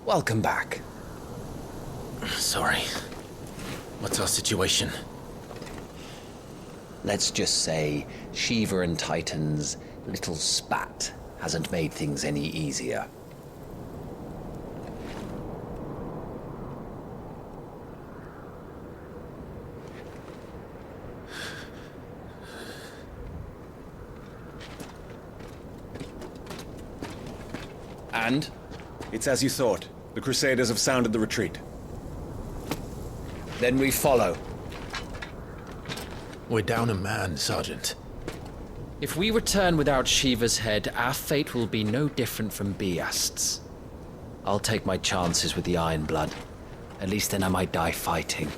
Welcome back. Sorry. What's our situation? Let's just say Shiva and Titan's little spat hasn't made things any easier. And? It's as you thought. The Crusaders have sounded the retreat. Then we follow. We're down a man, Sergeant. If we return without Shiva's head, our fate will be no different from Biast's. I'll take my chances with the Iron Blood. At least then I might die fighting.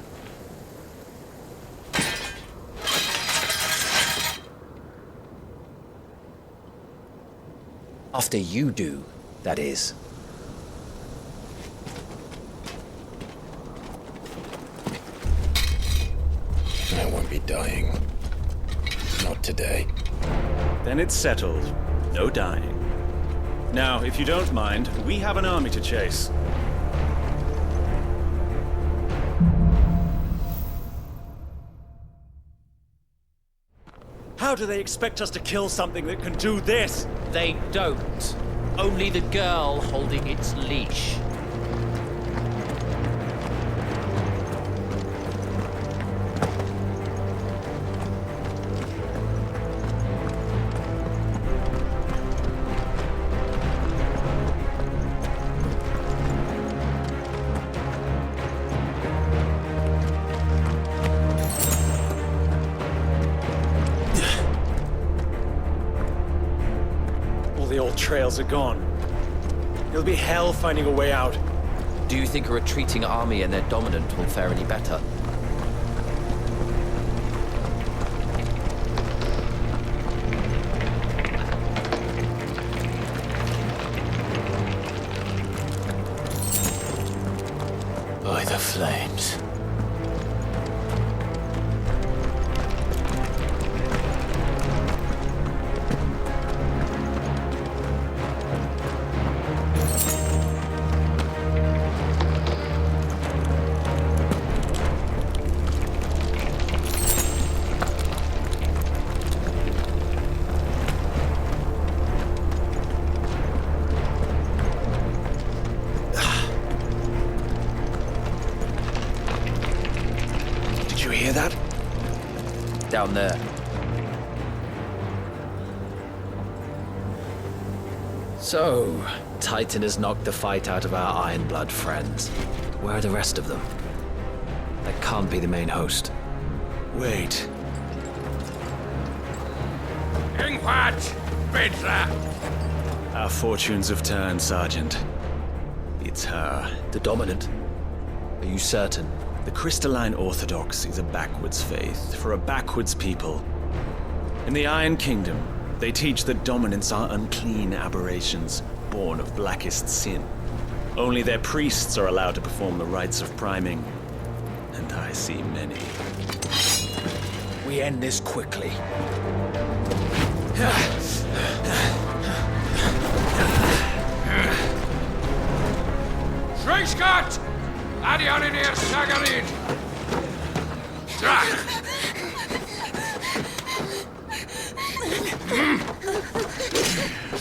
After you do, that is. I won't be dying. Not today. Then it's settled. No dying. Now, if you don't mind, we have an army to chase. How do they expect us to kill something that can do this? They don't. Only the girl holding its leash. The old trails are gone. It'll be hell finding a way out. Do you think a retreating army and their dominant will fare any better? By the flames. Hear that? Down there. So, Titan has knocked the fight out of our Iron Blood friends. Where are the rest of them? That can't be the main host. Wait. Our fortunes have turned, Sergeant. It's her. The dominant? Are you certain? The crystalline orthodoxy is a backwards faith for a backwards people. In the Iron Kingdom, they teach that dominants are unclean aberrations, born of blackest sin. Only their priests are allowed to perform the rites of priming, and I see many. We end this quickly. Schreischgott! Adioninir Sagarid!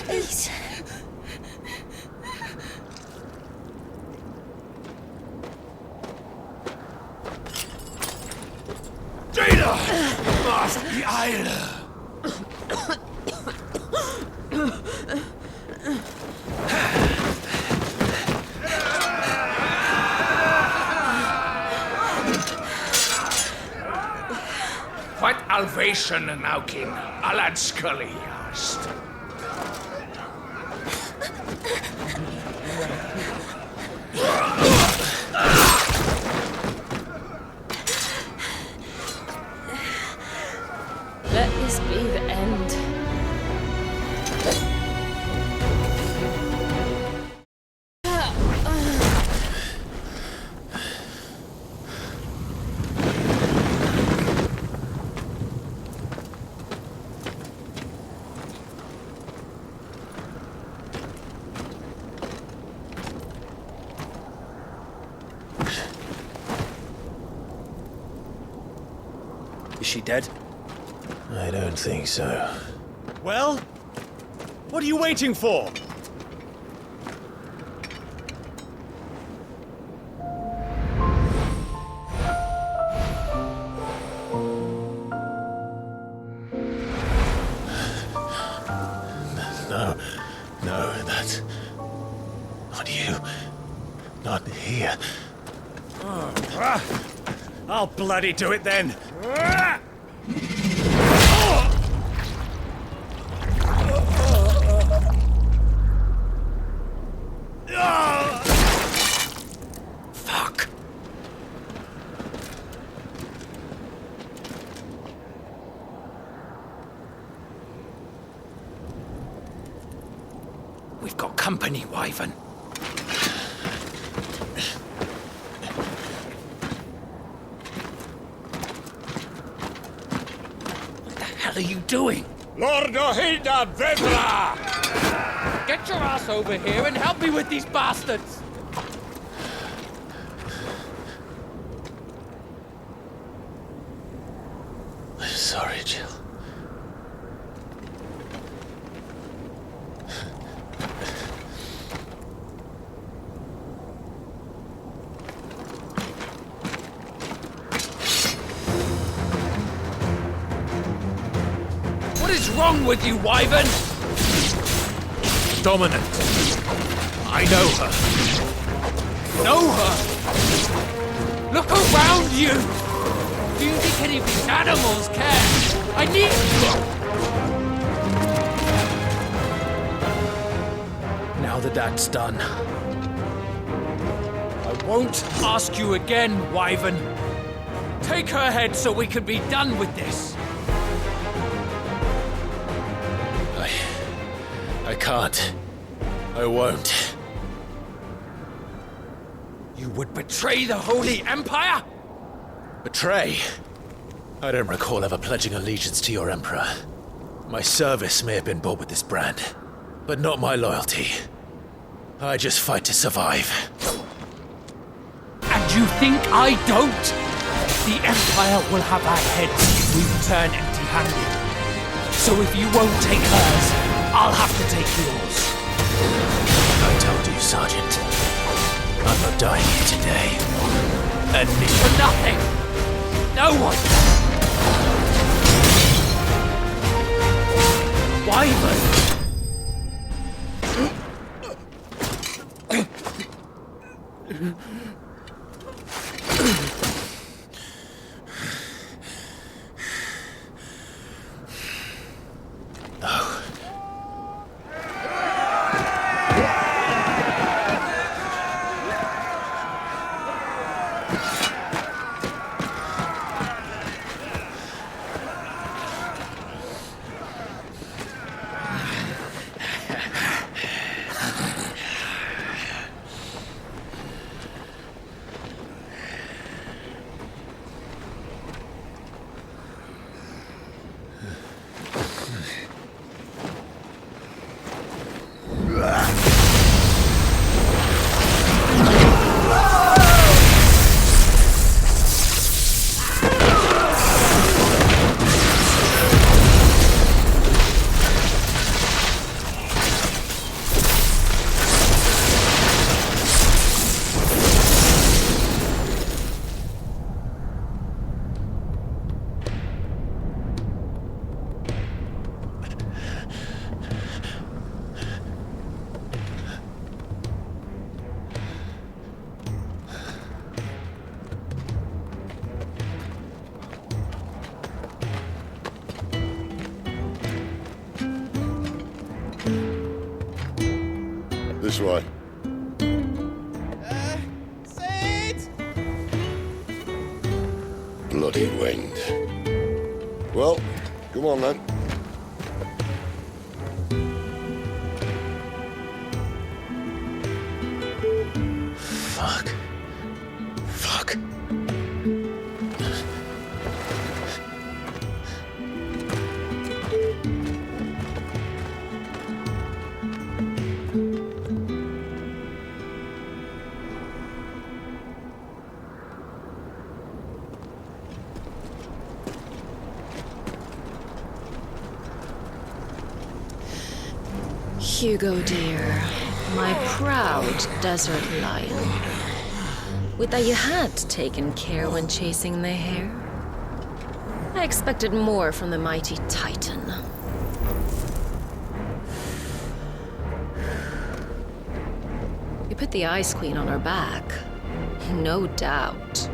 Please. Jada! Mach die Eile! What Alvation now kin Alad Scully asked. Let this be the end. Is she dead? I don't think so. Well, what are you waiting for? No, that's not you. Not here. I'll bloody do it then. Fuck. We've got company, Wyvern. What the hell are you doing? Lord Ohida Vedra! Get your ass over here and help me with these bastards! I'm sorry, Jill. What is wrong with you, Wyvern? Dominant. I know her. Know her? Look around you! Do you think any of these animals care? I need you! Now that that's done, I won't ask you again, Wyvern. Take her head so we can be done with this. I can't. I won't. You would betray the Holy Empire? Betray? I don't recall ever pledging allegiance to your Emperor. My service may have been bought with this brand, but not my loyalty. I just fight to survive. And you think I don't? The Empire will have our heads if we return empty-handed. So if you won't take hers, I'll have to take yours. I told you, Sergeant. I'm not dying here today. And For nothing. No one. Wyvern. This way. Sid! Bloody wind. Well, come on then. fuck. Fuck. Hugo, dear. My proud desert lion. Would that you had taken care when chasing the hare. I expected more from the mighty Titan. You put the Ice Queen on her back. No doubt.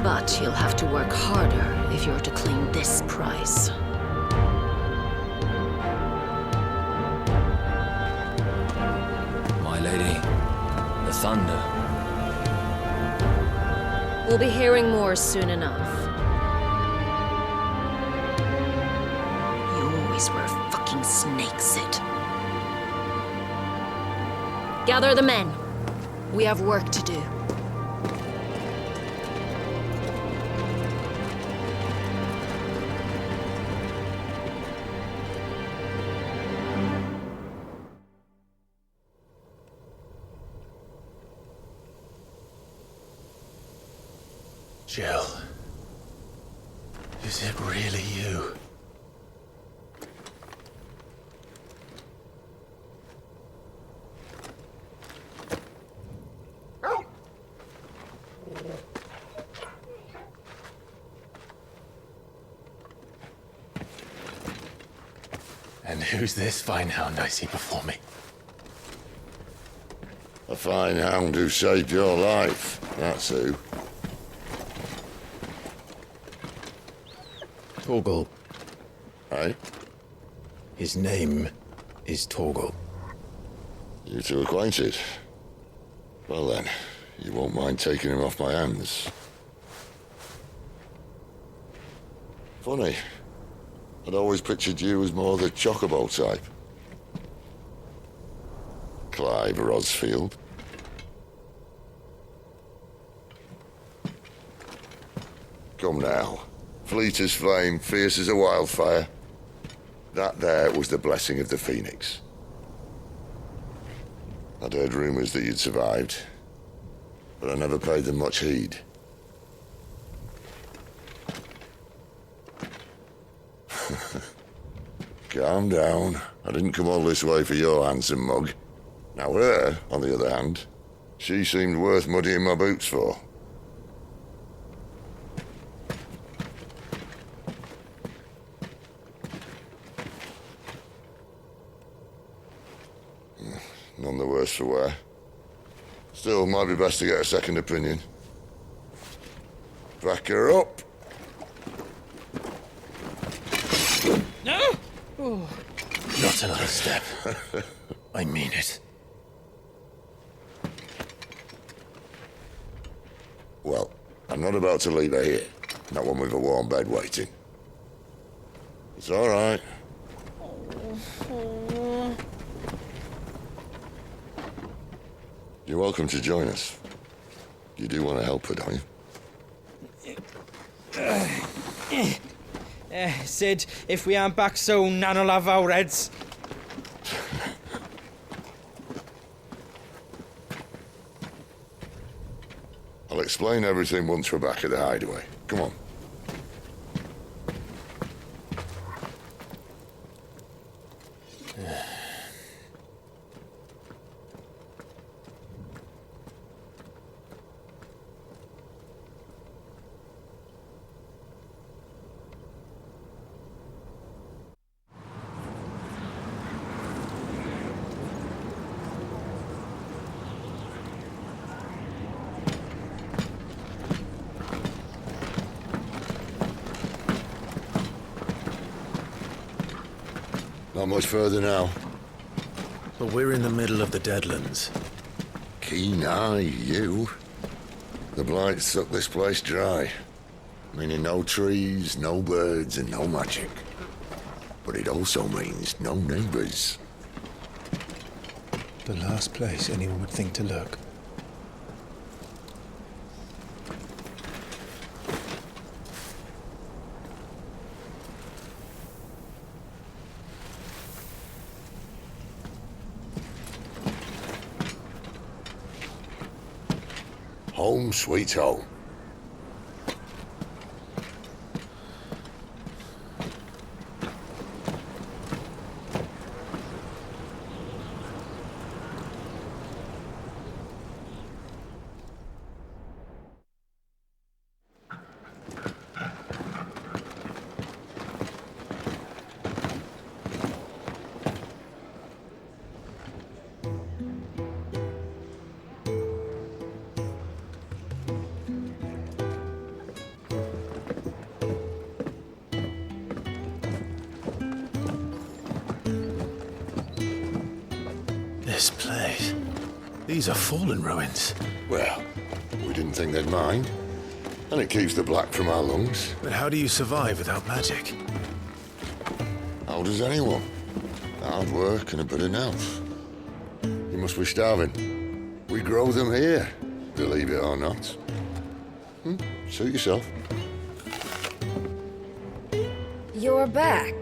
But you'll have to work harder if you're to claim this prize. My lady, the thunder. We'll be hearing more soon enough. You always were a fucking snake, Sid. Gather the men. We have work to do. Jill, is it really you? And who's this fine hound I see before me? A fine hound who saved your life, that's who. Torgal. Aye? His name is Torgal. You two acquainted? Well then, you won't mind taking him off my hands. Funny. I'd always pictured you as more the chocobo type. Clive Rosfield. Come now. Fleet as flame, fierce as a wildfire. That there was the blessing of the Phoenix. I'd heard rumors that you'd survived, but I never paid them much heed. Calm down. I didn't come all this way for your handsome mug. Now her, on the other hand, she seemed worth muddying my boots for. None the worse for wear. Still, might be best to get a second opinion. Back her up. No? Not another step. I mean it. Well, I'm not about to leave her here. Not one with a warm bed waiting. It's all right. You're welcome to join us. You do want to help her, don't you? Sid, if we aren't back soon, Nan'll have our heads. I'll explain everything once we're back at the hideaway. Come on. Not much further now. But we're in the middle of the Deadlands. Keen eye, you. The blight sucked this place dry. Meaning no trees, no birds, and no magic. But it also means no neighbors. The last place anyone would think to look. Home sweet home. This place. These are fallen ruins. Well, we didn't think they'd mind. And it keeps the black from our lungs. But how do you survive without magic? How does anyone? Hard work and a bit of nous. You must be starving. We grow them here, believe it or not. Suit yourself. You're back.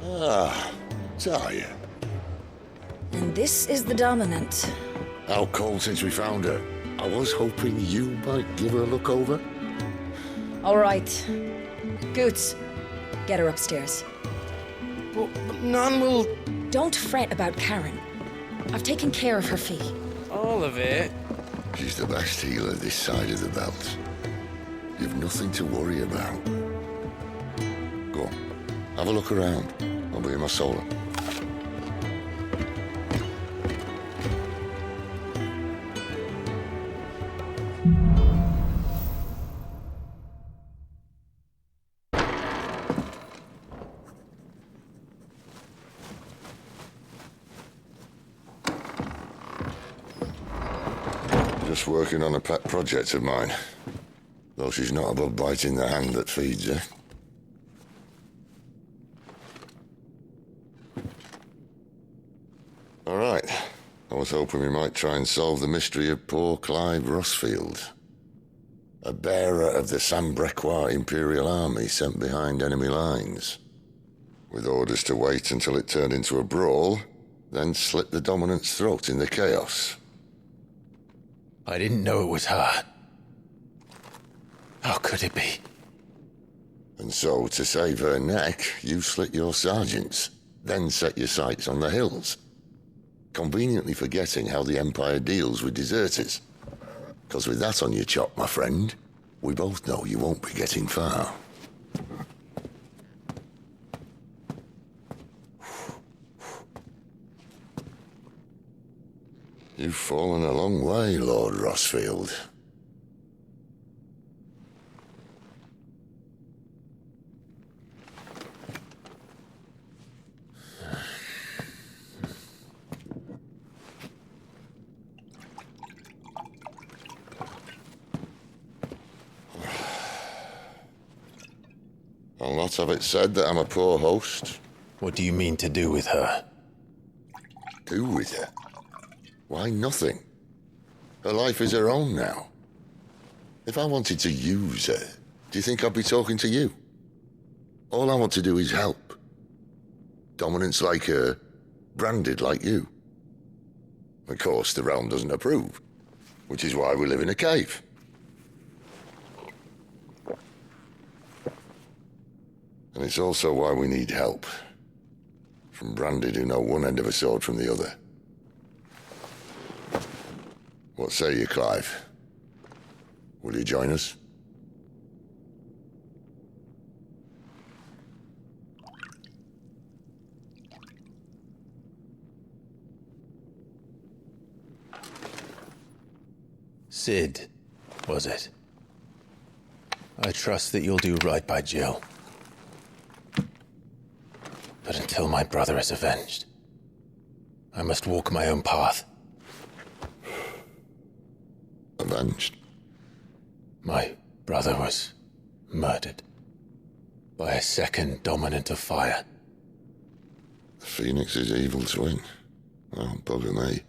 Ah, Taya. And this is the Dominant. How cold since we found her. I was hoping you might give her a look over. All right. Goots, get her upstairs. But none will... Don't fret about Karen. I've taken care of her fee. All of it? She's the best healer this side of the belt. You've nothing to worry about. Go on, have a look around. I'll be in my solar. Just working on a pet project of mine. Though she's not above biting the hand that feeds her. All right. I was hoping we might try and solve the mystery of poor Clive Rossfield. A bearer of the Sambrequois Imperial Army sent behind enemy lines. With orders to wait until it turned into a brawl, then slit the Dominant's throat in the chaos. I didn't know it was her. How could it be? And so, to save her neck, you slit your sergeants, then set your sights on the hills. Conveniently forgetting how the Empire deals with deserters. Because with that on your chop, my friend, we both know you won't be getting far. You've fallen a long way, Lord Rossfield. I'll not have it said that I'm a poor host. What do you mean to do with her? Do with her? Why, nothing. Her life is her own now. If I wanted to use her, do you think I'd be talking to you? All I want to do is help. Dominants like her, branded like you. Of course, the realm doesn't approve, which is why we live in a cave. And it's also why we need help. From branded who know one end of a sword from the other. What say you, Clive? Will you join us? Sid, was it? I trust that you'll do right by Jill. But until my brother is avenged, I must walk my own path. Avenged? My brother was murdered by a second Dominant of Fire. The Phoenix's evil twin. Oh, bugger me.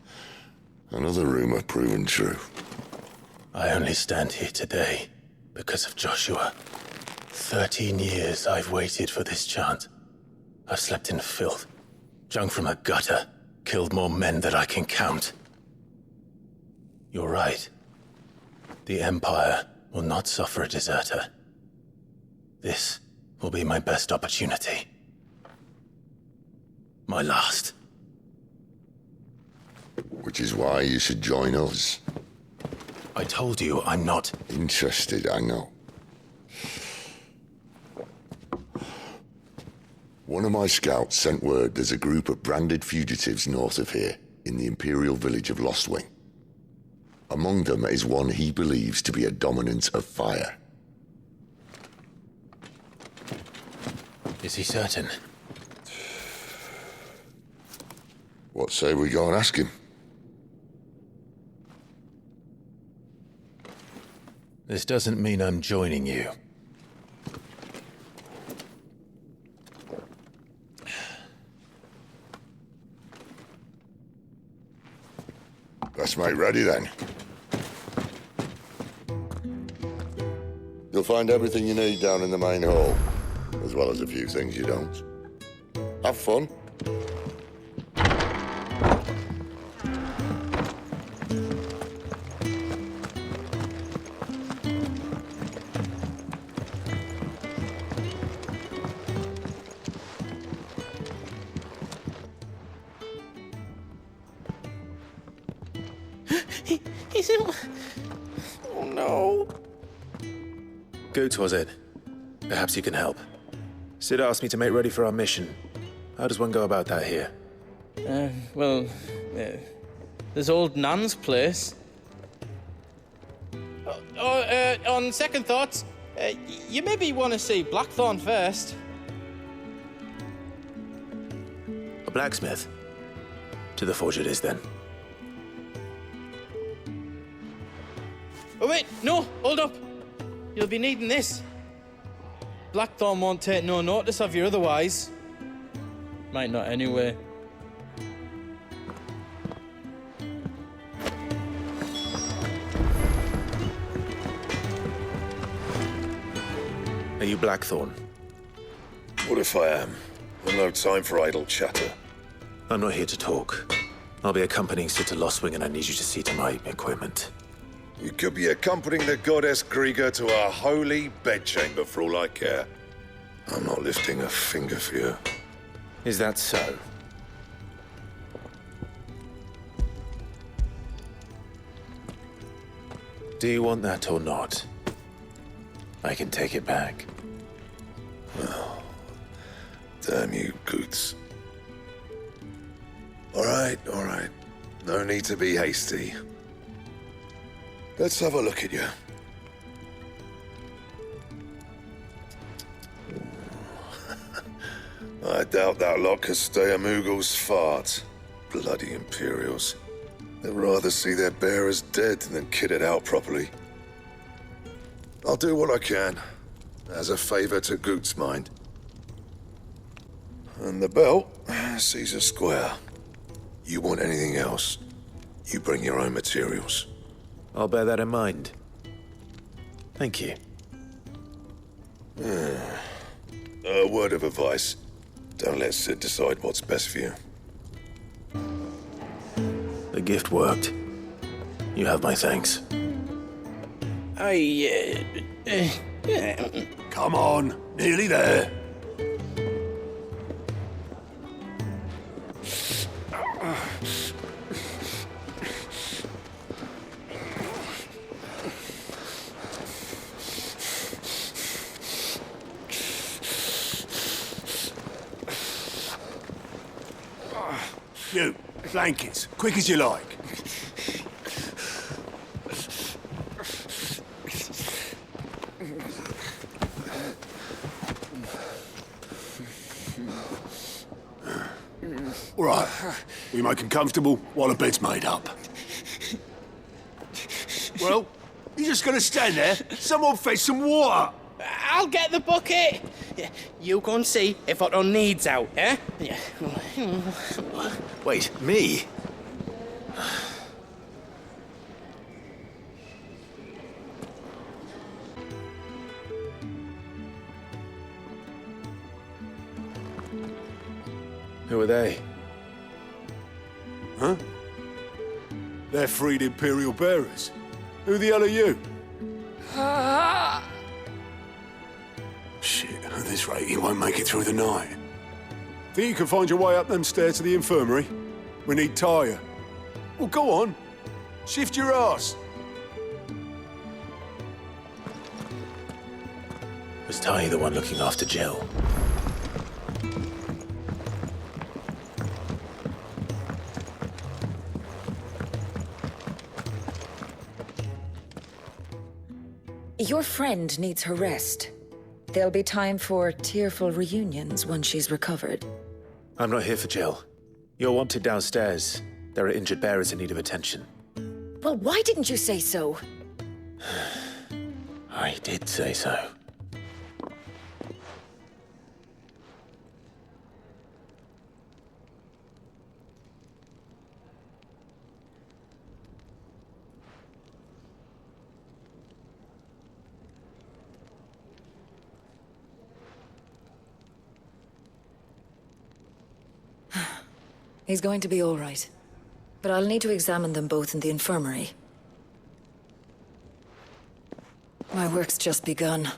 Another rumor proven true. I only stand here today because of Joshua. 13 years I've waited for this chance. I've slept in filth, drunk from a gutter, killed more men than I can count. You're right. The Empire will not suffer a deserter. This will be my best opportunity. My last. Which is why you should join us. I told you I'm not interested, I know. One of my scouts sent word there's a group of branded fugitives north of here, in the Imperial village of Lostwing. Among them is one he believes to be a Dominant of Fire. Is he certain? What say we go and ask him? This doesn't mean I'm joining you. Let's make ready then. You'll find everything you need down in the main hall, as well as a few things you don't. Have fun. He's in... Oh no. Goots, was it? Perhaps you can help. Sid asked me to make ready for our mission. How does one go about that here? There's old Nan's place. On second thoughts, you maybe want to see Blackthorn first. A blacksmith? To the forge it is, then. Oh wait, no, hold up. You'll be needing this. Blackthorn won't take no notice of you otherwise. Might not anyway. Are you Blackthorn? What if I am? I've no time for idle chatter. I'm not here to talk. I'll be accompanying Sid to Lostwing, and I need you to see to my equipment. You could be accompanying the goddess Grieger to our holy bedchamber for all I care. I'm not lifting a finger for you. Is that so? Do you want that or not? I can take it back. Oh, damn you, Goots. All right. No need to be hasty. Let's have a look at you. I doubt that lot could stay a Moogle's fart. Bloody Imperials. They'd rather see their bearers dead than kitted out properly. I'll do what I can, as a favor to Goot's mind. And the belt sees a square. You want anything else, you bring your own materials. I'll bear that in mind. Thank you. A word of advice. Don't let Sid decide what's best for you. The gift worked. You have my thanks. Come on, nearly there. You, blankets, quick as you like. All right, we make them comfortable while the bed's made up. Well, you just gonna stand there? Someone fetch some water. I'll get the bucket. You go and see if Otto needs out, eh? Wait, me? Who are they? Huh? They're freed Imperial bearers. Who the hell are you? Shit, at this rate, you won't make it through the night. Think you can find your way up them stairs to the infirmary? We need Tyre. Well, go on. Shift your ass. Was Ty the one looking after Jill? Your friend needs her rest. There'll be time for tearful reunions once she's recovered. I'm not here for Jill. You're wanted downstairs. There are injured bearers in need of attention. Well, why didn't you say so? I did say so. He's going to be all right. But I'll need to examine them both in the infirmary. My work's just begun.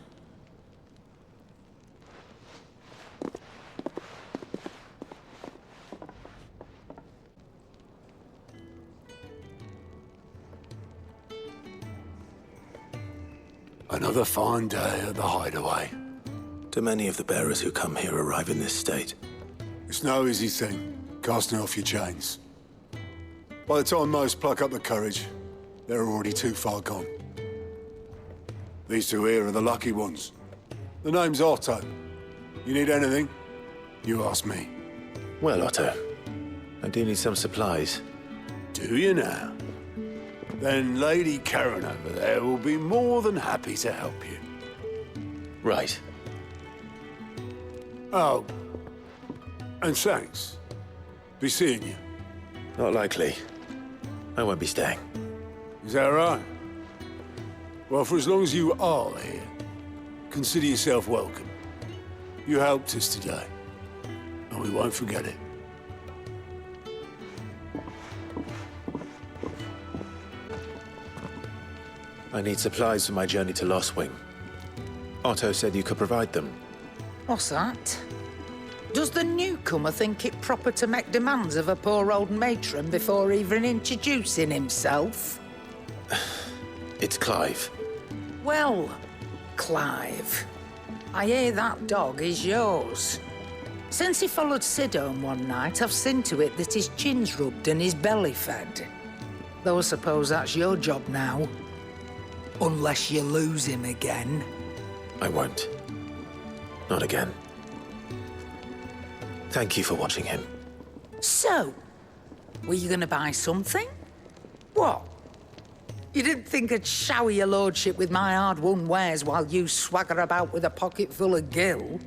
Another fine day at the hideaway. Do many of the bearers who come here arrive in this state? It's no easy thing, casting off your chains. By the time most pluck up the courage, they're already too far gone. These two here are the lucky ones. The name's Otto. You need anything, you ask me. Well, Otto, I do need some supplies. Do you now? Then Lady Karen over there will be more than happy to help you. Right. Oh, and thanks. Be seeing you. Not likely. I won't be staying. Is that right? Well, for as long as you are here, consider yourself welcome. You helped us today, and we won't forget it. I need supplies for my journey to Lost Wing. Otto said you could provide them. What's that? Does the newcomer think it proper to make demands of a poor old matron before even introducing himself? It's Clive. Well, Clive, I hear that dog is yours. Since he followed Sid home one night, I've seen to it that his chin's rubbed and his belly fed. Though I suppose that's your job now. Unless you lose him again. I won't. Not again. Thank you for watching him. So, were you going to buy something? What? You didn't think I'd shower your lordship with my hard-won wares while you swagger about with a pocket full of gil?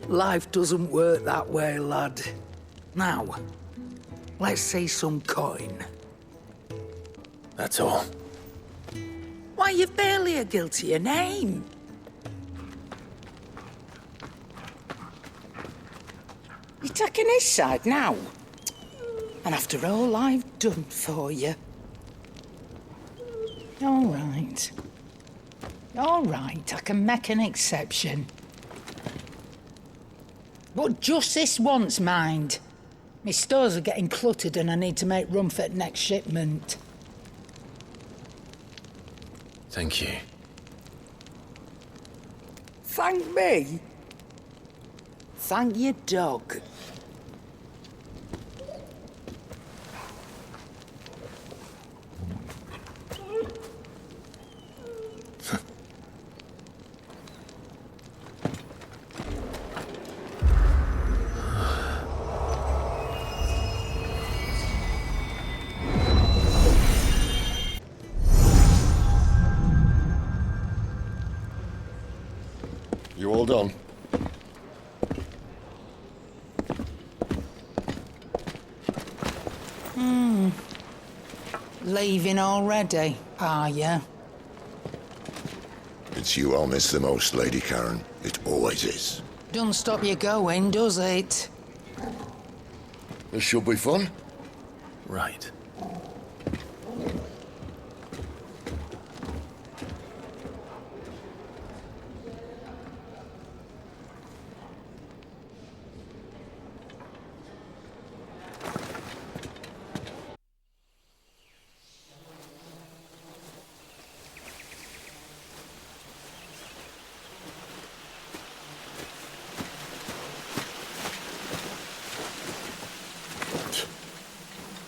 Life doesn't work that way, lad. Now, let's see some coin. That's all. Why, you've barely a gil to your name. You're taking his side now? And after all I've done for you. All right. All right, I can make an exception. But just this once, mind. My stores are getting cluttered and I need to make room for the next shipment. Thank you. Thank me? Thank your dog. You all done? Leaving already, are you? It's you I'll miss the most, Lady Karen. It always is. Don't stop you going, does it? This should be fun. Right.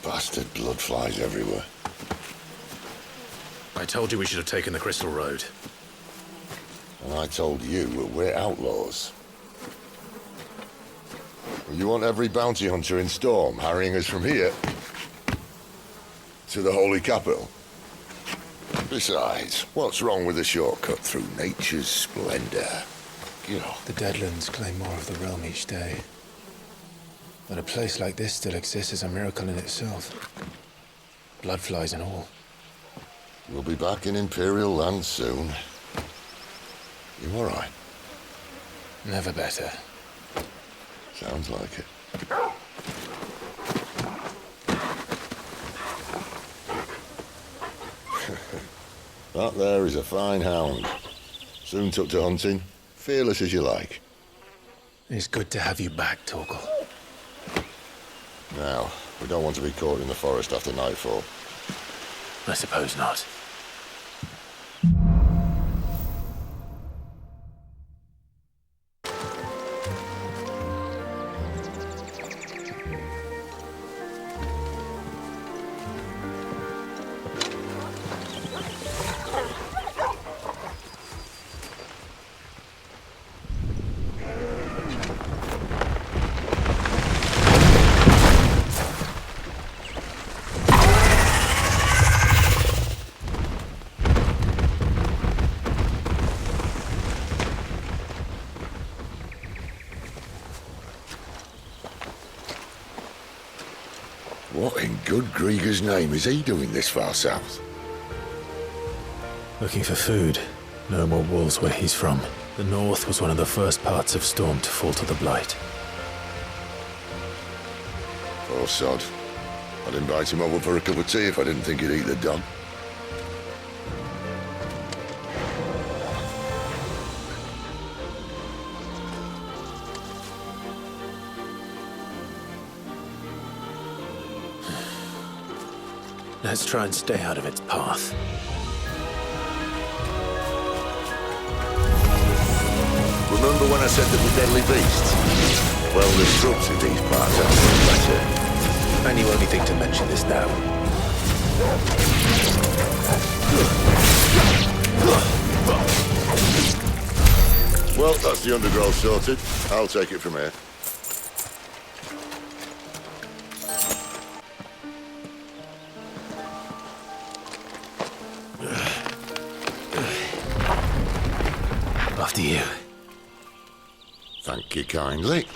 Bastard blood flies everywhere. I told you we should have taken the Crystal Road. And I told you we're outlaws. You want every bounty hunter in Storm harrying us from here to the Holy Capital? Besides, what's wrong with a shortcut through nature's splendor? You know. The Deadlands claim more of the realm each day. But a place like this still exists is a miracle in itself. Bloodflies and all. We'll be back in Imperial land soon. You all right? Never better. Sounds like it. That there is a fine hound. Soon took to hunting. Fearless as you like. It's good to have you back, Torgal. Now, we don't want to be caught in the forest after nightfall. I suppose not. What in good Grieger's name is he doing this far south? Looking for food. No more wolves where he's from. The north was one of the first parts of Storm to fall to the Blight. Poor sod. I'd invite him over for a cup of tea if I didn't think he'd eat the dog. Let's try and stay out of its path. Remember when I said there were deadly beasts? Well, the shrubs in these parts are much better. And you only think to mention this now. Well, that's the undergrowth sorted. I'll take it from here. After you. Thank you kindly.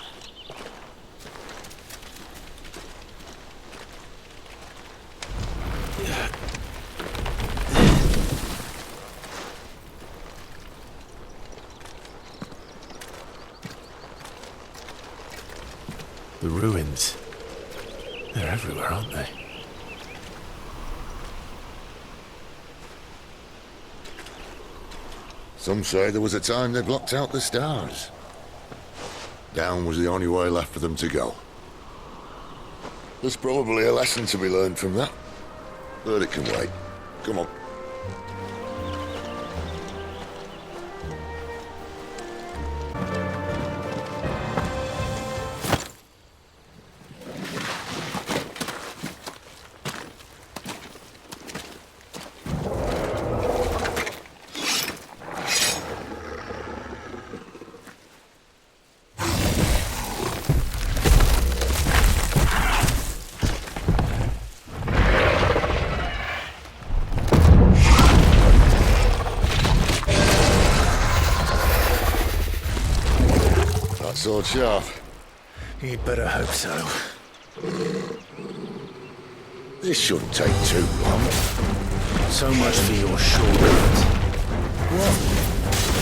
The ruins. They're everywhere, aren't they? Some say there was a time they blocked out the stars. Down was the only way left for them to go. There's probably a lesson to be learned from that. But it can wait. Come on. Sword sharp. You'd better hope so. This shouldn't take too long. So much for your shortcut. What?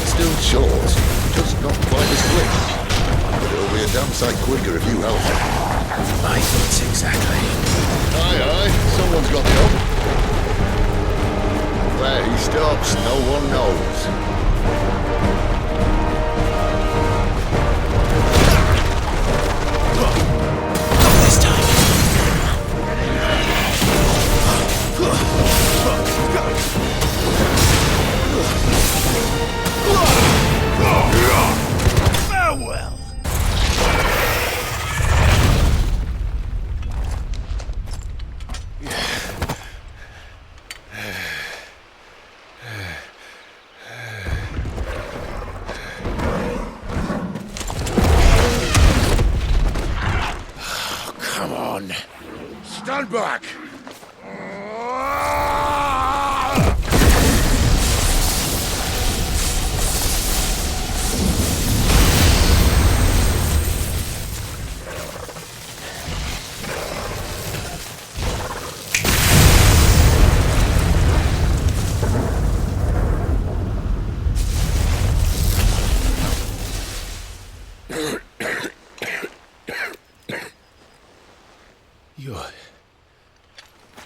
Still short, just not quite as quick. But it'll be a damn sight quicker if you help me. My thoughts exactly. Aye, aye, someone's got the hope. Where he stops, no one knows. Farewell! back!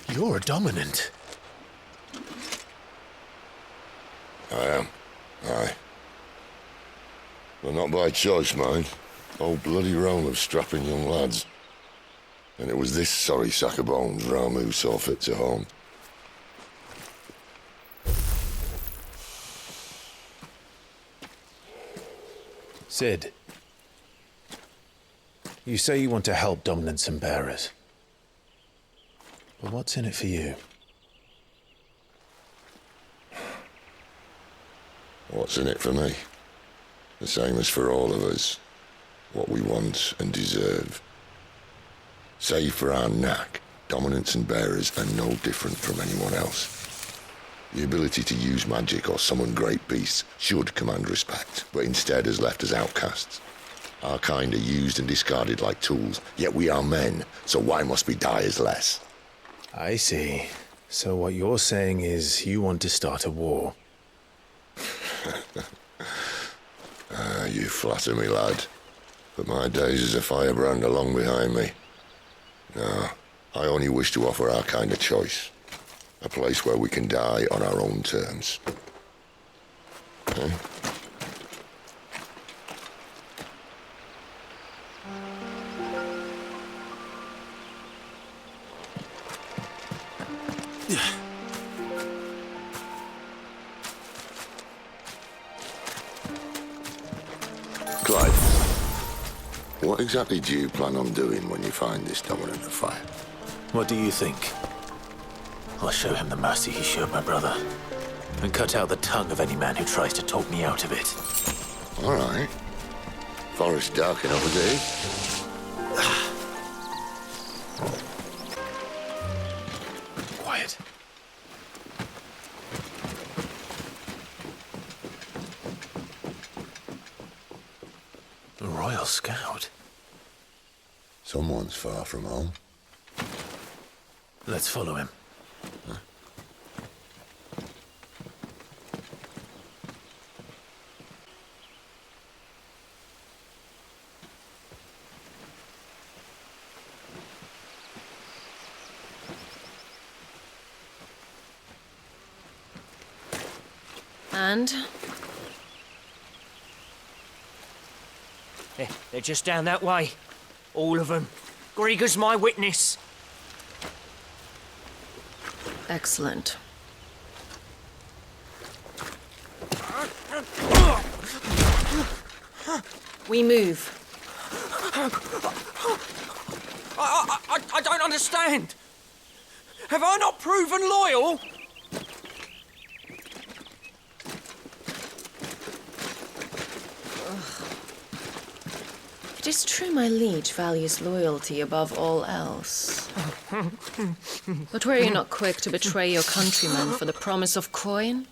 You're a dominant. I am. Aye. But not by choice, mind. Whole bloody realm of strapping young lads. And it was this sorry sack of bones Ramu saw fit to home. Sid, you say you want to help dominants and bearers. But what's in it for you? What's in it for me? The same as for all of us. What we want and deserve. Save for our knack, dominants and bearers are no different from anyone else. The ability to use magic or summon great beasts should command respect, but instead has left us outcasts. Our kind are used and discarded like tools, yet we are men, so why must we die as less? I see. So what you're saying is you want to start a war. You flatter me, lad. But my days as a firebrand are long behind me. No, I only wish to offer our kind a choice. A place where we can die on our own terms. Eh? Clyde, what exactly do you plan on doing when you find this dominant of fire? What do you think? I'll show him the mercy he showed my brother, and cut out the tongue of any man who tries to talk me out of it. All right. Forest dark enough as it is. Quiet. A Royal Scout? Someone's far from home. Let's follow him. Huh? And? They're just down that way. All of them. Grieger's my witness. Excellent. We move. I don't understand. Have I not proven loyal? It is true my liege values loyalty above all else. But were you not quick to betray your countrymen for the promise of coin?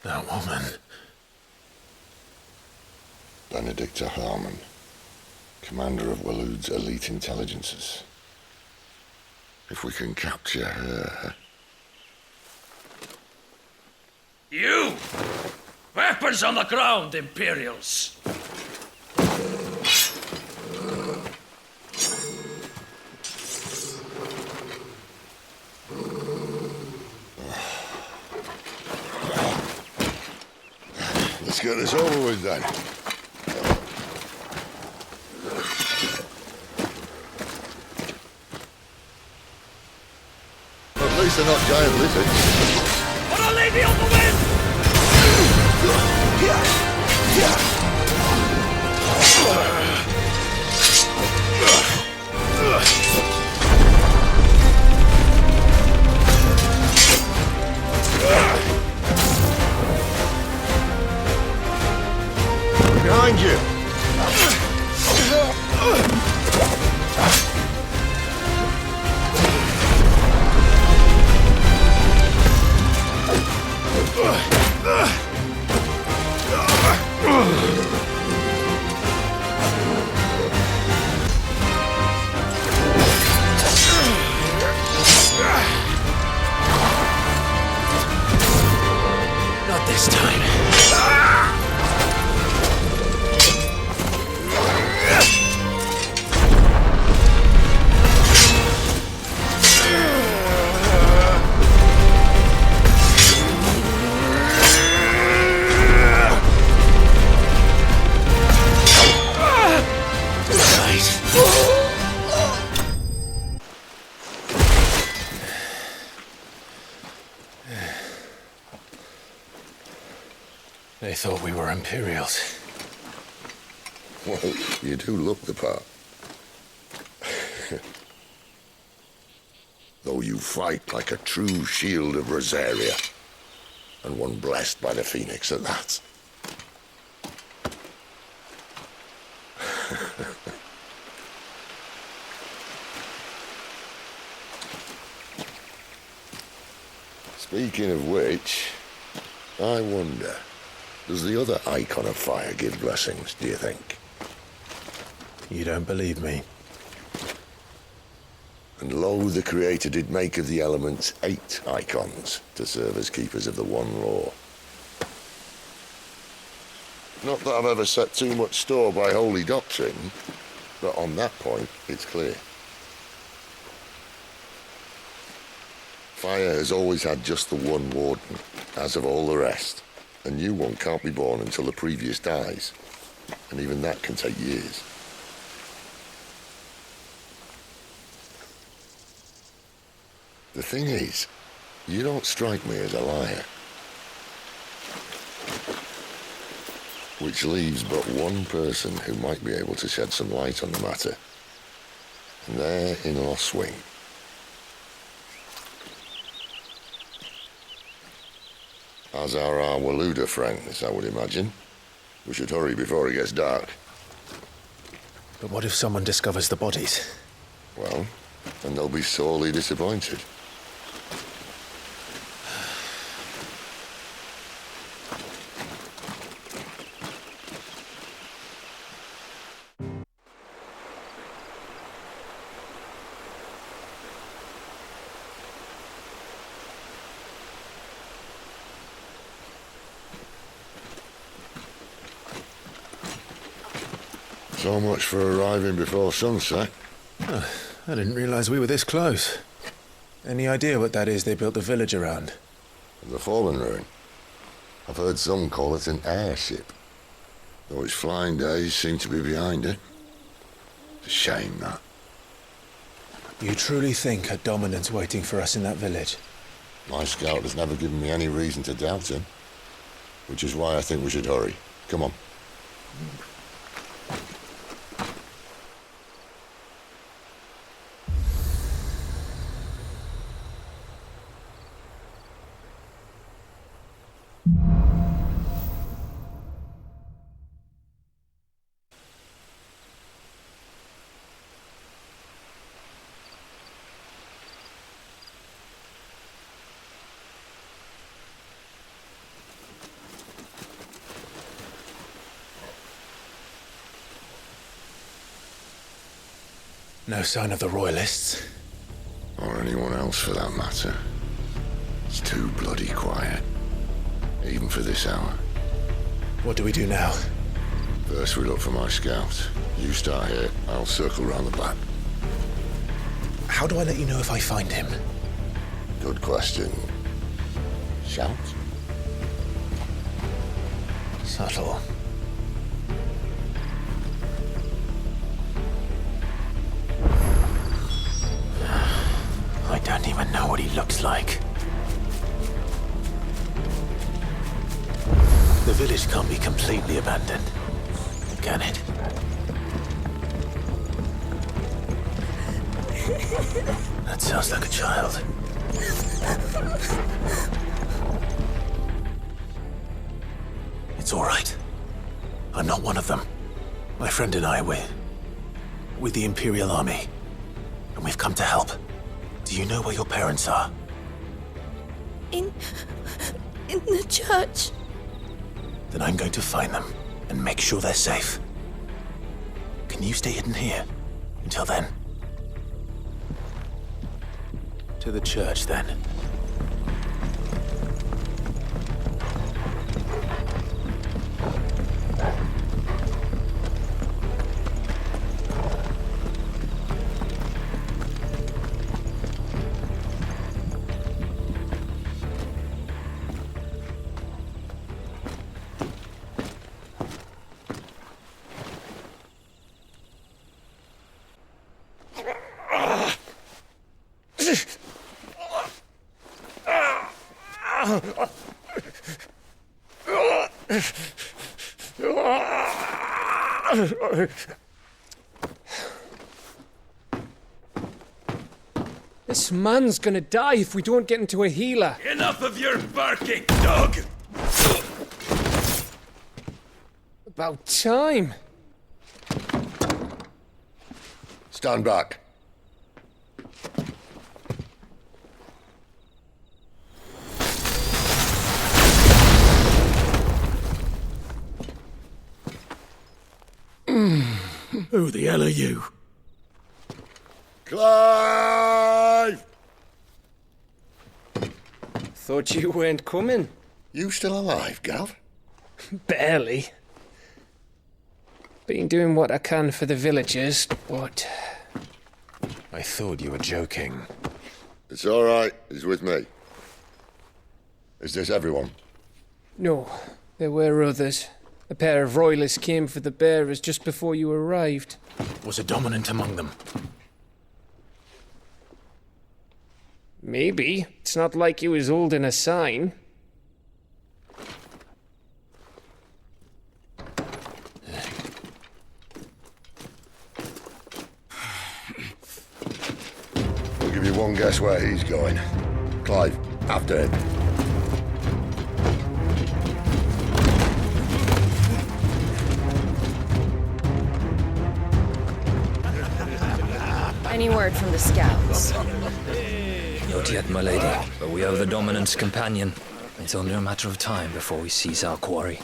That woman. Benedicta Harmon, commander of Waloed's elite intelligences. If we can capture her... You! Weapons on the ground, Imperials! Let's get this over with then. At least they're not giant lizards. For a lady on the wind! Behind you! Not this time. They thought we were Imperials. Well, you do look the part. Though you fight like a true shield of Rosaria, and one blessed by the Phoenix at that. Speaking of which, I wonder, does the other icon of fire give blessings, do you think? You don't believe me? And lo, the Creator did make of the elements 8 icons to serve as keepers of the one law. Not that I've ever set too much store by holy doctrine, but on that point, it's clear. Fire has always had just the one warden, as of all the rest. A new one can't be born until the previous dies, and even that can take years. The thing is, you don't strike me as a liar. Which leaves but one person who might be able to shed some light on the matter, and they're in Lost Wing. As are our Waluda friends, I would imagine. We should hurry before it gets dark. But what if someone discovers the bodies? Well, then they'll be sorely disappointed. So much for arriving before sunset. Oh, I didn't realize we were this close. Any idea what that is they built the village around? The Fallen Ruin. I've heard some call it an airship. Though its flying days seem to be behind it. It's a shame, that. You truly think a dominant's waiting for us in that village? My scout has never given me any reason to doubt him. Which is why I think we should hurry. Come on. No sign of the Royalists. Or anyone else for that matter. It's too bloody quiet. Even for this hour. What do we do now? First we look for my scout. You start here, I'll circle round the back. How do I let you know if I find him? Good question. Shout? Subtle. I don't even know what he looks like. The village can't be completely abandoned, can it? That sounds like a child. It's all right. I'm not one of them. My friend and I, we're with the Imperial Army, and we've come to help. Do you know where your parents are? In the church. Then I'm going to find them and make sure they're safe. Can you stay hidden here until then? To the church, then. This man's gonna die if we don't get into a healer. Enough of your barking, dog! About time. Stand back. Who the hell are you? Clive! Thought you weren't coming. You still alive, Gav? Barely. Been doing what I can for the villagers, but... I thought you were joking. It's all right. He's with me. Is this everyone? No, there were others. A pair of royalists came for the bearers just before you arrived. Was a dominant among them? Maybe. It's not like he was holding a sign. I'll give you one guess where he's going. Clive, after him. Any word from the scouts? Not yet, my lady, but we have the Dominant's companion. It's only a matter of time before we seize our quarry.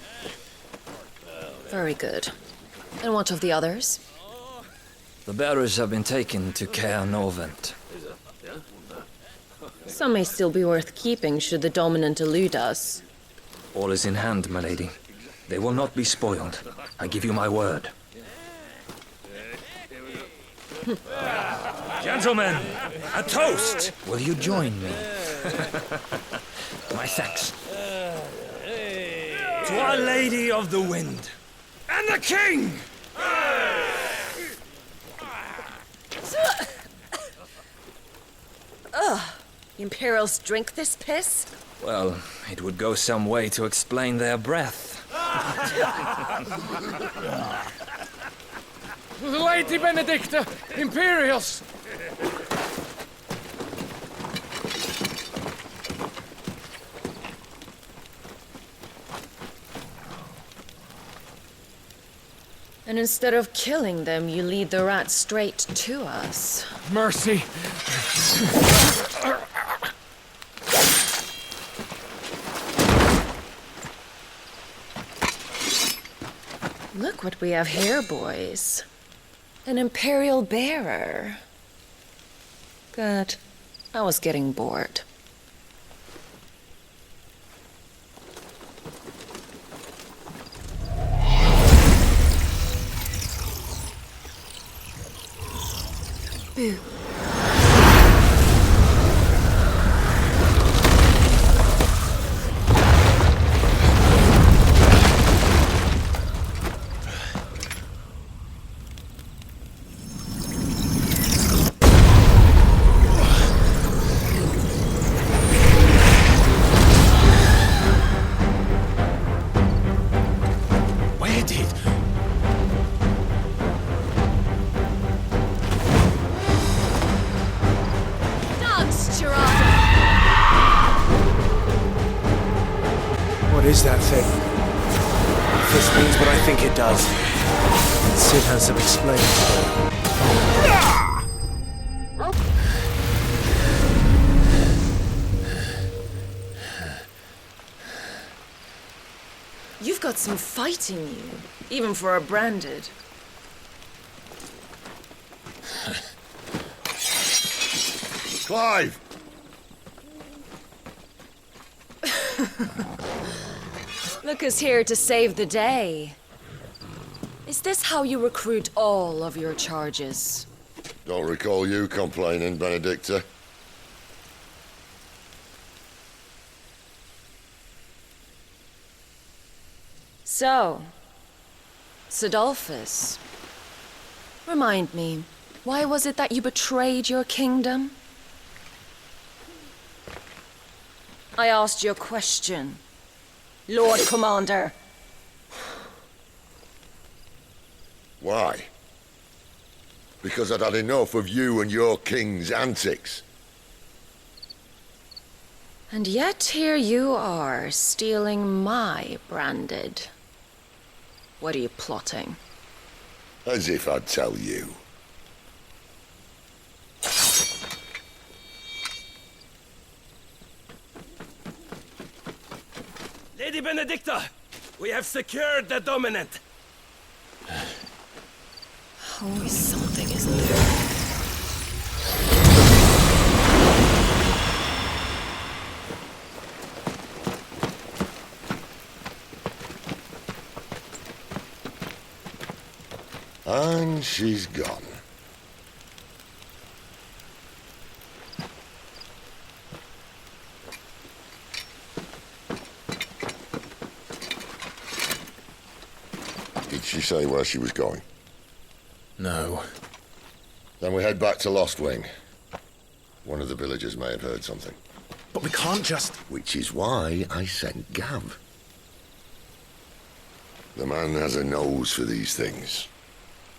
Very good. And what of the others? The bearers have been taken to Caer Novent. Some may still be worth keeping should the Dominant elude us. All is in hand, my lady. They will not be spoiled. I give you my word. Gentlemen, a toast! Will you join me? My thanks. To Our Lady of the Wind. And the King! Ugh. The Imperials drink this piss? Well, it would go some way to explain their breath. Lady Benedicta! Imperials! And instead of killing them, you lead the rats straight to us. Mercy! Look what we have here, boys. An Imperial bearer. Good. I was getting bored. Boo. Where did... What is that thing? If this means what I think it does, Sid has some explaining to do. You've got some fight in you, even for a branded. Clive! Look who's here to save the day. Is this how you recruit all of your charges? Don't recall you complaining, Benedicta. So, Sidolphus, remind me, why was it that you betrayed your kingdom? I asked you a question, Lord Commander. Why? Because I'd had enough of you and your king's antics. And yet here you are, stealing my branded. What are you plotting? As if I'd tell you. Lady Benedicta, we have secured the dominant. Always something, isn't there? And she's gone. Did she say where she was going? No. Then we head back to Lost Wing. One of the villagers may have heard something. But we can't just... Which is why I sent Gav. The man has a nose for these things.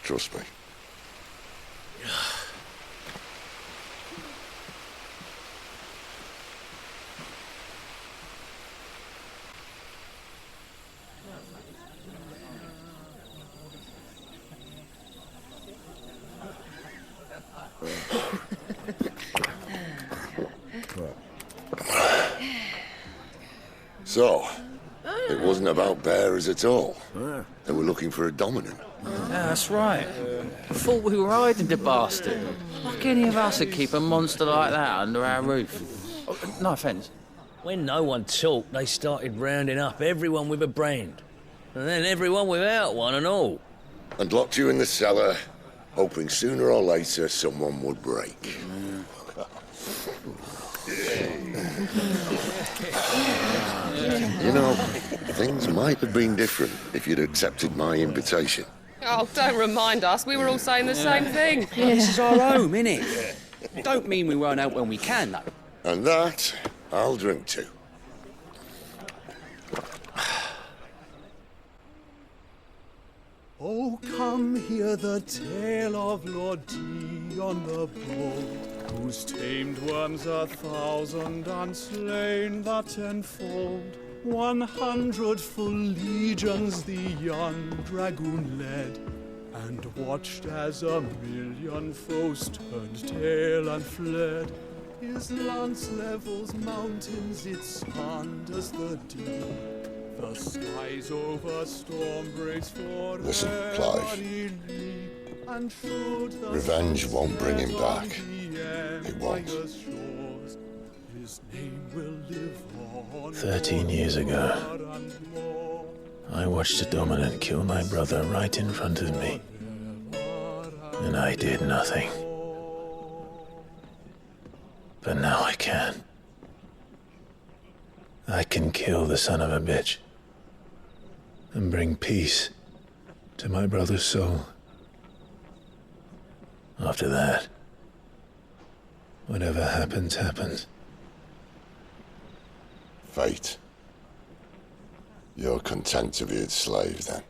Trust me. So, it wasn't about bearers at all. They were looking for a dominant. Yeah, that's right. I thought we were hiding the bastard. Like any of us would keep a monster like that under our roof. Oh, no offence. When no one talked, they started rounding up everyone with a brand. And then everyone without one and all. And locked you in the cellar, hoping sooner or later someone would break. You know, things might have been different if you'd accepted my invitation. Oh, don't remind us. We were all saying the same thing. This is our home, innit? Don't mean we won't out when we can, though. And that, I'll drink to. Oh, come hear the tale of Lord Dion the Bold, whose tamed worms 1,000 and slain the tenfold. 100 full legions the young dragoon led, and watched as 1,000,000 foes turned tail and fled. His lance levels mountains, it sanders the deep. The skies over storm breaks for Listen, Clive. Revenge won't bring him back. It won't. 13 years ago, I watched a dominant kill my brother right in front of me. And I did nothing. But now I can. I can kill the son of a bitch and bring peace to my brother's soul. After that, whatever happens, happens. Fate. You're content to be its slave, then?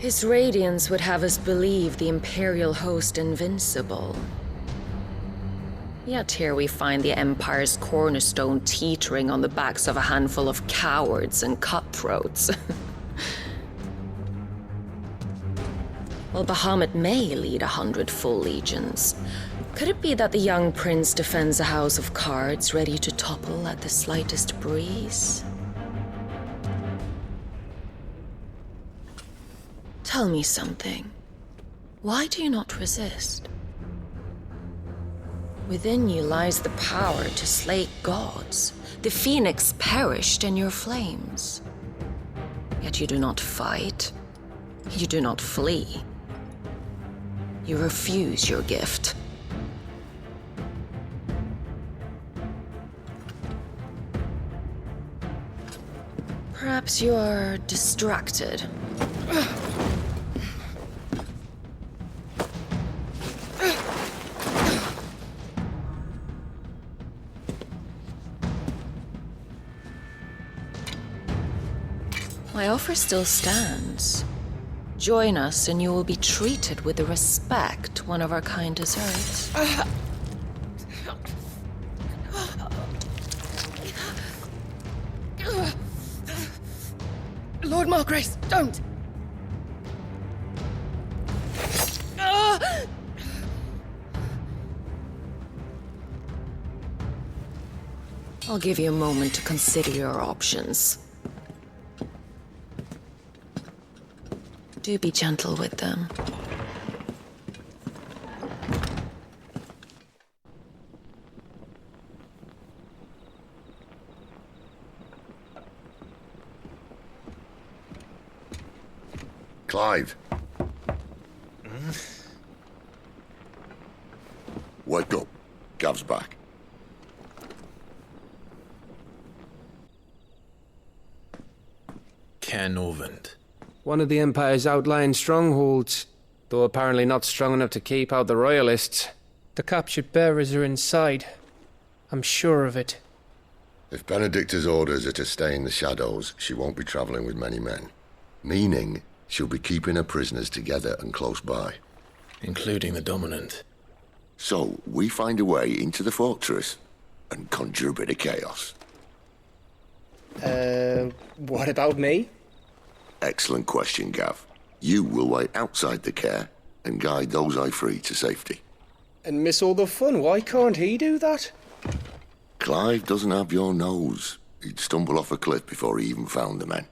His radiance would have us believe the Imperial host invincible. Yet here we find the Empire's cornerstone teetering on the backs of a handful of cowards and cutthroats. Well, Bahamut may lead 100 full legions. Could it be that the young prince defends a house of cards ready to topple at the slightest breeze? Tell me something. Why do you not resist? Within you lies the power to slay gods. The phoenix perished in your flames. Yet you do not fight. You do not flee. You refuse your gift. Perhaps you are distracted. My offer still stands. Join us and you will be treated with the respect one of our kind deserves. Lord Margrace, don't! I'll give you a moment to consider your options. Do be gentle with them. Clive. Wake up. Gav's back. Ken Orvand. One of the Empire's outlying strongholds, though apparently not strong enough to keep out the Royalists. The captured bearers are inside. I'm sure of it. If Benedicta's orders are to stay in the shadows, she won't be travelling with many men. Meaning, she'll be keeping her prisoners together and close by. Including the Dominant. So, we find a way into the fortress and conjure a bit of chaos. What about me? Excellent question, Gav. You will wait outside the care and guide those I free to safety. And miss all the fun. Why can't he do that? Clive doesn't have your nose. He'd stumble off a cliff before he even found the men.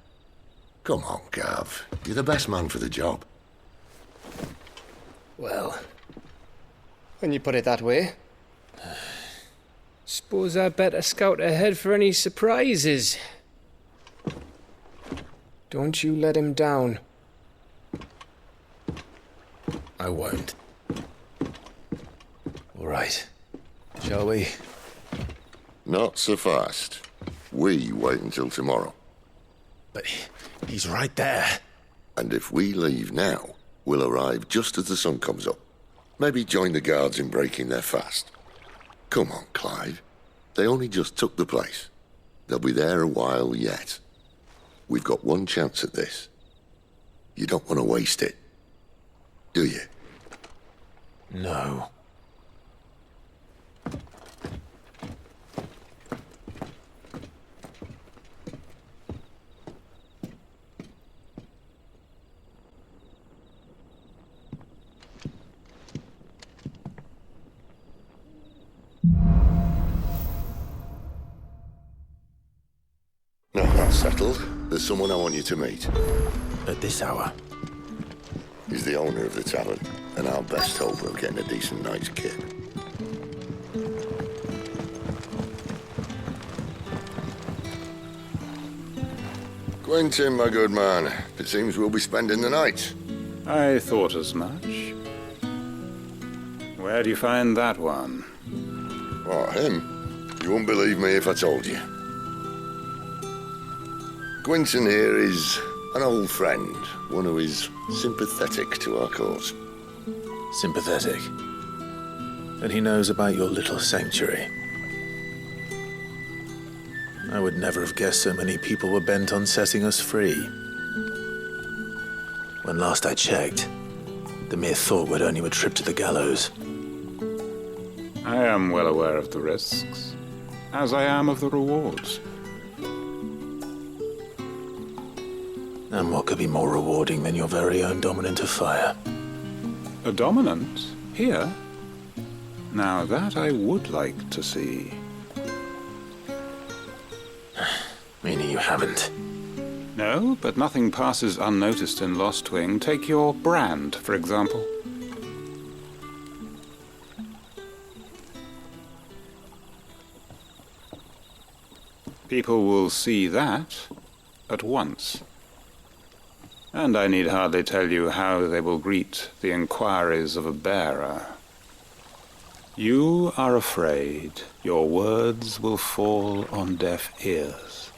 Come on, Gav. You're the best man for the job. Well, when you put it that way. Suppose I'd better scout ahead for any surprises. Don't you let him down. I won't. All right. Shall we? Not so fast. We wait until tomorrow. But he's right there. And if we leave now, we'll arrive just as the sun comes up. Maybe join the guards in breaking their fast. Come on, Clive. They only just took the place. They'll be there a while yet. We've got one chance at this. You don't want to waste it, do you? No. No, that's settled. There's someone I want you to meet. At this hour? He's the owner of the tavern, and our best hope of getting a decent night's kip. Quentin, my good man. It seems we'll be spending the night. I thought as much. Where do you find that one? What, him? You wouldn't believe me if I told you. Quentin here is an old friend, one who is sympathetic to our cause. Sympathetic? And he knows about your little sanctuary. I would never have guessed so many people were bent on setting us free. When last I checked, the mere thought would earn you a trip to the gallows. I am well aware of the risks, as I am of the rewards. And what could be more rewarding than your very own dominant of fire? A dominant? Here? Now that I would like to see. Meaning you haven't? No, but nothing passes unnoticed in Lostwing. Take your brand, for example. People will see that at once. And I need hardly tell you how they will greet the inquiries of a bearer. You are afraid your words will fall on deaf ears,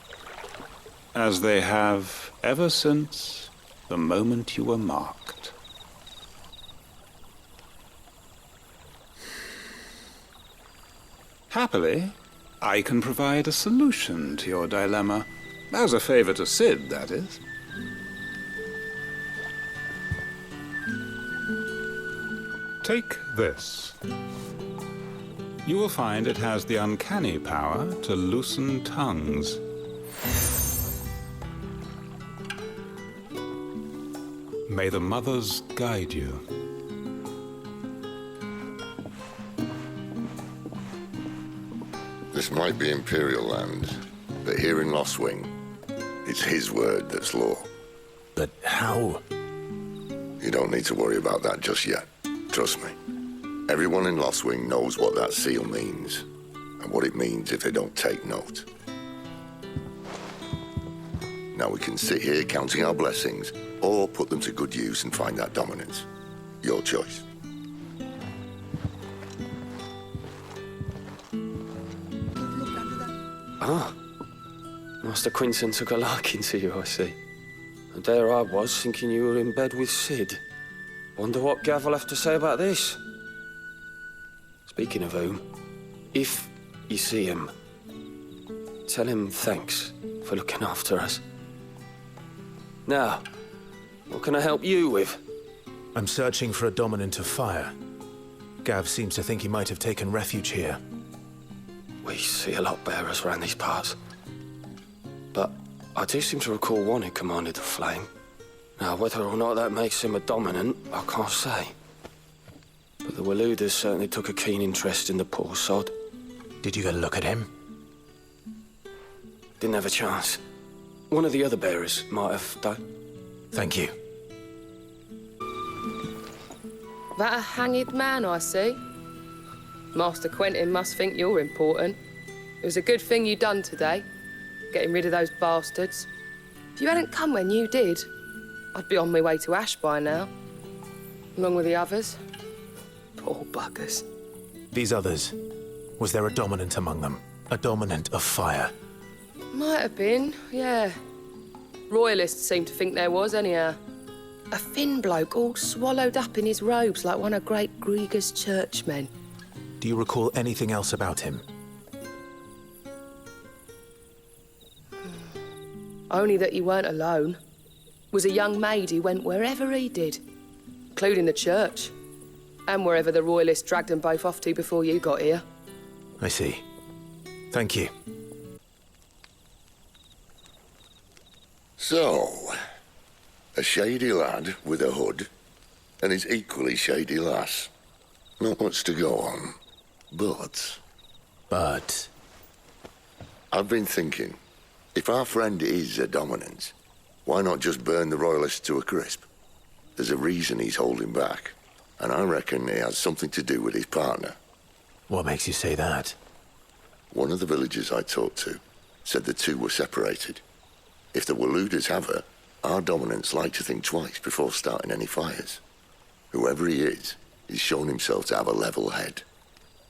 as they have ever since the moment you were marked. Happily, I can provide a solution to your dilemma. As a favor to Sid, that is. Take this. You will find it has the uncanny power to loosen tongues. May the mothers guide you. This might be Imperial land, but here in Lostwing, it's his word that's law. But how? You don't need to worry about that just yet. Trust me. Everyone in Lostwing knows what that seal means, and what it means if they don't take note. Now we can sit here counting our blessings, or put them to good use and find that dominance. Your choice. Ah, Master Quinton took a liking to you, I see. And there I was, thinking you were in bed with Sid. Wonder what Gav will have to say about this. Speaking of whom, if you see him, tell him thanks for looking after us. Now, what can I help you with? I'm searching for a dominant of fire. Gav seems to think he might have taken refuge here. We see a lot bearers around these parts. But I do seem to recall one who commanded the flame. Now, whether or not that makes him a dominant, I can't say. But the Waluders certainly took a keen interest in the poor sod. Did you get a look at him? Didn't have a chance. One of the other bearers might have done. Thank you. That a hanged man, I see. Master Quentin must think you're important. It was a good thing you done today, getting rid of those bastards. If you hadn't come when you did, I'd be on my way to Ash by now, along with the others. Poor buggers. These others, was there a dominant among them? A dominant of fire? Might have been, yeah. Royalists seem to think there was, anyhow. A thin bloke all swallowed up in his robes like one of Great Grieger's churchmen. Do you recall anything else about him? Only that he weren't alone. Was a young maid who went wherever he did, including the church, and wherever the Royalists dragged them both off to before you got here. I see. Thank you. So, a shady lad with a hood, and his equally shady lass. Not much to go on, but... I've been thinking, if our friend is a dominant, why not just burn the Royalists to a crisp? There's a reason he's holding back, and I reckon it has something to do with his partner. What makes you say that? One of the villagers I talked to said the two were separated. If the Waluders have her, our dominants like to think twice before starting any fires. Whoever he is, he's shown himself to have a level head.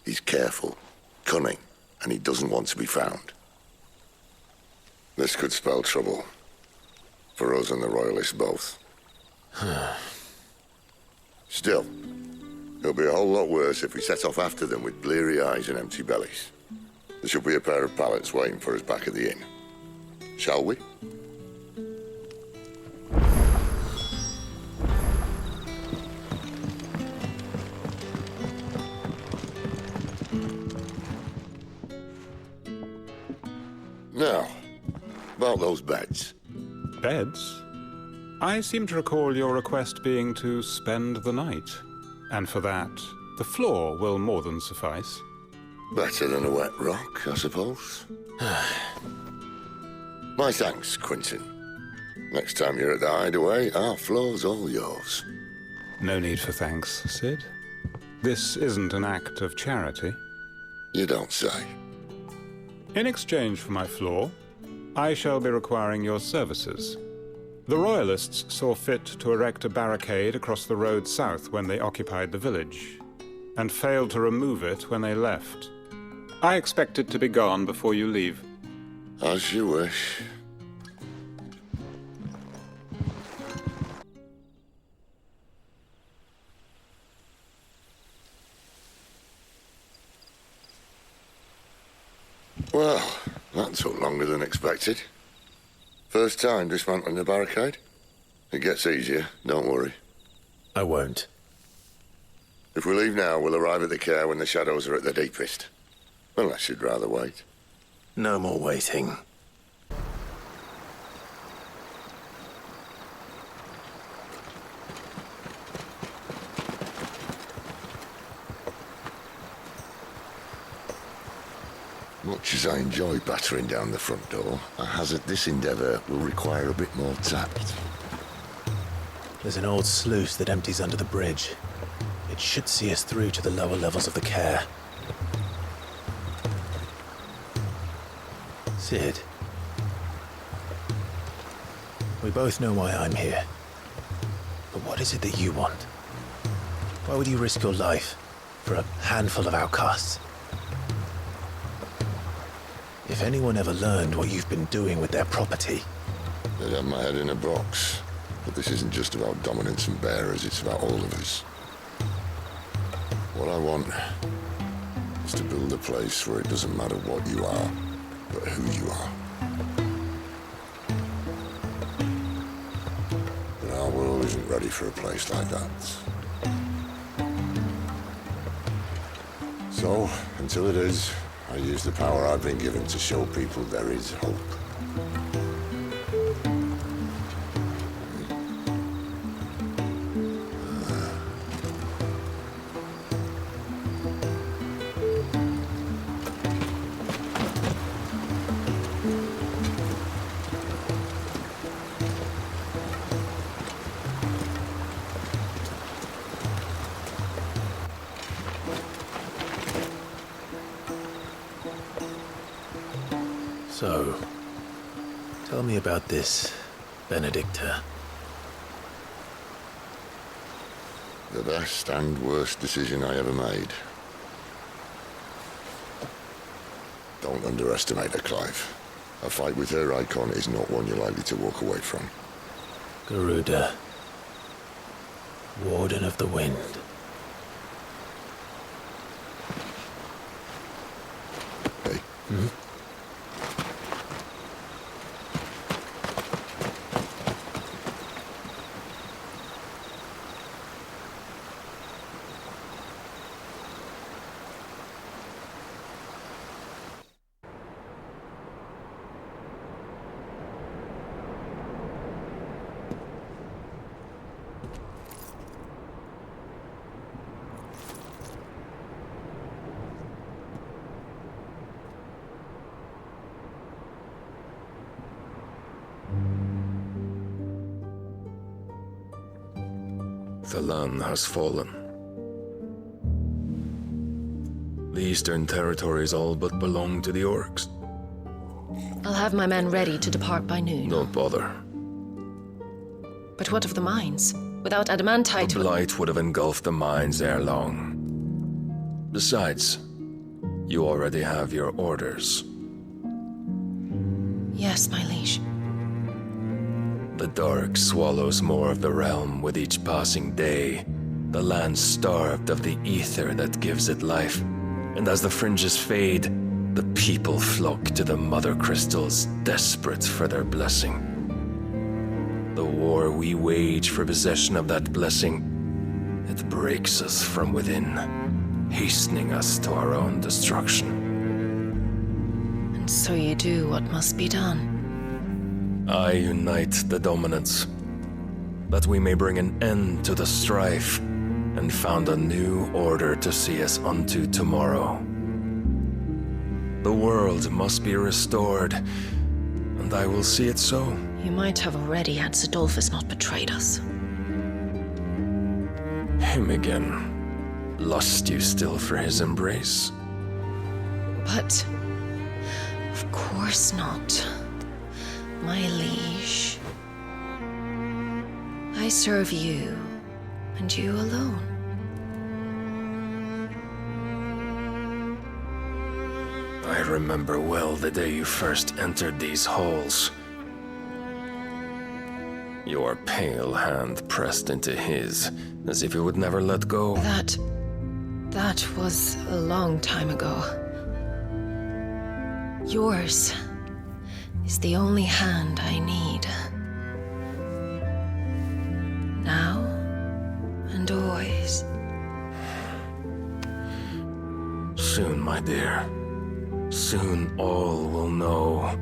He's careful, cunning, and he doesn't want to be found. This could spell trouble. For us and the Royalists both. Still, it'll be a whole lot worse if we set off after them with bleary eyes and empty bellies. There should be a pair of pallets waiting for us back at the inn. Shall we? About those beds. Beds? I seem to recall your request being to spend the night. And for that, the floor will more than suffice. Better than a wet rock, I suppose. My thanks, Quentin. Next time you're at the hideaway, our floor's all yours. No need for thanks, Sid. This isn't an act of charity. You don't say. In exchange for my floor, I shall be requiring your services. The Royalists saw fit to erect a barricade across the road south when they occupied the village, and failed to remove it when they left. I expect it to be gone before you leave. As you wish. Well, that took longer than expected. First time dismantling the barricade? It gets easier, don't worry. I won't. If we leave now, we'll arrive at the care when the shadows are at their deepest. Unless you'd rather wait. No more waiting. Much as I enjoy battering down the front door, I hazard this endeavour will require a bit more tact. There's an old sluice that empties under the bridge. It should see us through to the lower levels of the care. Sid. We both know why I'm here. But what is it that you want? Why would you risk your life for a handful of outcasts? If anyone ever learned what you've been doing with their property... They'd have my head in a box. But this isn't just about dominance and bearers, it's about all of us. What I want is to build a place where it doesn't matter what you are, but who you are. But our world isn't ready for a place like that. So, until it is, I use the power I've been given to show people there is hope. So, tell me about this Benedicta. The best and worst decision I ever made. Don't underestimate her, Clive. A fight with her icon is not one you're likely to walk away from. Garuda. Warden of the Wind. Hey. Hmm? The land has fallen. The Eastern Territories all but belong to the Orcs. I'll have my men ready to depart by noon. Don't bother. But what of the mines? Without adamantite... The blight would have engulfed the mines ere long. Besides, you already have your orders. Yes, my liege. The dark swallows more of the realm with each passing day. The land starved of the ether that gives it life. And as the fringes fade, the people flock to the mother crystals, desperate for their blessing. The war we wage for possession of that blessing, it breaks us from within, hastening us to our own destruction. And so you do what must be done. I unite the dominants, that we may bring an end to the strife and found a new order to see us unto tomorrow. The world must be restored, and I will see it so. You might have already had Sidolphus not betrayed us. Him again. Lust you still for his embrace? But... of course not. My liege. I serve you, and you alone. I remember well the day you first entered these halls. Your pale hand pressed into his, as if you would never let go. That was a long time ago. Yours is the only hand I need. Now and always. Soon, my dear. Soon all will know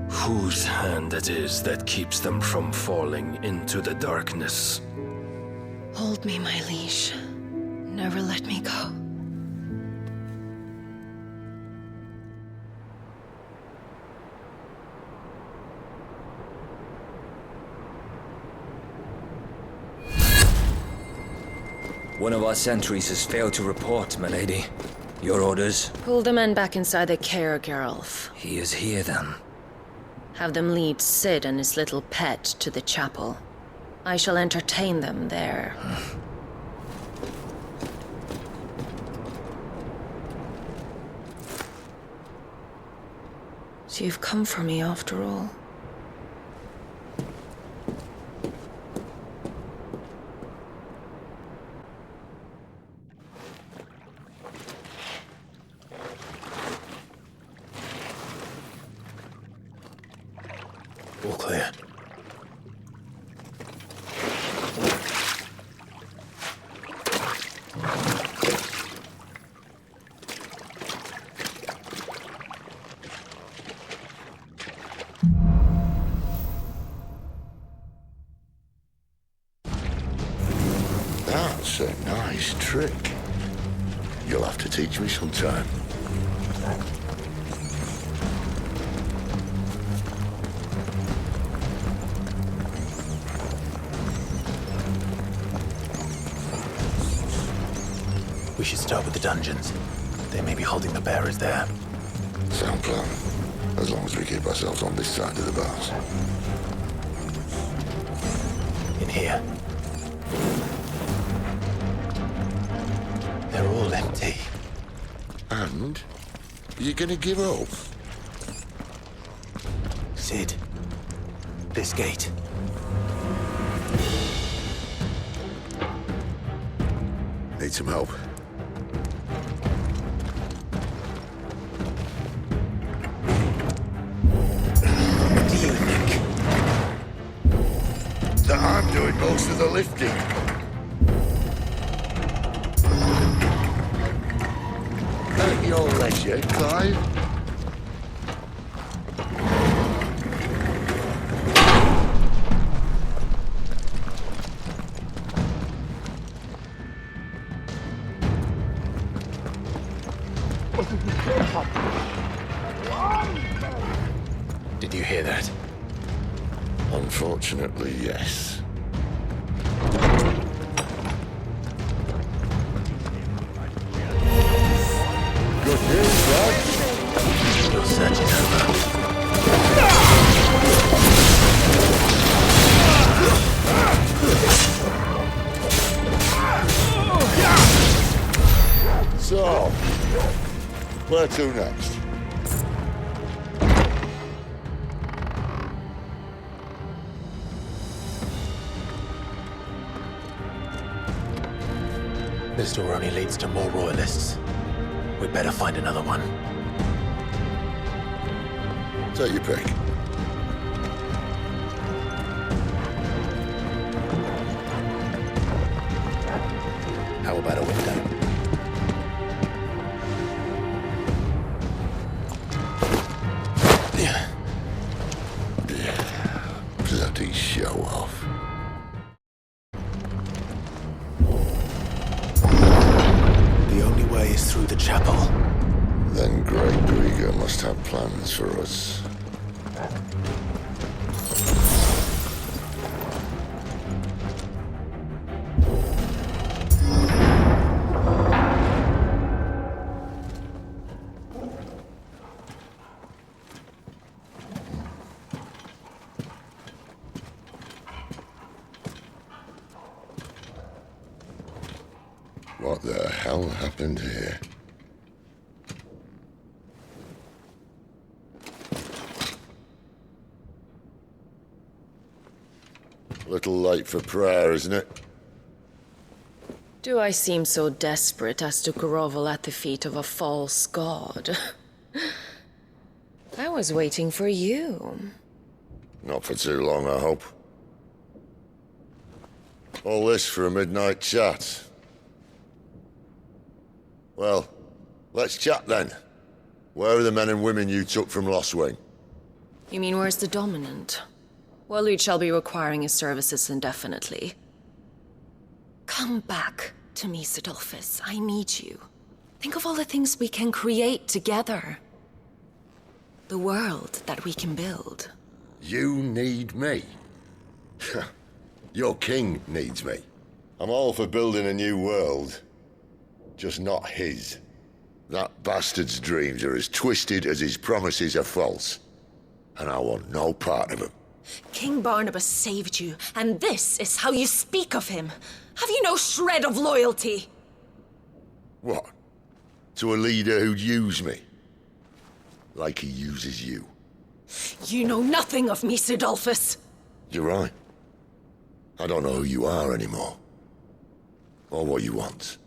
whose hand it is that keeps them from falling into the darkness. Hold me, my liege. Never let me go. One of our sentries has failed to report, my lady. Your orders? Pull the men back inside the care, Geralf. He is here, then. Have them lead Sid and his little pet to the chapel. I shall entertain them there. So you've come for me after all. All clear. That's a nice trick. You'll have to teach me sometime. We should start with the dungeons. They may be holding the bearers there. Sound plan. As long as we keep ourselves on this side of the bars. In here. They're all empty. And? You're gonna give up? Sid. This gate. Need some help. What do you think? That I'm doing most of the lifting. At your leisure, Clive. Did you hear that? Unfortunately, yes. Good news, lad. Your search is over. So, where to next? This door only leads to more royalists. We'd better find another one. Take your pick. How about a window? the chapel. Then Great Grieger must have plans for us. What the hell happened here? A little late for prayer, isn't it? Do I seem so desperate as to grovel at the feet of a false god? I was waiting for you. Not for too long, I hope. All this for a midnight chat. Well, let's chat then. Where are the men and women you took from Lost Wing? You mean where's the dominant? Waleed shall be requiring his services indefinitely. Come back to me, Sidolphus. I need you. Think of all the things we can create together. The world that we can build. You need me? Your king needs me. I'm all for building a new world. Just not his. That bastard's dreams are as twisted as his promises are false. And I want no part of them. King Barnabas saved you, and this is how you speak of him. Have you no shred of loyalty? What? To a leader who'd use me? Like he uses you. You know nothing of me, Sidolphus. You're right. I don't know who you are anymore. Or what you want.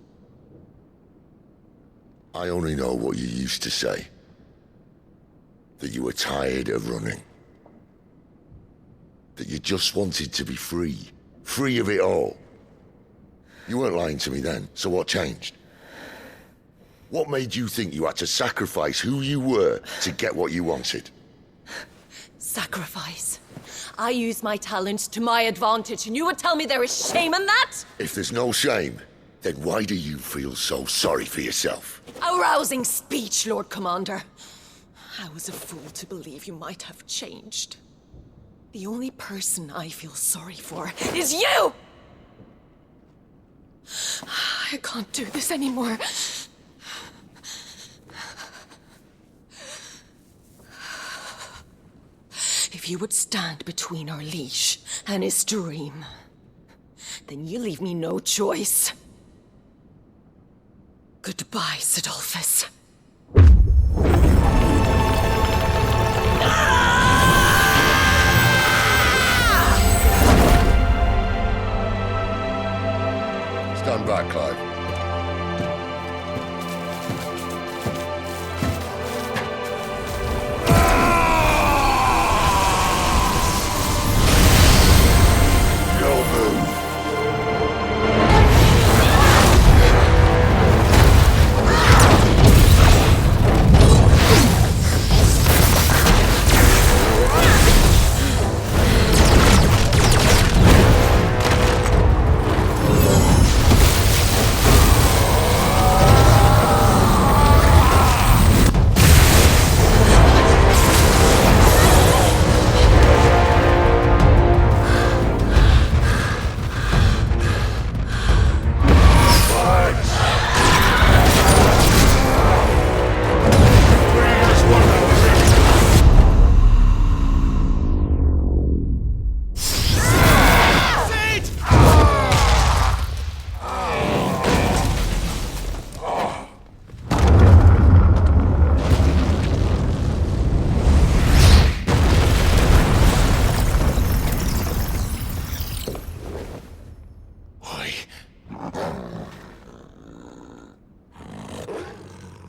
I only know what you used to say. That you were tired of running. That you just wanted to be free. Free of it all. You weren't lying to me then, so what changed? What made you think you had to sacrifice who you were to get what you wanted? Sacrifice. I use my talents to my advantage, and you would tell me there is shame in that? If there's no shame, then why do you feel so sorry for yourself? A rousing speech, Lord Commander. I was a fool to believe you might have changed. The only person I feel sorry for is you! I can't do this anymore. If you would stand between our liege and his dream, then you leave me no choice. Goodbye, Sidolphus. Stand back, Clive.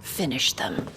Finish them.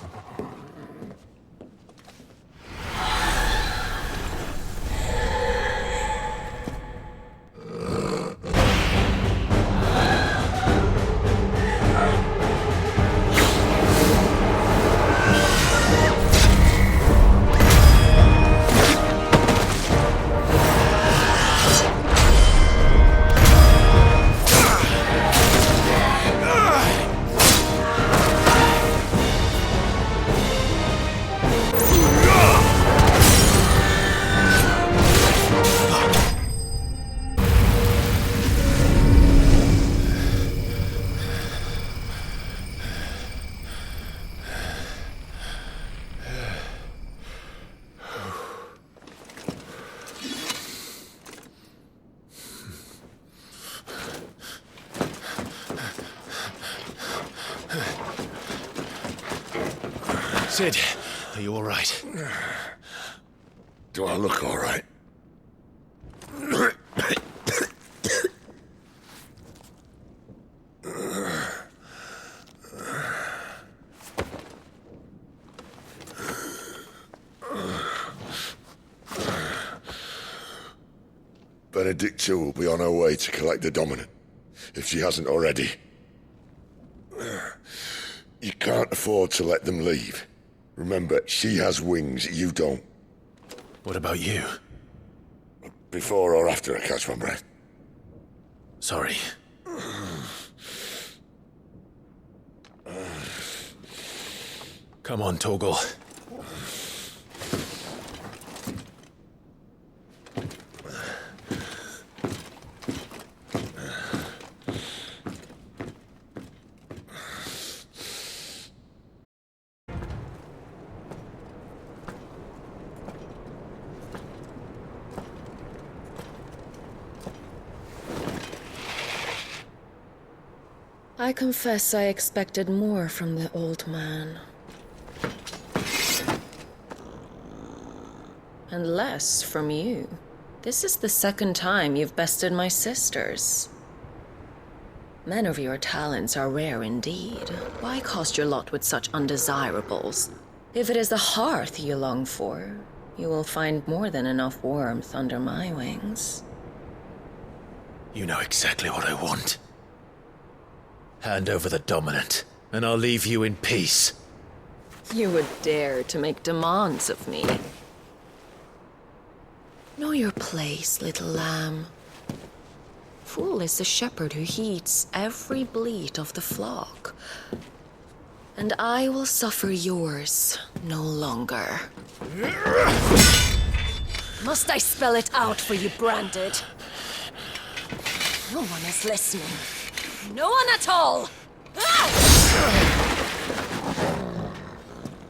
Sid, are you all right? Do I look all right? Benedicta will be on her way to collect the Dominant, if she hasn't already. You can't afford to let them leave. Remember, she has wings, you don't. What about you? Before or after I catch my breath? Sorry. Come on, Torgal. I confess I expected more from the old man. And less from you. This is the second time you've bested my sisters. Men of your talents are rare indeed. Why cast your lot with such undesirables? If it is the hearth you long for, you will find more than enough warmth under my wings. You know exactly what I want. Hand over the Dominant, and I'll leave you in peace. You would dare to make demands of me. Know your place, little lamb. Fool is the shepherd who heeds every bleat of the flock. And I will suffer yours no longer. Must I spell it out for you, Branded? No one is listening. No one at all!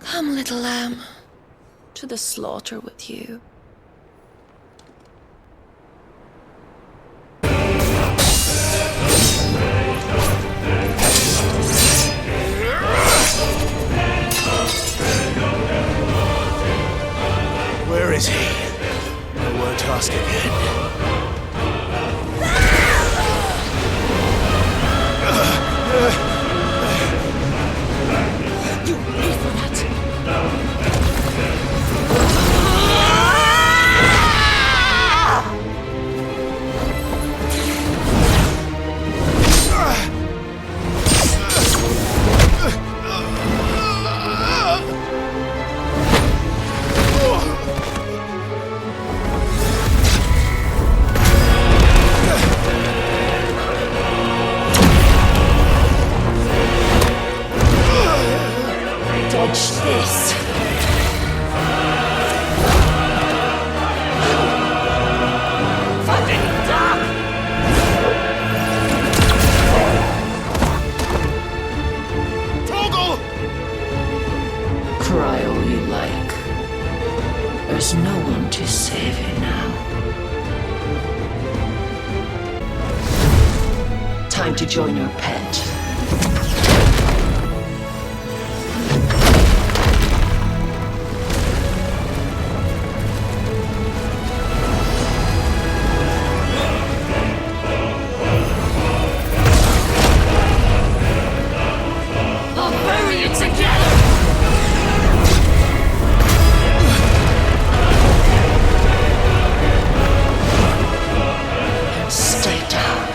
Come, little lamb, to the slaughter with you. Where is he? I won't ask again. You pay for that! Dodge this! Torgal! Cry all you like. There's no one to save you now. Time to join your pet. Stay down.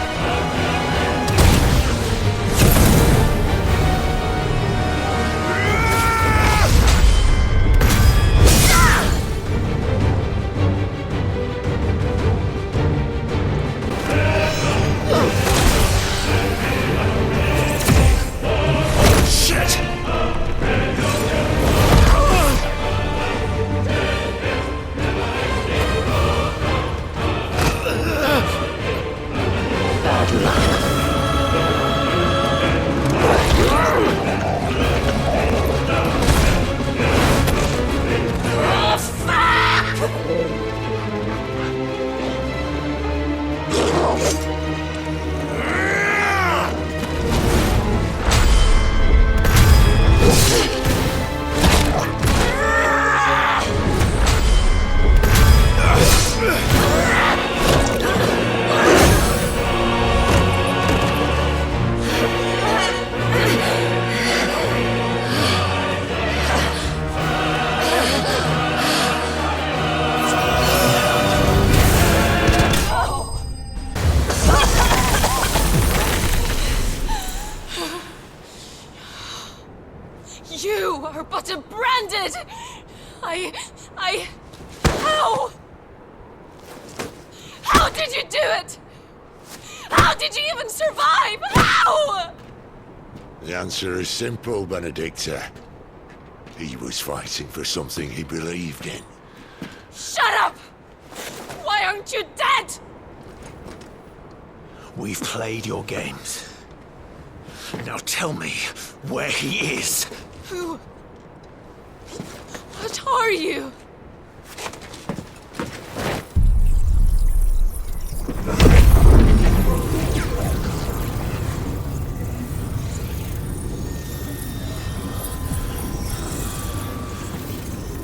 You are but a branded... How? How did you do it? How did you even survive? How? The answer is simple, Benedicta. He was fighting for something he believed in. Shut up! Why aren't you dead? We've played your games. Now tell me where he is. Who? What are you?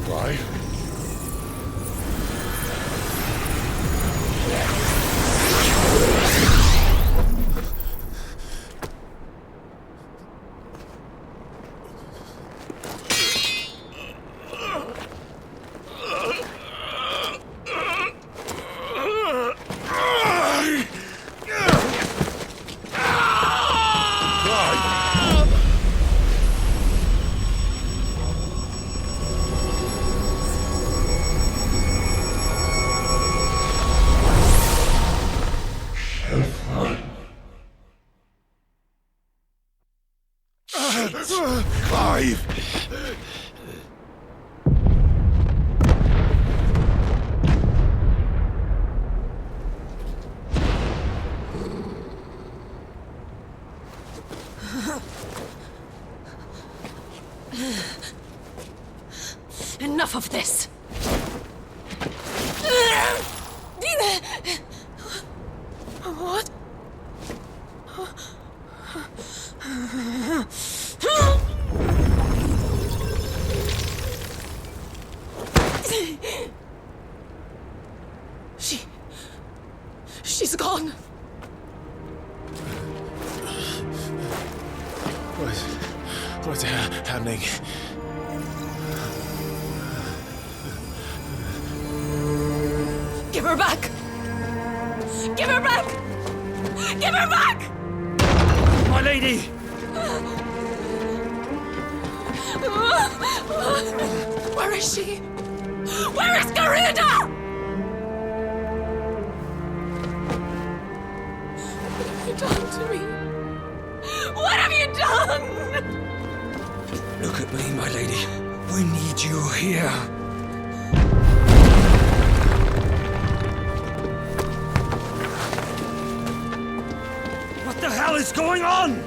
Why? Clive! Enough of this! What? She's gone. What's happening? Give her back! Give her back! Give her back! My lady! Where is she? Where is Garuda? What have you done to me? What have you done? Look at me, my lady. We need you here. What the hell is going on?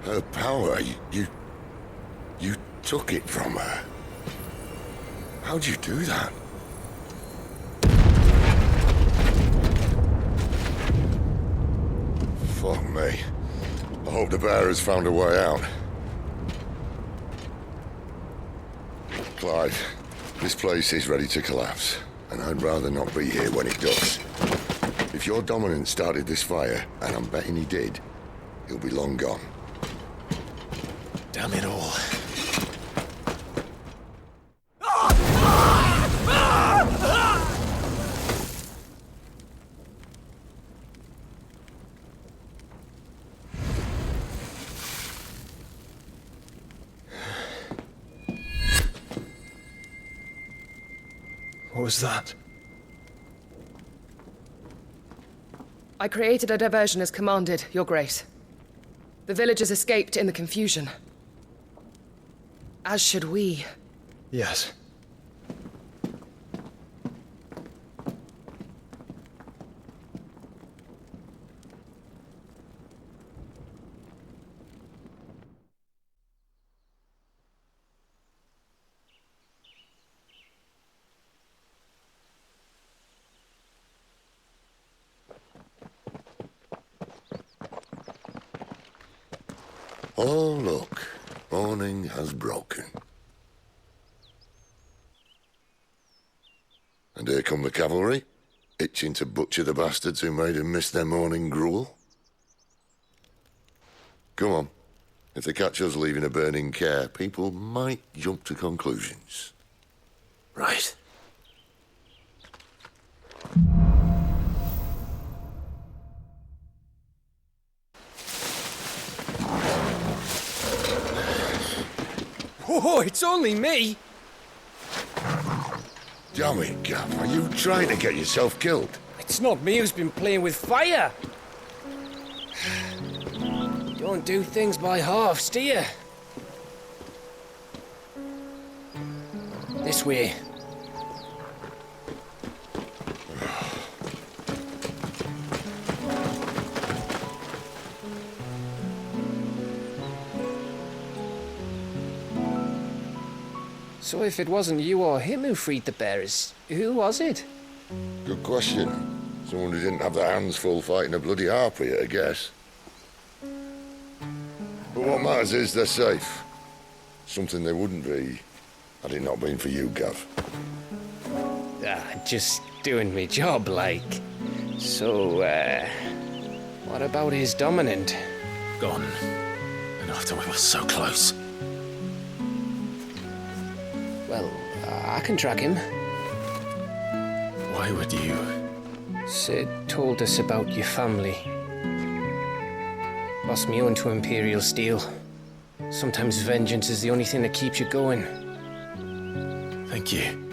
Her power, you took it from her. How'd you do that? Fuck me. I hope the bear has found a way out. Clive, this place is ready to collapse, and I'd rather not be here when it does. If your dominant started this fire, and I'm betting he did, he'll be long gone. Damn it all. What was that? I created a diversion as commanded, Your Grace. The villagers escaped in the confusion. As should we. Yes. Oh, look. Morning has broken. And here come the cavalry, itching to butcher the bastards who made them miss their morning gruel. Come on. If they catch us leaving a burning care, people might jump to conclusions. Right. Oh, it's only me! Damn it, Gav, are you trying to get yourself killed? It's not me who's been playing with fire! Don't do things by halves, do you? This way. So if it wasn't you or him who freed the bearers, who was it? Good question. Someone who didn't have their hands full fighting a bloody harpy, I guess. But what matters is they're safe. Something they wouldn't be, had it not been for you, Gav. Just doing me job, like. So, what about his dominant? Gone. And after we were so close. Well, I can track him. Why would you? Sid told us about your family. Lost me onto Imperial Steel. Sometimes vengeance is the only thing that keeps you going. Thank you.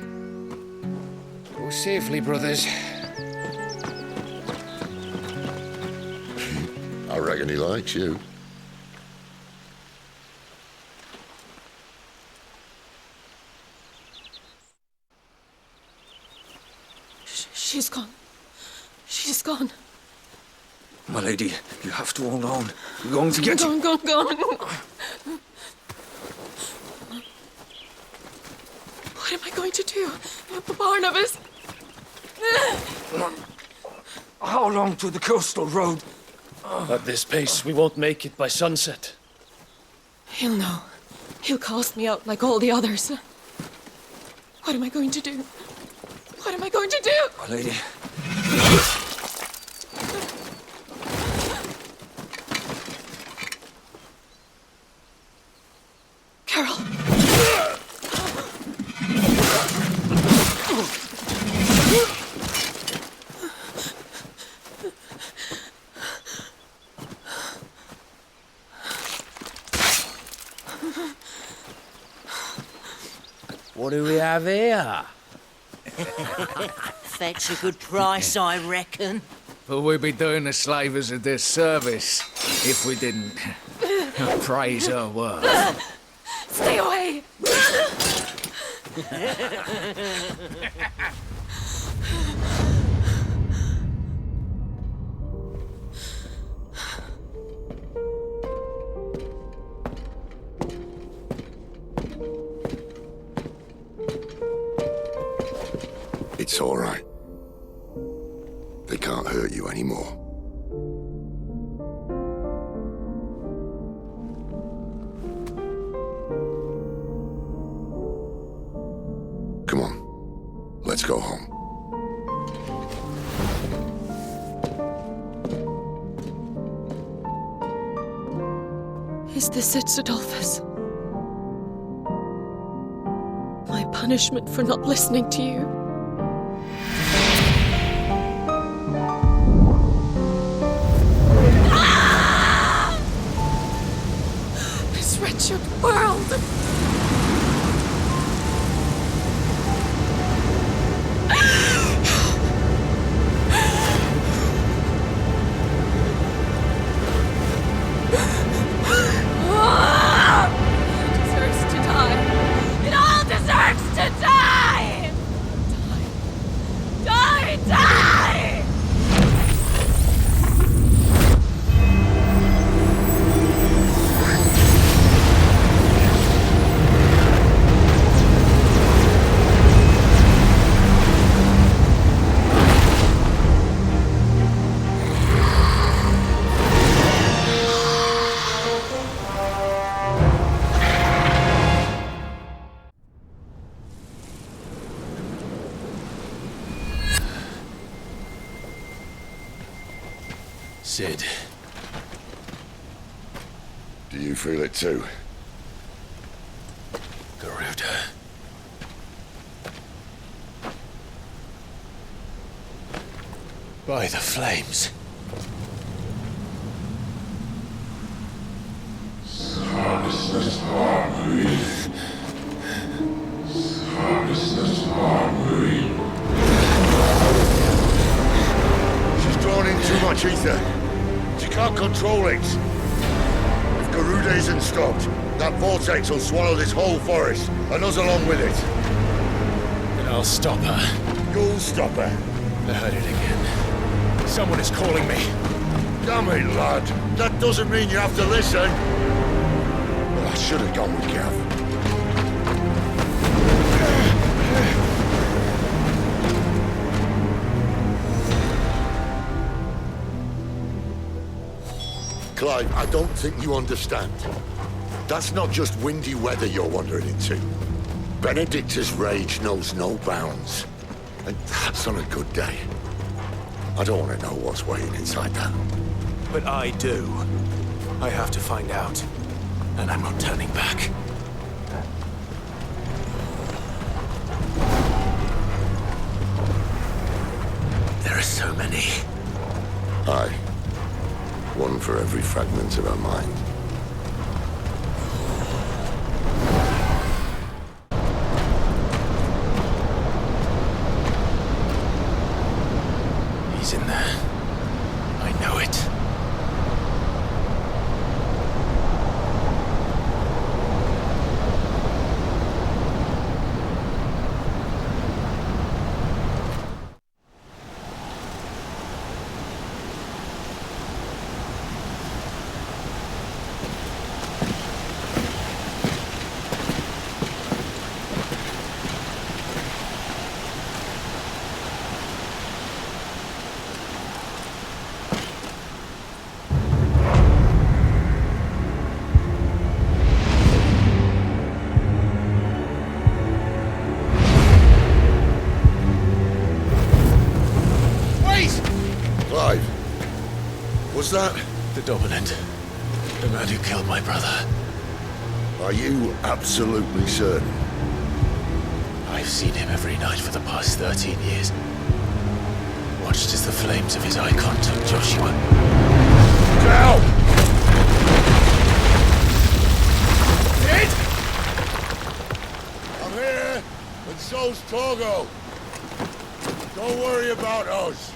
Go safely, brothers. I reckon he likes you. She's gone. She's gone. My lady, you have to hold on. We're going to get you. Gone. What am I going to do? Barnabas? How long to the coastal road? At this pace, we won't make it by sunset. He'll know. He'll cast me out like all the others. What am I going to do? What am I going to do? My lady. Carol. What do we have here? Fetch a good price, I reckon. But we'd be doing the slavers a disservice if we didn't praise her work. Stay away! It's all right. They can't hurt you anymore. Come on, let's go home. Is this it, Adolphus? My punishment for not listening to you? This wretched world! Sid. Do you feel it too? Garuda. By the flames. She's drawn in too much ether. She can't control it. If Garuda isn't stopped, that vortex will swallow this whole forest, and us along with it. Then I'll stop her. You'll stop her. I heard it again. Someone is calling me. Damn it, lad. That doesn't mean you have to listen. Well, I should have gone with Gav. Clive, I don't think you understand. That's not just windy weather you're wandering into. Benedicta's rage knows no bounds. And that's on a good day. I don't want to know what's waiting inside that. But I do. I have to find out. And I'm not turning back. There are so many. Aye. One for every fragment of our mind. He's in there. I know it. Was that? The Dominant. The man who killed my brother. Are you absolutely certain? I've seen him every night for the past 13 years. Watched as the flames of his icon took Joshua. Down! Sid! I'm here, and so's Torgo. Don't worry about us.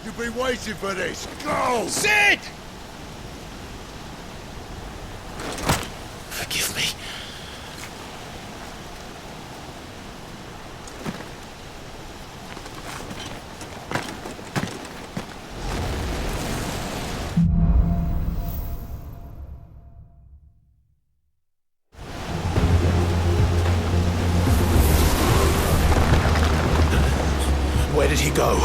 You've been waiting for this. Go! Sid! Forgive me. Where did he go?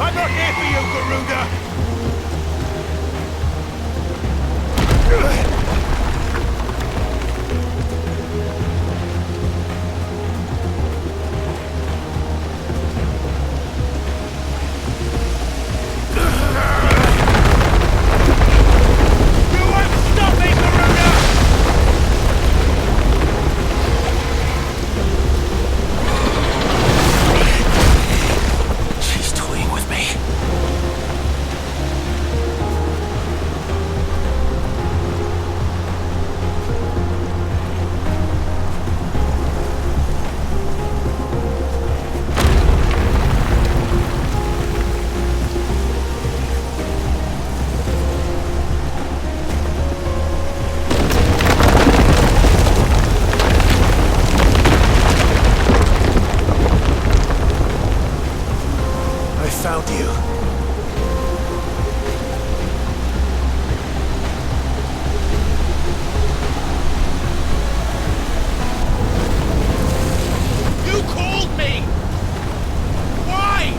I'm not here for you, Garuda! Found you. You called me! Why?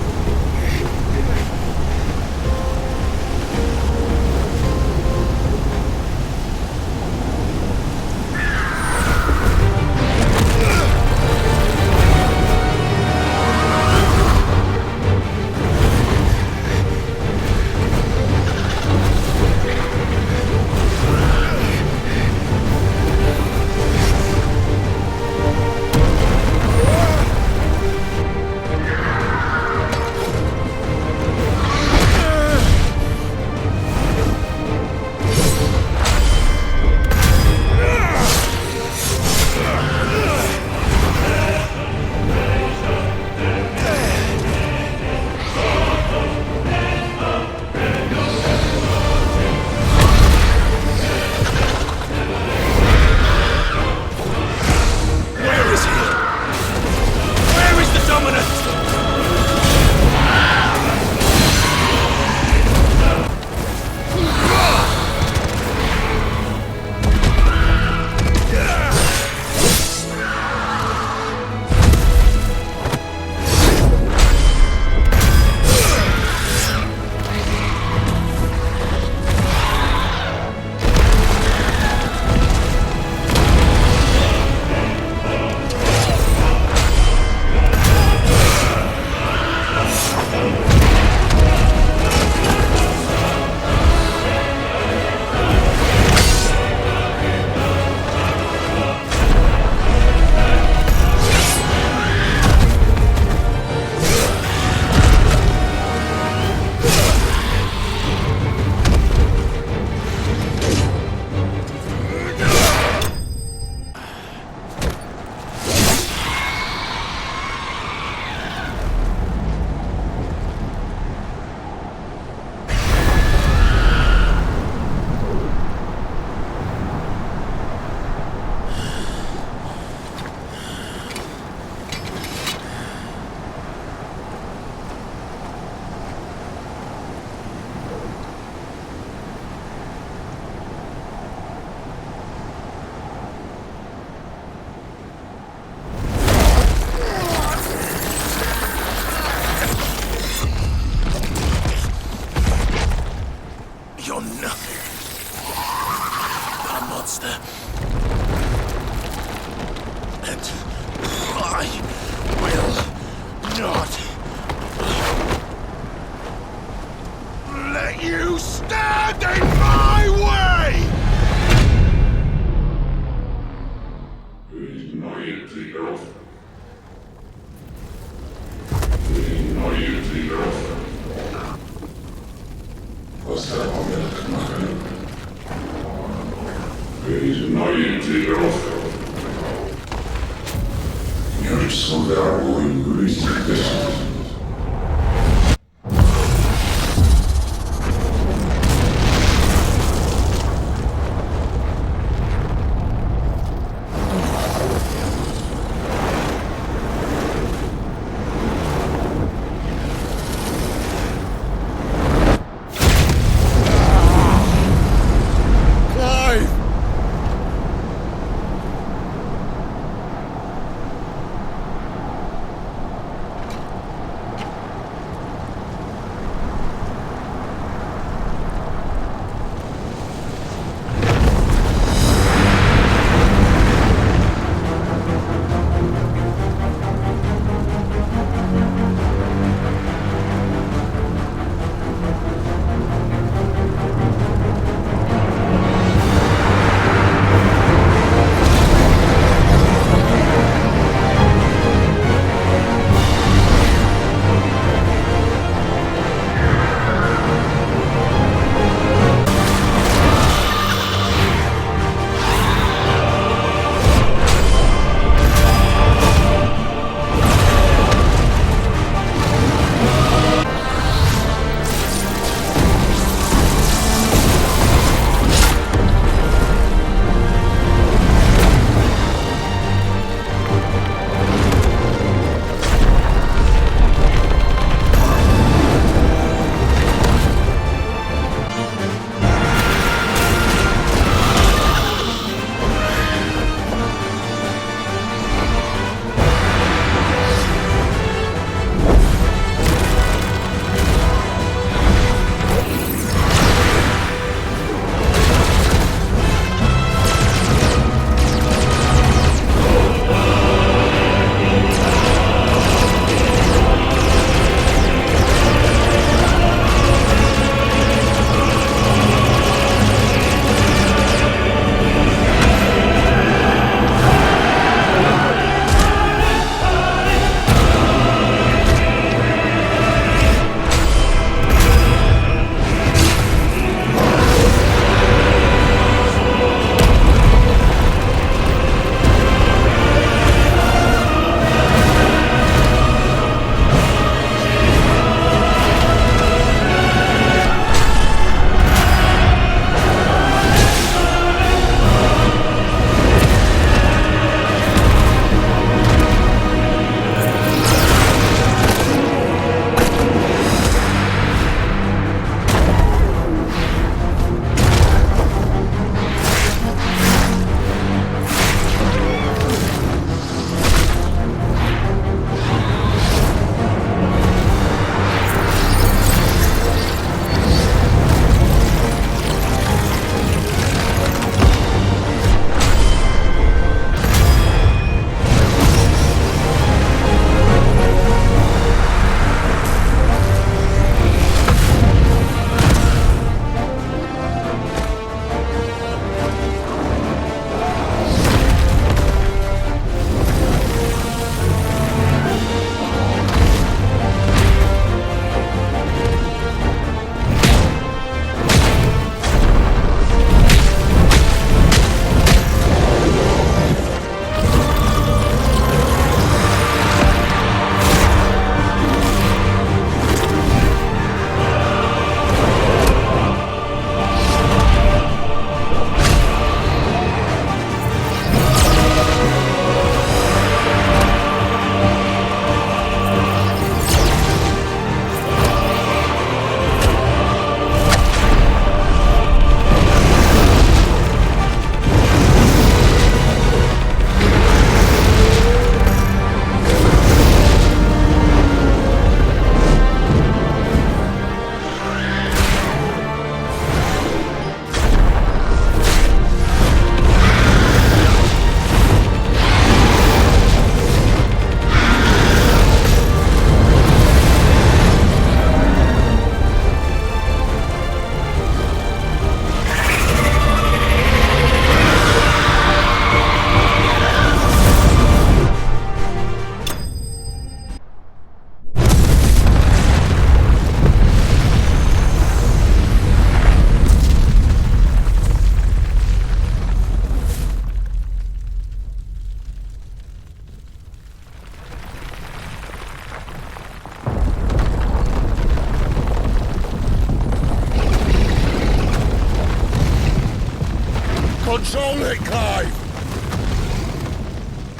Control it, Clive!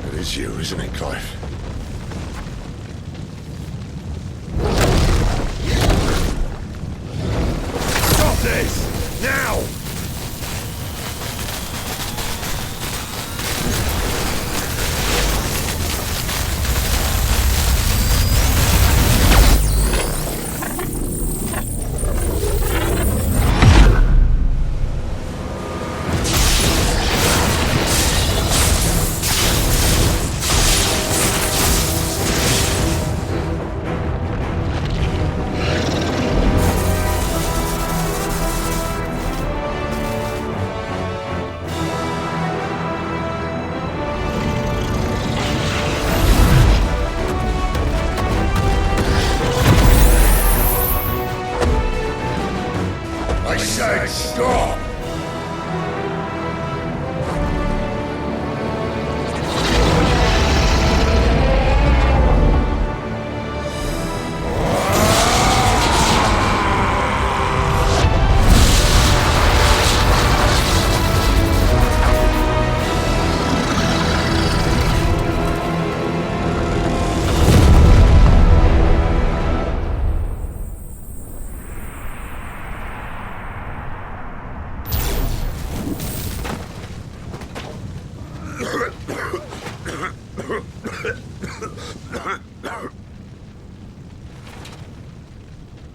It is you, isn't it, Clive? Stop this! Now! I said stop!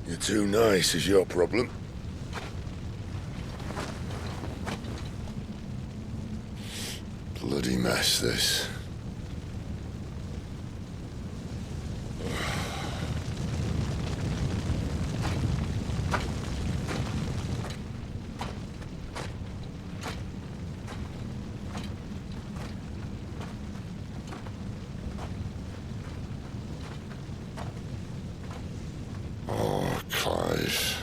You're too nice is your problem. Bloody mess, this. Oh, Clive.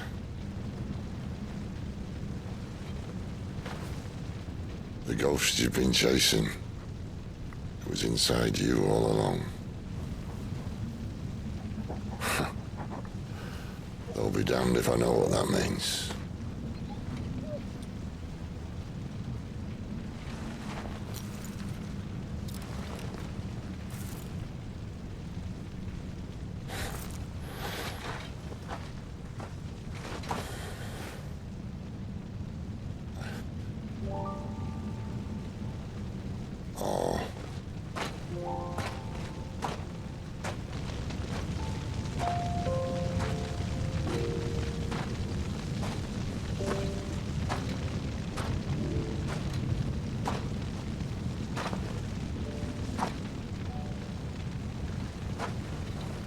The ghost you've been chasing was inside you all along. I'll be damned if I know what that means. Oh.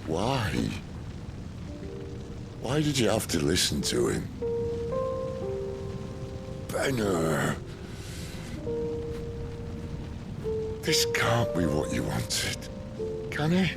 Why? Why did you have to listen to him? Benner. This can't be what you wanted, can it?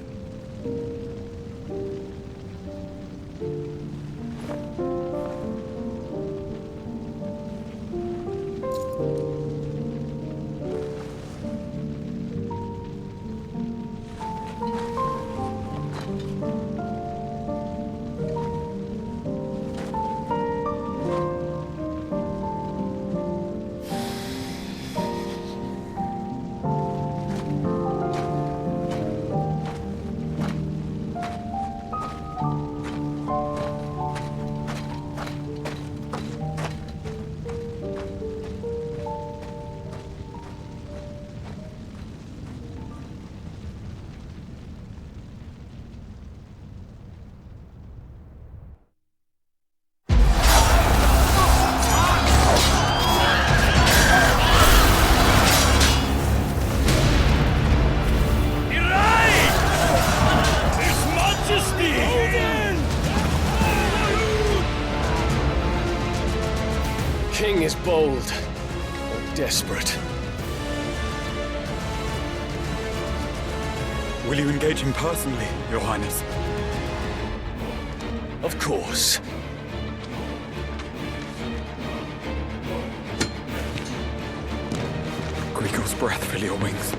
King is bold, or desperate. Will you engage him personally, Your Highness? Of course. Griego's breath fill your wings.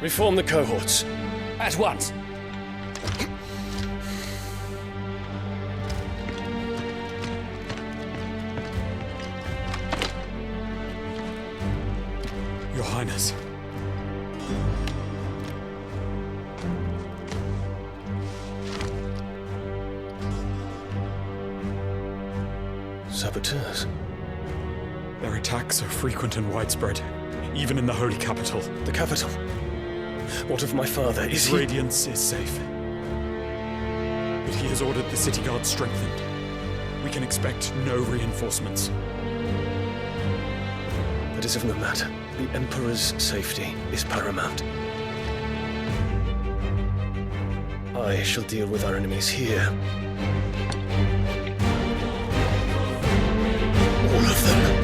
Reform the cohorts. At once. Your Highness. Saboteurs. Their attacks are frequent and widespread, even in the holy capital. The capital? What of my father? Is he... Radiance is safe. But he has ordered the city guard strengthened. We can expect no reinforcements. That is of no matter. The Emperor's safety is paramount. I shall deal with our enemies here. All of them.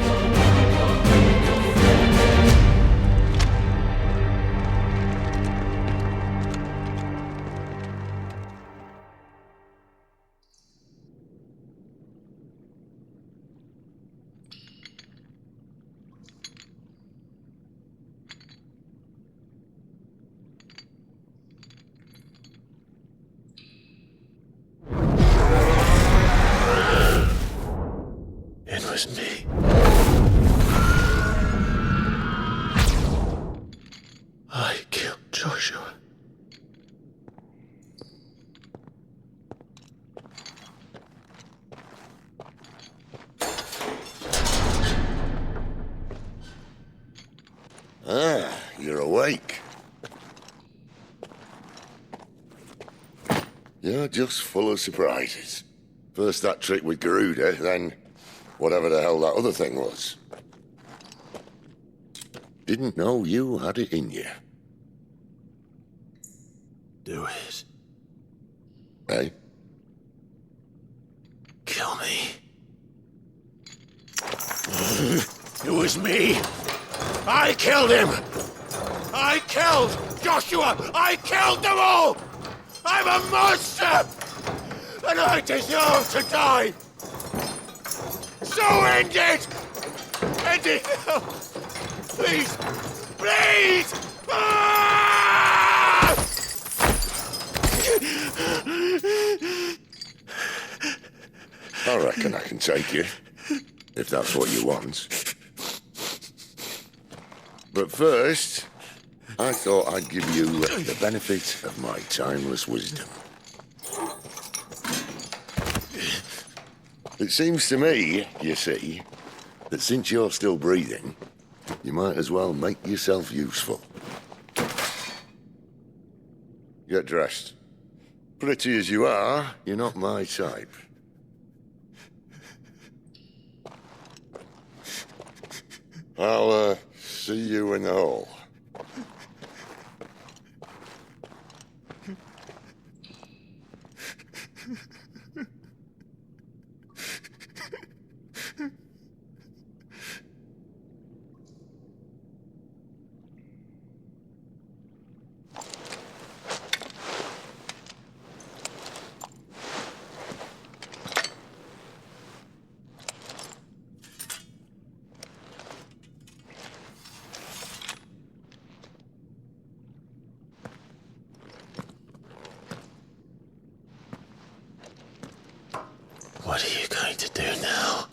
It was me. I killed Joshua. Ah, you're awake. You're just full of surprises. First that trick with Garuda, then whatever the hell that other thing was. Didn't know you had it in you. Do it. Hey? Kill me. It was me. I killed him. I killed Joshua. I killed them all. I'm a monster. And I deserve to die. So end it. End it now. Please. Please. Ah! I reckon I can take you, if that's what you want. But first, I thought I'd give you the benefit of my timeless wisdom. It seems to me, you see, that since you're still breathing, you might as well make yourself useful. Get dressed. Pretty as you are, you're not my type. I'll, see you in the hall. What are you going to do now?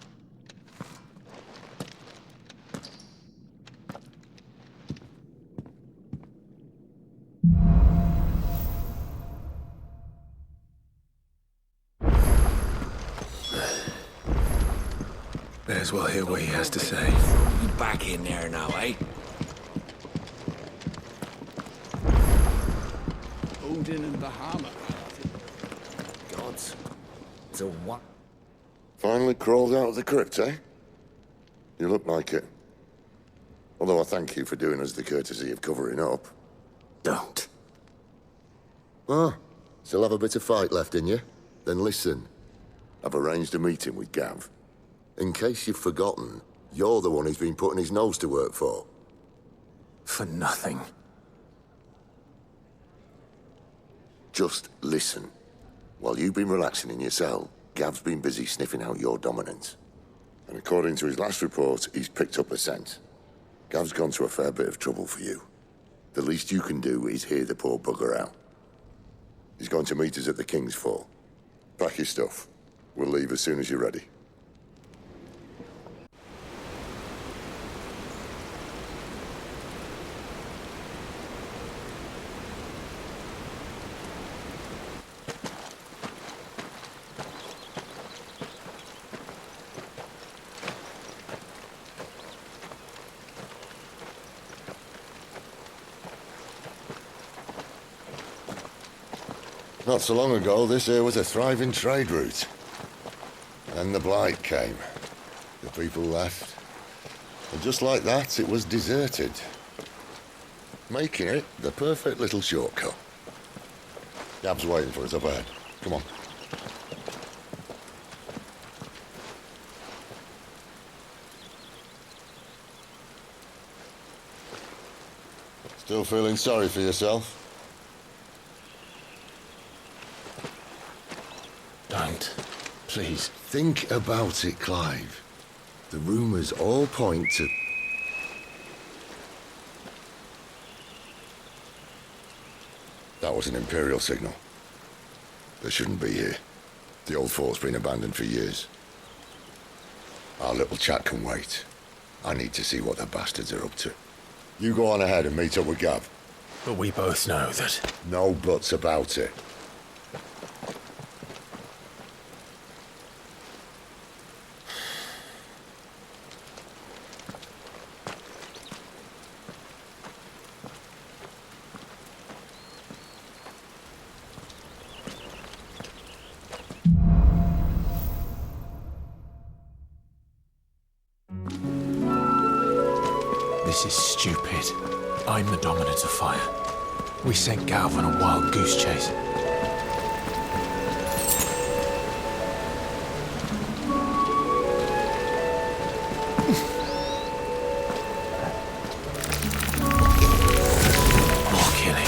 May as well hear what he has to say. You back in there now, eh? Odin and the hammer. Gods. So what? Finally crawled out of the crypt, eh? You look like it. Although I thank you for doing us the courtesy of covering up. Don't. Ah, still have a bit of fight left in you? Then listen. I've arranged a meeting with Gav. In case you've forgotten, you're the one he's been putting his nose to work for. For nothing. Just listen. While you've been relaxing in your cell, Gav's been busy sniffing out your dominance. And according to his last report, he's picked up a scent. Gav's gone to a fair bit of trouble for you. The least you can do is hear the poor bugger out. He's going to meet us at the King's Fall. Pack your stuff. We'll leave as soon as you're ready. Not so long ago, this here was a thriving trade route. Then the Blight came. The people left. And just like that, it was deserted. Making it the perfect little shortcut. Gab's waiting for us up ahead. Come on. Still feeling sorry for yourself? Don't. Please. Think about it, Clive. The rumours all point to... That was an Imperial signal. They shouldn't be here. The old fort's been abandoned for years. Our little chat can wait. I need to see what the bastards are up to. You go on ahead and meet up with Gab. But we both know that... No buts about it. This is stupid. I'm the dominant of fire. We sent Galv on a wild goose chase. More killing.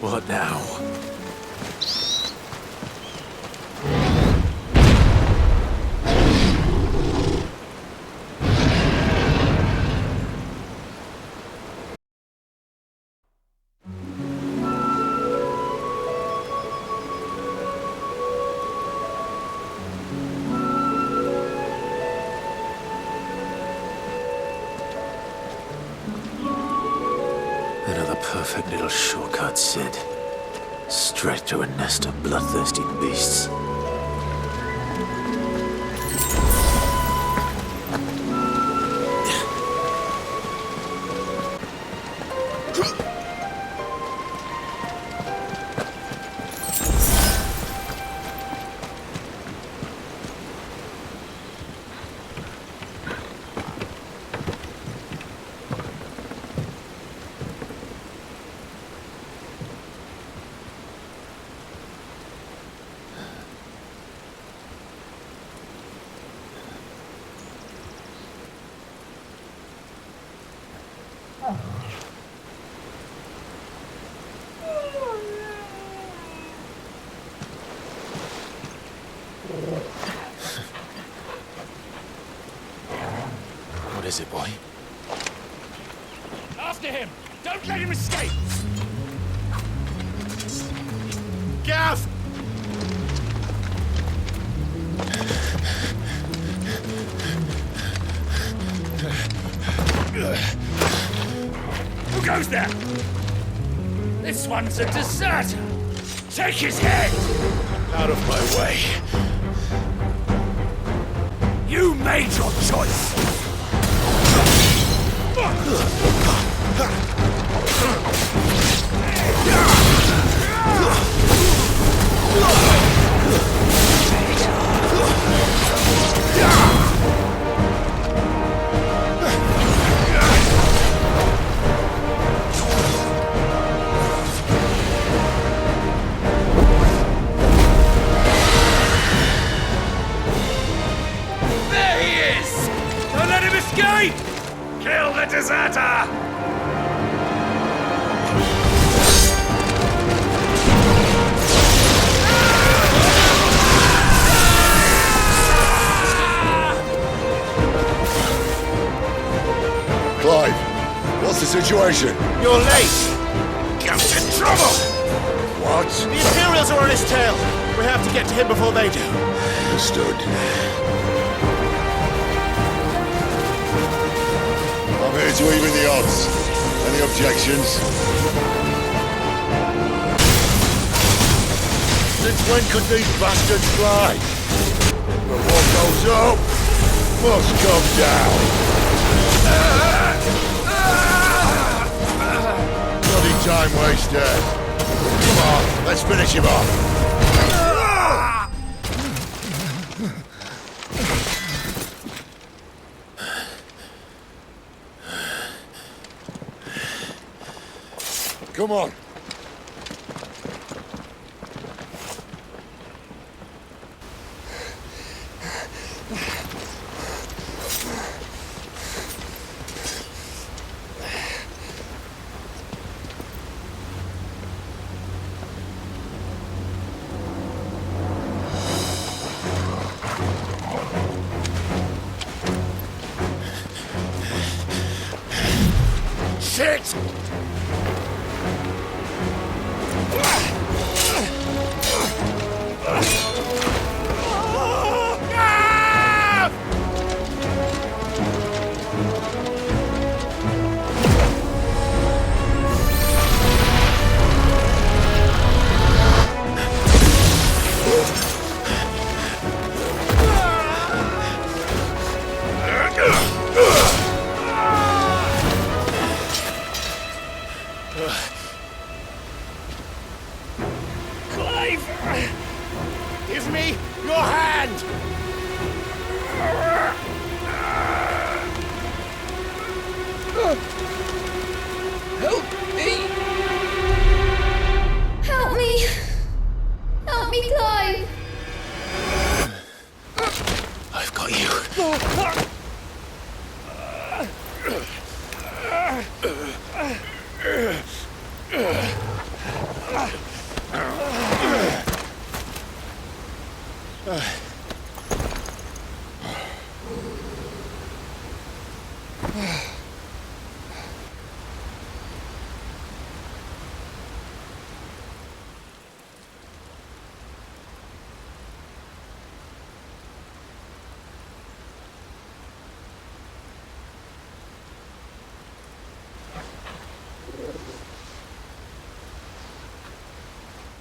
What now? Another perfect little shortcut, Sid. Straight to a nest of bloodthirsty beasts. What is it, boy? After him! Don't let him escape! Gav! Who goes there? This one's a deserter! Take his head! Out of my way. You made your choice! situation? You're late! Got in trouble! What? The Imperials are on his tail! We have to get to him before they do. Understood. I'm here to even the odds. Any objections? Since when could these bastards fly? But what goes up must come down. Bloody time waster. Come on, let's finish him off. Come on. Shit! Give me your hand! Help me! Help me! Help me, Clive! I've got you.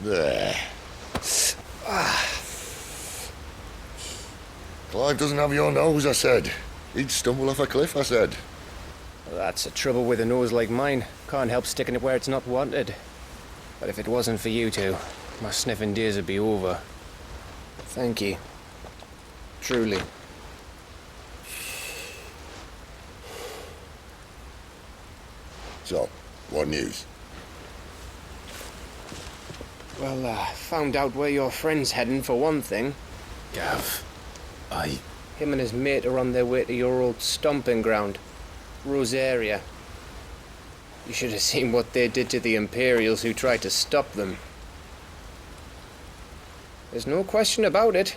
There. Clive doesn't have your nose, I said. He'd stumble off a cliff, I said. That's the trouble with a nose like mine. Can't help sticking it where it's not wanted. But if it wasn't for you two, my sniffing days would be over. Thank you. Truly. So, what news? Well, found out where your friend's heading for one thing. Gav, Him and his mate are on their way to your old stomping ground, Rosaria. You should have seen what they did to the Imperials who tried to stop them. There's no question about it.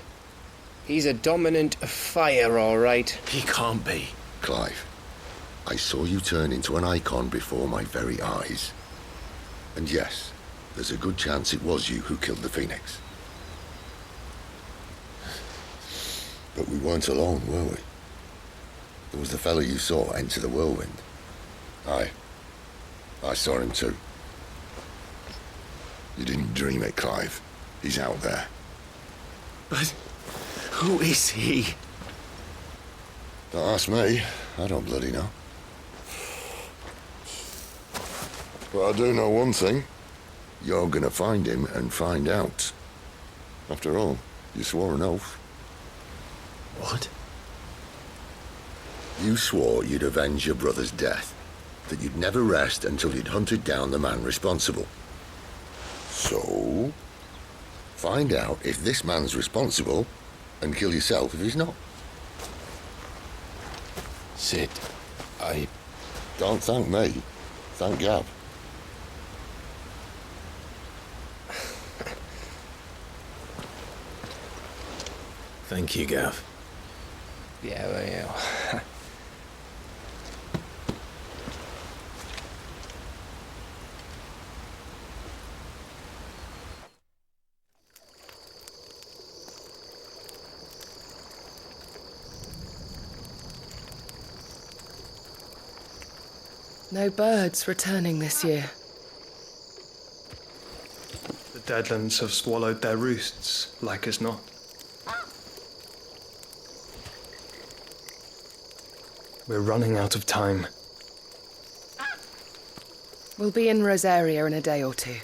He's a dominant fire, all right. He can't be. Clive, I saw you turn into an icon before my very eyes. And yes, there's a good chance it was you who killed the Phoenix. But we weren't alone, were we? There was the fellow you saw enter the whirlwind. I saw him too. You didn't dream it, Clive. He's out there. But who is he? Don't ask me. I don't bloody know. But I do know one thing. You're gonna find him and find out. After all, you swore an oath. What? You swore you'd avenge your brother's death, that you'd never rest until you'd hunted down the man responsible. So, find out if this man's responsible, and kill yourself if he's not. Sid, Don't thank me. Thank Gab. Thank you, Gav. Yeah, well, yeah. No birds returning this year. The Deadlands have swallowed their roosts, like as not. We're running out of time. We'll be in Rosaria in a day or two.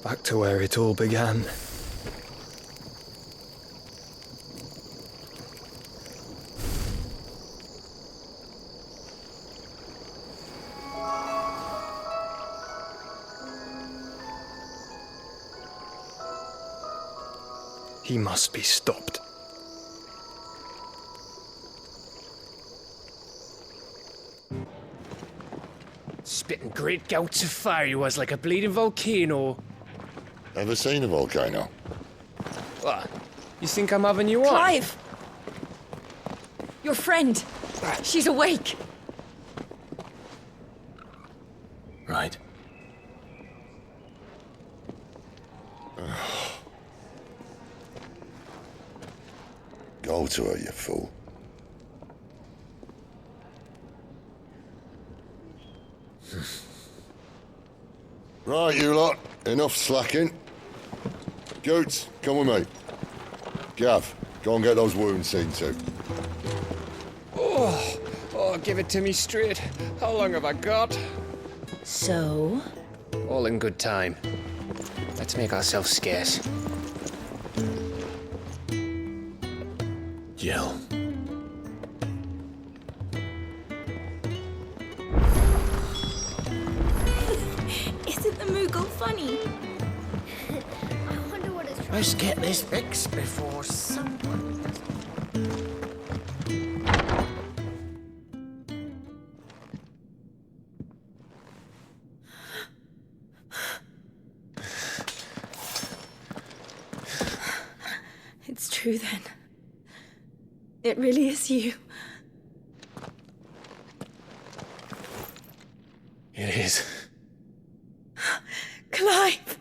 Back to where it all began. He must be stopped. Spitting great gouts of fire he was like a bleeding volcano. Ever seen a volcano? What? You think I'm having you on? Clive! Your friend. She's awake. Right. Go to her, you fool. Right, you lot. Enough slacking. Goots, come with me. Gav, go and get those wounds seen to. Oh, give it to me straight. How long have I got? So? All in good time. Let's make ourselves scarce. Jill. Isn't the Moogle funny? I wonder what it's Let's get this fixed before someone... It's true then. It really is you. It is. Clive!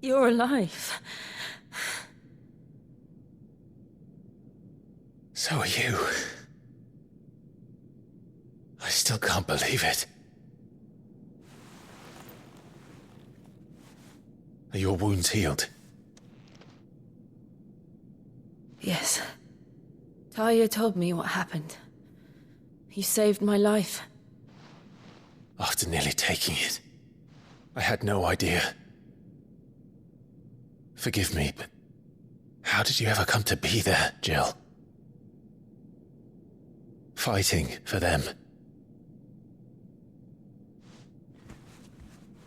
You're alive. So are you. I still can't believe it. Are your wounds healed? Yes. Talia told me what happened. You saved my life. After nearly taking it, I had no idea. Forgive me, but how did you ever come to be there, Jill? Fighting for them.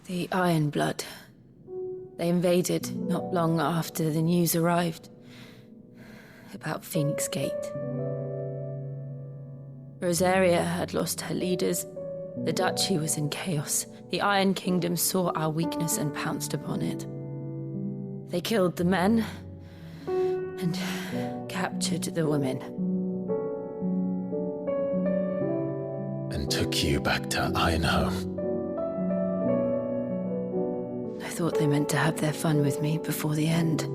The Iron Blood. They invaded not long after the news arrived about Phoenix Gate. Rosaria had lost her leaders. The Duchy was in chaos. The Iron Kingdom saw our weakness and pounced upon it. They killed the men and captured the women. And took you back to Ironhome. I thought they meant to have their fun with me before the end.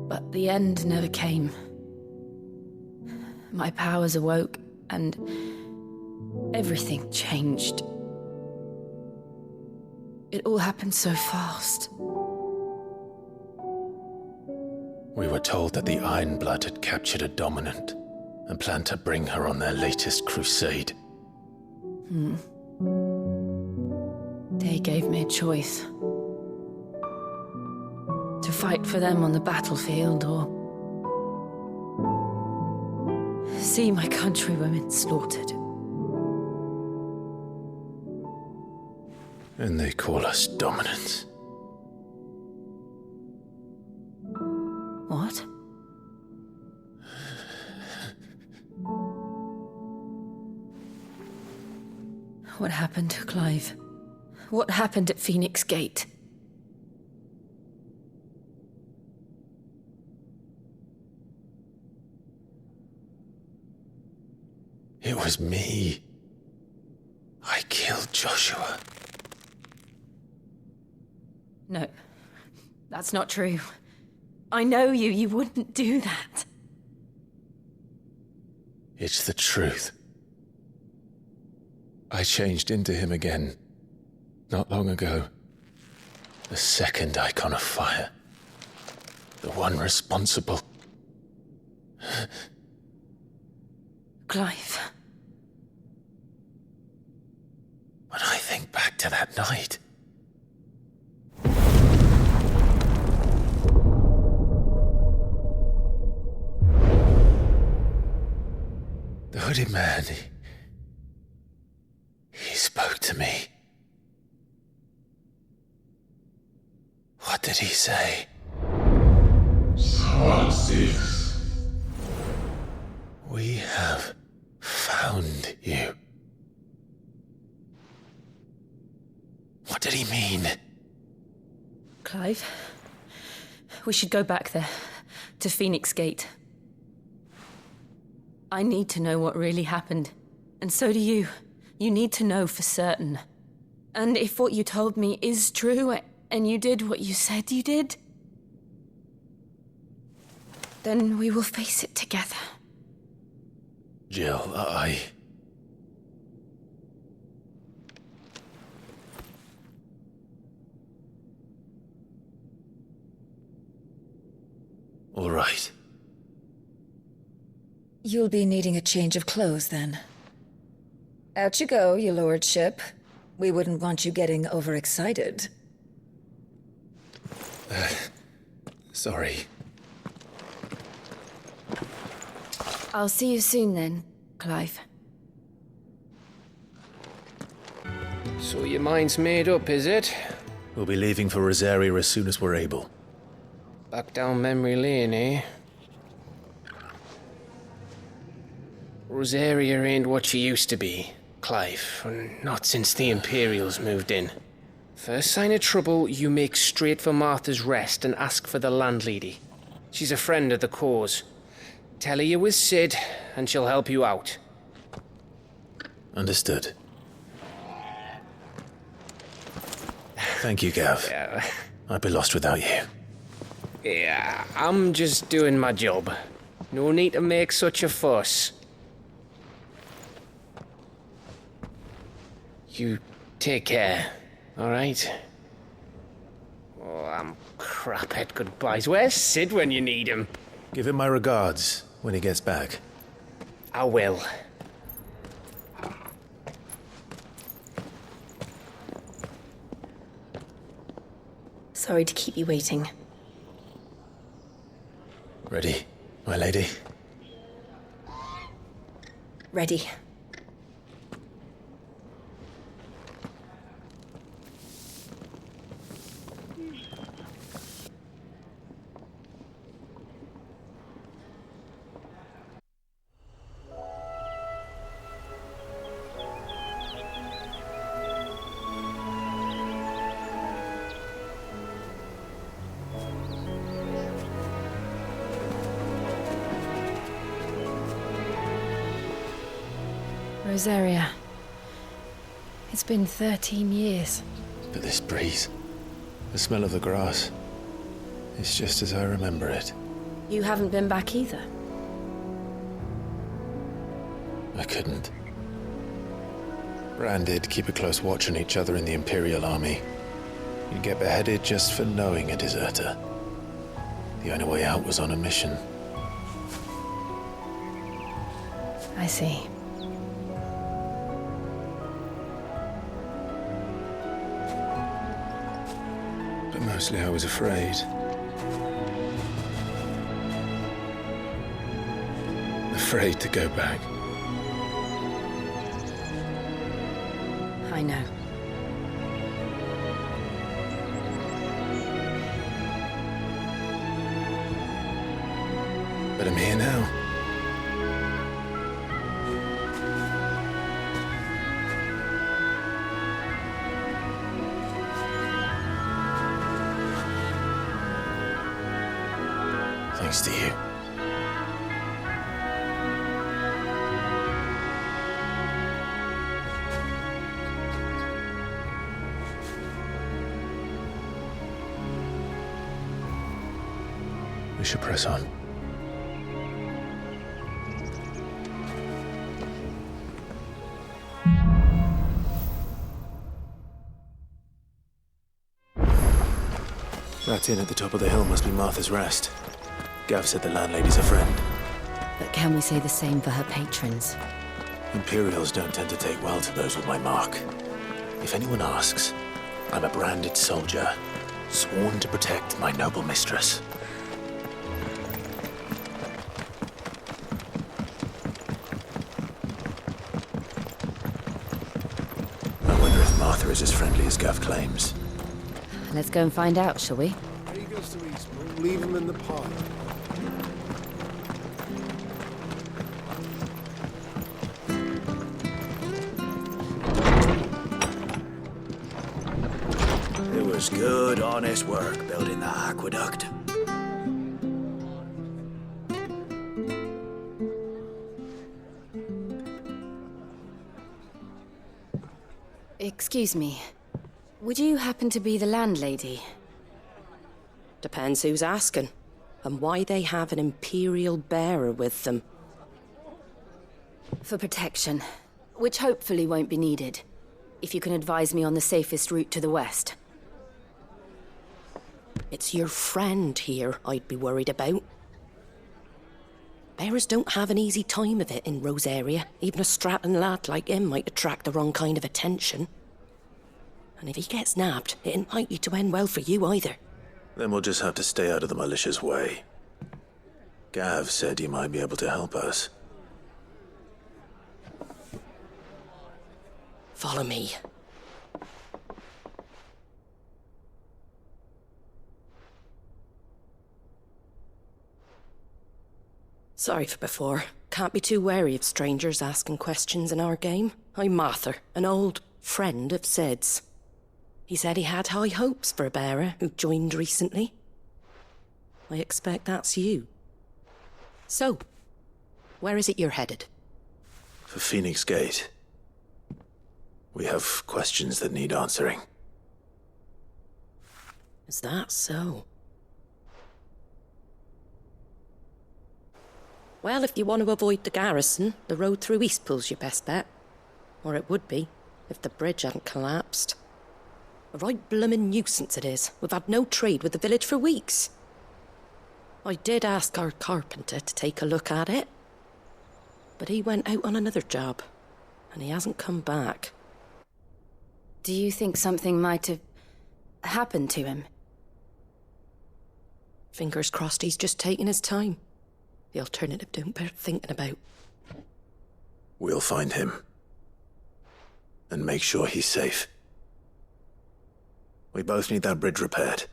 But the end never came. My powers awoke, and everything changed. It all happened so fast. We were told that the Iron Blood had captured a dominant and planned to bring her on their latest crusade. They gave me a choice. To fight for them on the battlefield, or see my countrywomen slaughtered. And they call us dominants. What? What happened to Clive? What happened at Phoenix Gate? It was me. I killed Joshua. No, that's not true. I know you. You wouldn't do that. It's the truth. I changed into him again, not long ago. The second icon of fire. The one responsible. Clive. When I think back to that night... The hooded man, he spoke to me. What did he say? Francis. We have found you. What did he mean? Clive, we should go back there, to Phoenix Gate. I need to know what really happened, and so do you. You need to know for certain. And if what you told me is true, and you did what you said you did, then we will face it together. Jill, All right. You'll be needing a change of clothes, then. Out you go, your lordship. We wouldn't want you getting overexcited. Sorry. I'll see you soon then, Clive. So your mind's made up, is it? We'll be leaving for Rosaria as soon as we're able. Back down memory lane, eh? Rosaria ain't what she used to be, Clive. Not since the Imperials moved in. First sign of trouble, you make straight for Martha's Rest and ask for the landlady. She's a friend of the cause. Tell her you're with Sid, and she'll help you out. Understood. Thank you, Gav. Yeah. I'd be lost without you. Yeah, I'm just doing my job. No need to make such a fuss. You take care, all right? Oh, I'm crap at goodbyes. Where's Sid when you need him? Give him my regards when he gets back. I will. Sorry to keep you waiting. Ready, my lady? Ready. Rosaria. It's been 13 years. But this breeze, the smell of the grass, it's just as I remember it. You haven't been back either. I couldn't. Bran did keep a close watch on each other in the Imperial Army. You'd get beheaded just for knowing a deserter. The only way out was on a mission. I see. But mostly I was afraid. Afraid to go back. I know. But I'm here now. Thanks to you. We should press on. That inn at the top of the hill must be Martha's Rest. Gav said the landlady's a friend. But can we say the same for her patrons? Imperials don't tend to take well to those with my mark. If anyone asks, I'm a branded soldier, sworn to protect my noble mistress. I wonder if Martha is as friendly as Gav claims. Let's go and find out, shall we? When he goes to Eastpool, leave him in the pile. It was good, honest work building the aqueduct. Excuse me. Would you happen to be the landlady? Depends who's asking, and why they have an Imperial bearer with them. For protection, which hopefully won't be needed. If you can advise me on the safest route to the west. It's your friend here I'd be worried about. Bearers don't have an easy time of it in Rosaria. Even a Stratton lad like him might attract the wrong kind of attention. And if he gets nabbed, it ain't likely to end well for you either. Then we'll just have to stay out of the malicious way. Gav said you might be able to help us. Follow me. Sorry for before. Can't be too wary of strangers asking questions in our game. I'm Martha, an old friend of Sid's. He said he had high hopes for a bearer who joined recently. I expect that's you. So, where is it you're headed? For Phoenix Gate. We have questions that need answering. Is that so? Well, if you want to avoid the garrison, the road through Eastpool's your best bet. Or it would be, if the bridge hadn't collapsed. A right bloomin' nuisance it is. We've had no trade with the village for weeks. I did ask our carpenter to take a look at it. But he went out on another job, and he hasn't come back. Do you think something might have happened to him? Fingers crossed he's just taking his time. The alternative don't bear thinking about. We'll find him. And make sure he's safe. We both need that bridge repaired.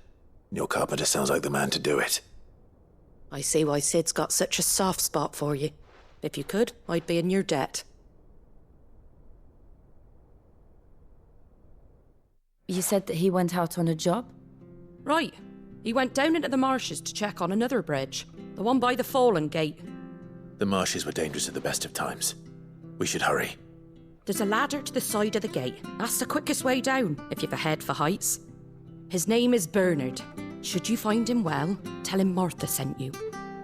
Your carpenter sounds like the man to do it. I see why Sid's got such a soft spot for you. If you could, I'd be in your debt. You said that he went out on a job? Right. He went down into the marshes to check on another bridge. The one by the Fallen Gate. The marshes were dangerous at the best of times. We should hurry. There's a ladder to the side of the gate. That's the quickest way down, if you've a head for heights. His name is Bernard. Should you find him well, tell him Martha sent you,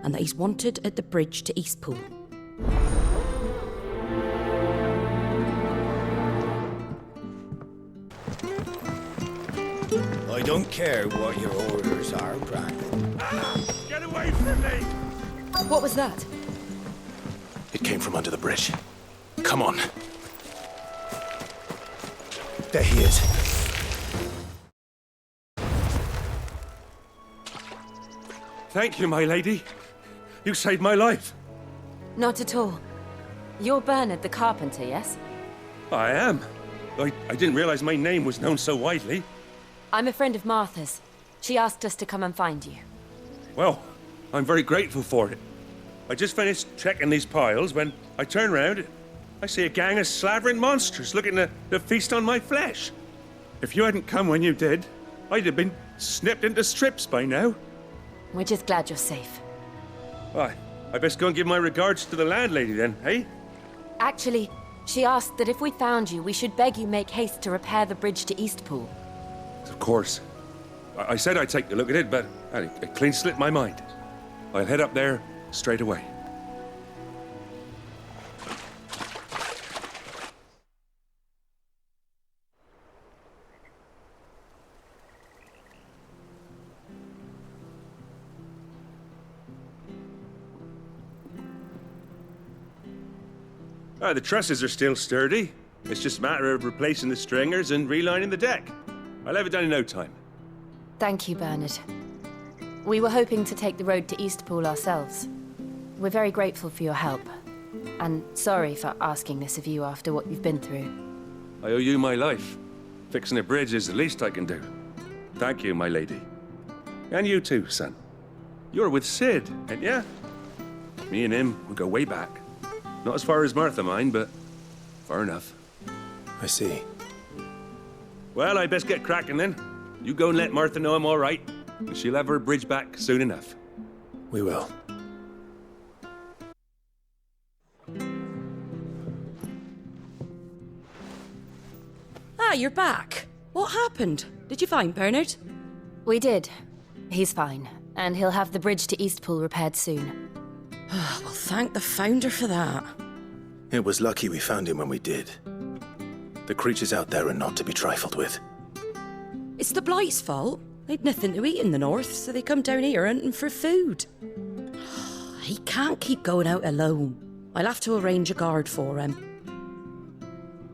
and that he's wanted at the bridge to Eastpool. I don't care what your orders are, Brandon. Get away from me! What was that? It came from under the bridge. Come on. There he is. Thank you, my lady. You saved my life. Not at all. You're Bernard the carpenter, yes? I am. I didn't realize my name was known so widely. I'm a friend of Martha's. She asked us to come and find you. Well, I'm very grateful for it. I just finished checking these piles when I turn round. I see a gang of slavering monsters looking to feast on my flesh. If you hadn't come when you did, I'd have been snipped into strips by now. We're just glad you're safe. Why, I best go and give my regards to the landlady then, eh? Actually, she asked that if we found you, we should beg you make haste to repair the bridge to Eastpool. Of course. I said I'd take a look at it, but it clean slipped my mind. I'll head up there straight away. The trusses are still sturdy. It's just a matter of replacing the stringers and relining the deck. I'll have it done in no time. Thank you, Bernard. We were hoping to take the road to Eastpool ourselves. We're very grateful for your help. And sorry for asking this of you after what you've been through. I owe you my life. Fixing a bridge is the least I can do. Thank you, my lady. And you too, son. You're with Sid, ain't ya? Me and him, we go way back. Not as far as Martha, mind, but far enough. I see. Well, I best get cracking then. You go and let Martha know I'm all right, and she'll have her bridge back soon enough. We will. Ah, you're back. What happened? Did you find Bernard? We did. He's fine, and he'll have the bridge to Eastpool repaired soon. Well, thank the Founder for that. It was lucky we found him when we did. The creatures out there are not to be trifled with. It's the Blight's fault. They'd nothing to eat in the north, so they come down here hunting for food. He can't keep going out alone. I'll have to arrange a guard for him.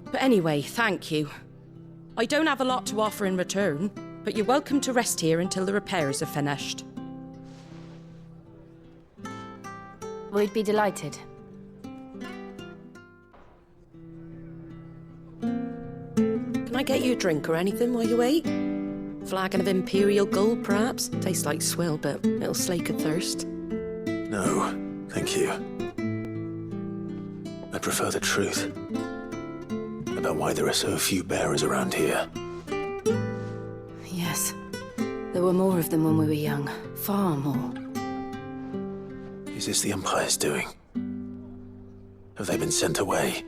But anyway, thank you. I don't have a lot to offer in return, but you're welcome to rest here until the repairs are finished. We'd be delighted. Can I get you a drink or anything while you wait? Flagon of Imperial Gold, perhaps? Tastes like swill, but it'll slake a thirst. No, thank you. I prefer the truth. About why there are so few bearers around here. Yes. There were more of them when we were young. Far more. Is this the Empire's doing? Have they been sent away?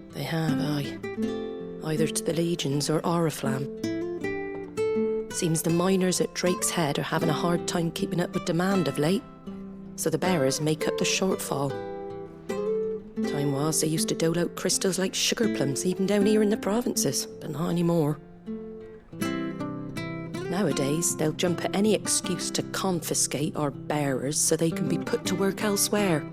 They have, aye. Either to the Legions or Oriflamme. Seems the miners at Drake's Head are having a hard time keeping up with demand of late, so the bearers make up the shortfall. Time was they used to dole out crystals like sugar plums even down here in the provinces, but not anymore. Nowadays, they'll jump at any excuse to confiscate our bearers so they can be put to work elsewhere.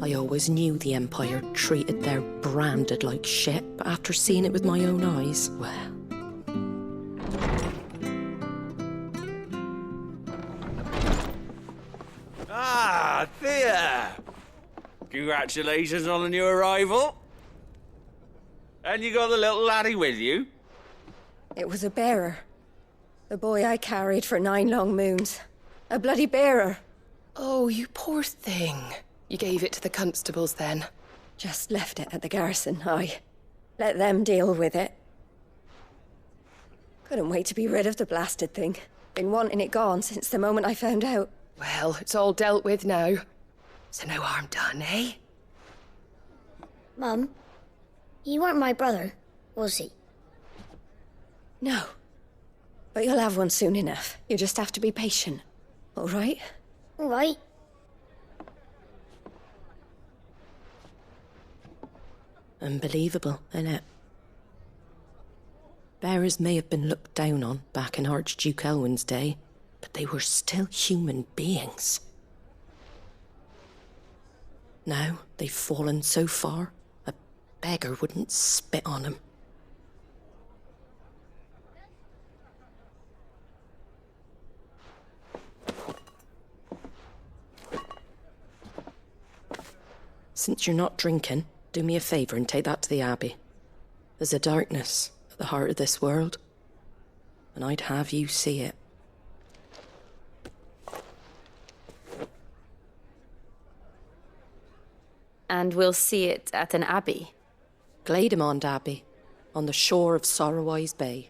I always knew the Empire treated their branded like shit, but after seeing it with my own eyes, well... Ah, Thea! Congratulations on the new arrival. And you got the little laddie with you? It was a bearer. The boy I carried for 9 long moons. A bloody bearer. Oh, you poor thing. You gave it to the constables then? Just left it at the garrison, aye. Let them deal with it. Couldn't wait to be rid of the blasted thing. Been wanting it gone since the moment I found out. Well, it's all dealt with now. So no harm done, eh? Mum, you weren't my brother, was he? No. But you'll have one soon enough. You just have to be patient. All right? All right. Unbelievable, innit? Bearers may have been looked down on back in Archduke Elwin's day, but they were still human beings. Now they've fallen so far, a beggar wouldn't spit on them. Since you're not drinking, do me a favour and take that to the Abbey. There's a darkness at the heart of this world, and I'd have you see it. And we'll see it at an abbey? Glademond Abbey, on the shore of Sorrowwise Bay.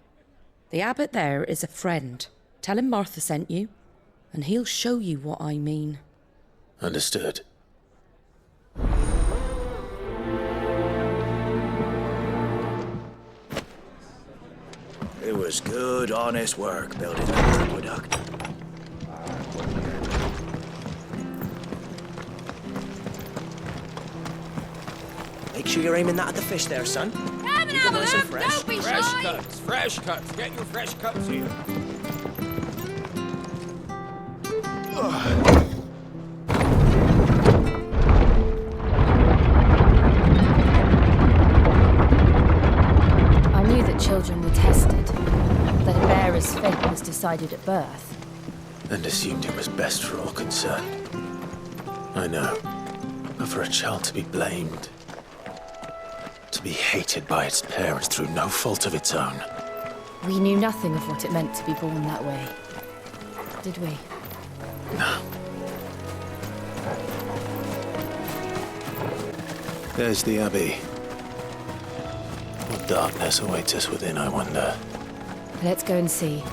The abbot there is a friend. Tell him Martha sent you, and he'll show you what I mean. Understood. was good, honest work building that aqueduct. Make sure you're aiming that at the fish there, son. Come and Keep have it a nice and look, fresh. don't be Fresh shy. cuts, fresh cuts. Get your fresh cuts here. I knew that children were tested, that a bearer's fate was decided at birth. And assumed it was best for all concerned. I know. But for a child to be blamed, to be hated by its parents through no fault of its own. We knew nothing of what it meant to be born that way, did we? No. There's the Abbey. What darkness awaits us within, I wonder? Let's go and see.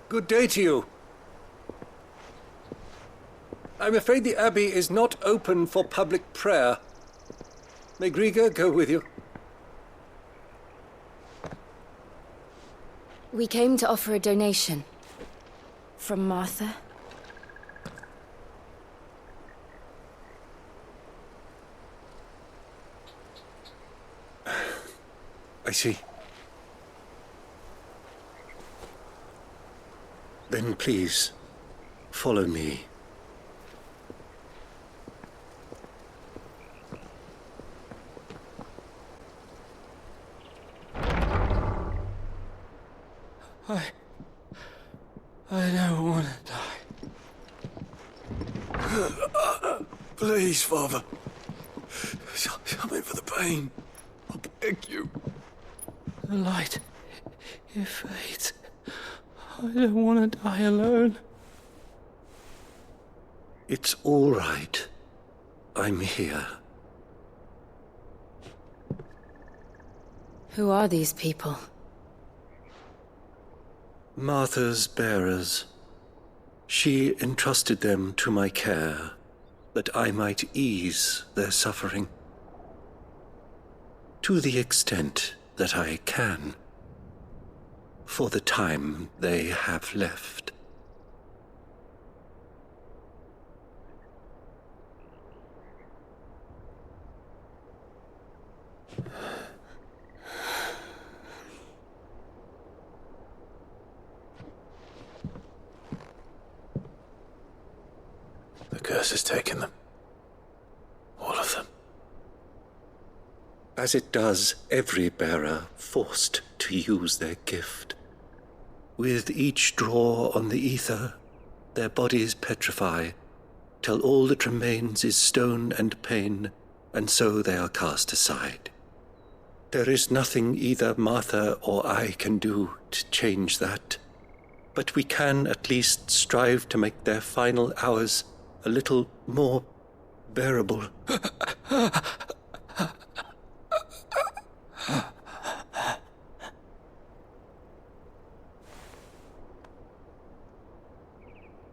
Good day to you. I'm afraid the Abbey is not open for public prayer. May Griga go with you? We came to offer a donation. From Martha. I see. Then please, follow me. I don't want to die. Please, Father. Show me for the pain. I beg you. The light, it fades. I don't want to die alone. It's all right. I'm here. Who are these people? Martha's bearers. She entrusted them to my care, that I might ease their suffering. To the extent that I can. For the time they have left. The curse has taken them. All of them. As it does every bearer forced to use their gift. With each draw on the ether, their bodies petrify, till all that remains is stone and pain, and so they are cast aside. There is nothing either Martha or I can do to change that, but we can at least strive to make their final hours a little more bearable.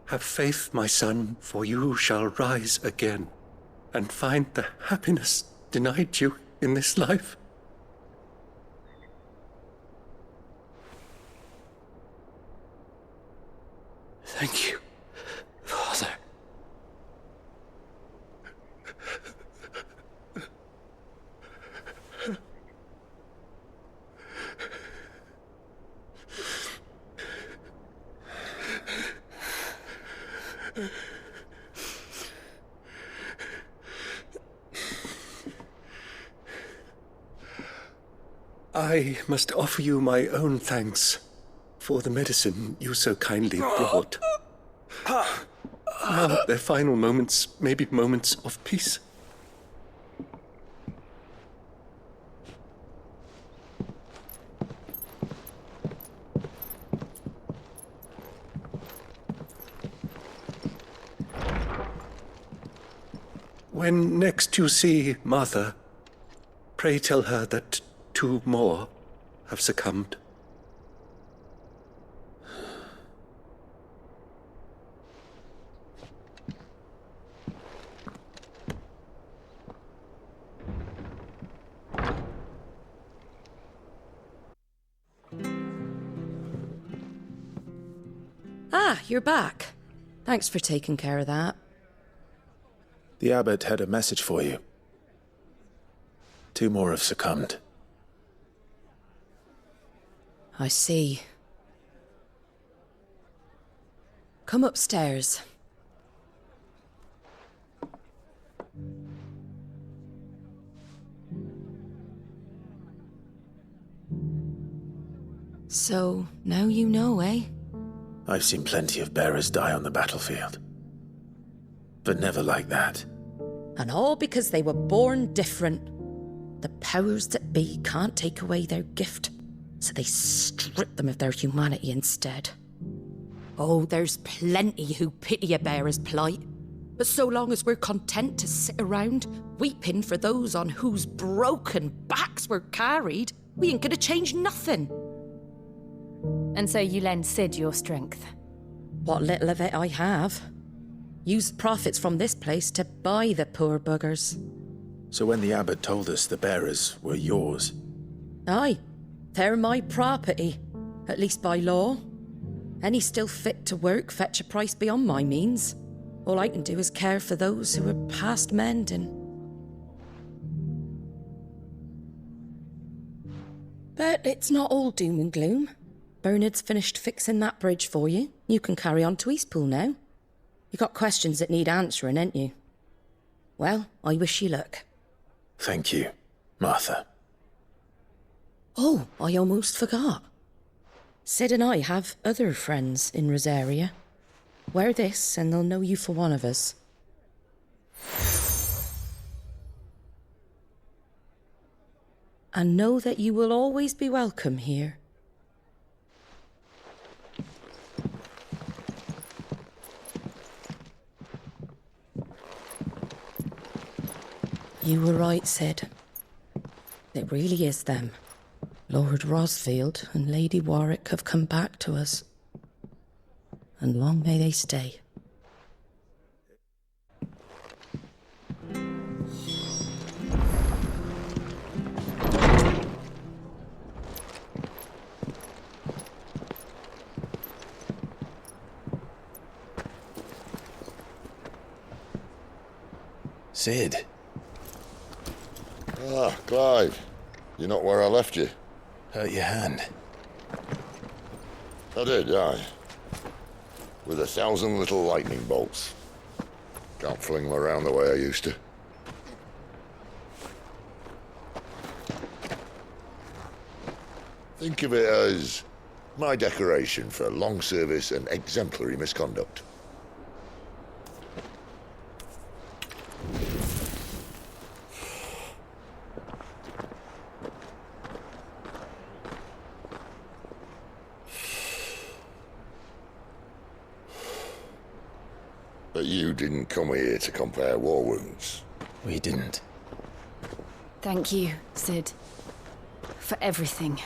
Have faith, my son, for you shall rise again, and find the happiness denied you in this life. Thank you, Father. I must offer you my own thanks for the medicine you so kindly brought. Now their final moments may be moments of peace. When next you see Martha, pray tell her that 2 more have succumbed. Ah, you're back. Thanks for taking care of that. The abbot had a message for you. 2 more have succumbed. I see. Come upstairs. So, now you know, eh? I've seen plenty of bearers die on the battlefield. But never like that. And all because they were born different. The powers that be can't take away their gift, so they strip them of their humanity instead. Oh, there's plenty who pity a bearer's plight. But so long as we're content to sit around, weeping for those on whose broken backs we're carried, we ain't gonna change nothing. And so you lend Sid your strength? What little of it I have. Use profits from this place to buy the poor buggers. So when the abbot told us the bearers were yours... Aye, they're my property, at least by law. Any still fit to work fetch a price beyond my means. All I can do is care for those who are past mending. But it's not all doom and gloom. Bernard's finished fixing that bridge for you. You can carry on to Eastpool now. You got questions that need answering, ain't you? Well, I wish you luck. Thank you, Martha. Oh, I almost forgot. Sid and I have other friends in Rosaria. Wear this and they'll know you for one of us. And know that you will always be welcome here. You were right, Sid. It really is them. Lord Rosfield and Lady Warwick have come back to us. And long may they stay. Sid. Ah, Clive. You're not where I left you. Hurt your hand. I did, aye. With 1,000 little lightning bolts. Can't fling them around the way I used to. Think of it as my decoration for long service and exemplary misconduct. But you didn't come here to compare war wounds. We didn't. Thank you, Sid. For everything.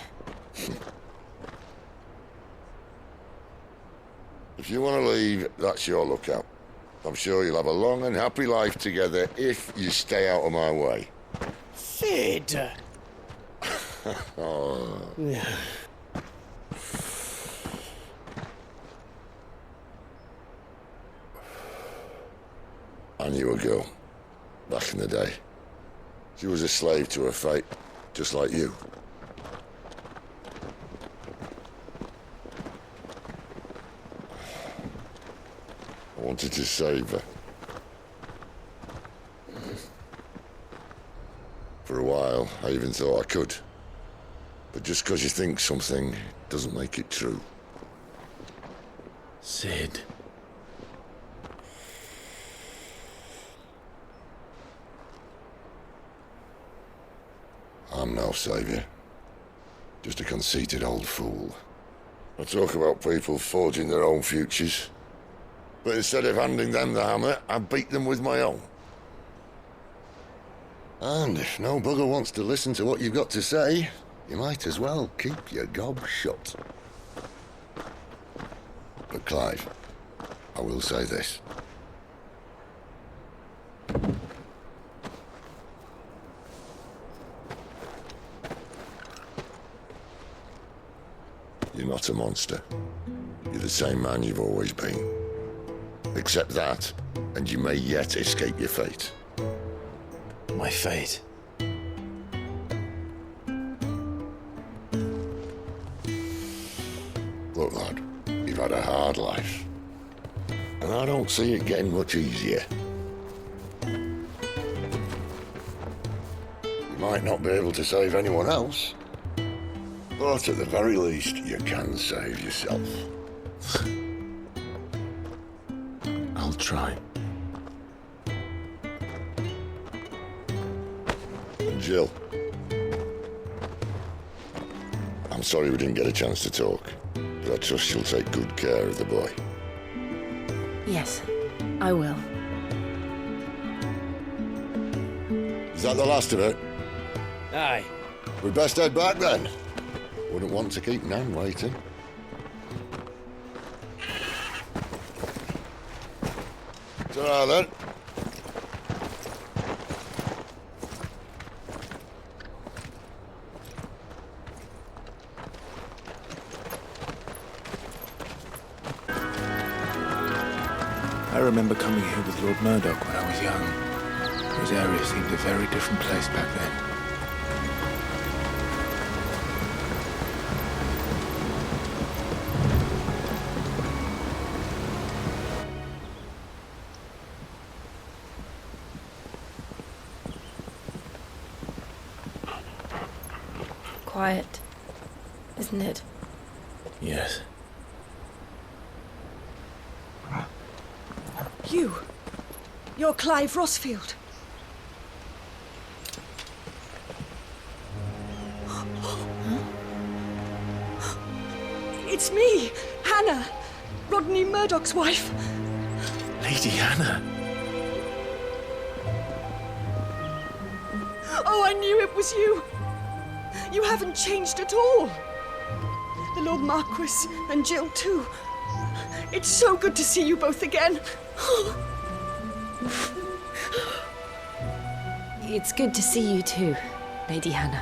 If you want to leave, that's your lookout. I'm sure you'll have a long and happy life together if you stay out of my way. Sid! Oh. I knew a girl, back in the day. She was a slave to her fate, just like you. I wanted to save her. For a while, I even thought I could. But just because you think something doesn't make it true. Sid. I'm no saviour. Just a conceited old fool. I talk about people forging their own futures. But instead of handing them the hammer, I beat them with my own. And if no bugger wants to listen to what you've got to say, you might as well keep your gob shut. But Clive, I will say this. You're not a monster. You're the same man you've always been. Accept that, and you may yet escape your fate. My fate? Look, lad, you've had a hard life. And I don't see it getting much easier. You might not be able to save anyone else, but at the very least, you can save yourself. I'll try. Jill. I'm sorry we didn't get a chance to talk, but I trust you'll take good care of the boy. Yes, I will. Is that the last of it? Aye. We'd best head back then. Wouldn't want to keep Nan waiting. Ta-ra then. I remember coming here with Lord Murdoch when I was young. This area seemed a very different place back then. Quiet, isn't it? Yes. You're Clive Rossfield. It's me, Hannah, Rodney Murdoch's wife. Lady Hannah. Oh, I knew it was you. You haven't changed at all. The Lord Marquis and Jill too. It's so good to see you both again. It's good to see you too, Lady Hannah.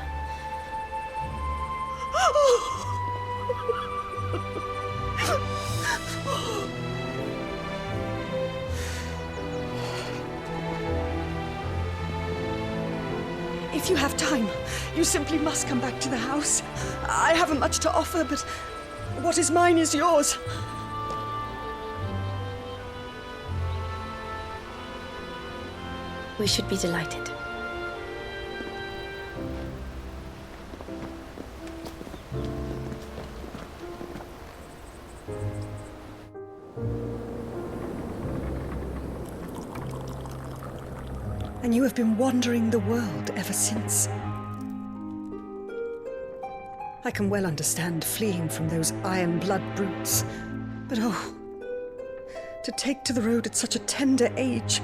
If you have time, you simply must come back to the house. I haven't much to offer, but what is mine is yours. We should be delighted. And you have been wandering the world ever since. I can well understand fleeing from those iron blood brutes, but oh, to take to the road at such a tender age.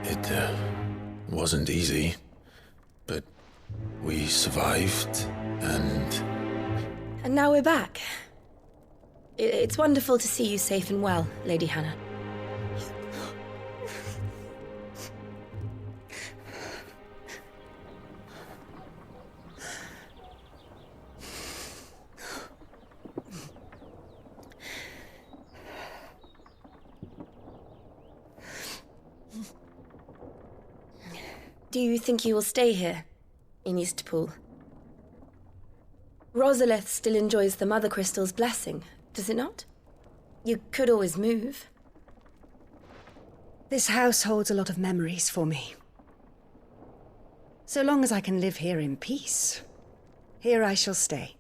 It wasn't easy, but we survived, and now we're back. It's wonderful to see you safe and well, Lady Hannah. Do you think you will stay here, in Eastpool? Rosalith still enjoys the Mother Crystal's blessing, does it not? You could always move. This house holds a lot of memories for me. So long as I can live here in peace, here I shall stay.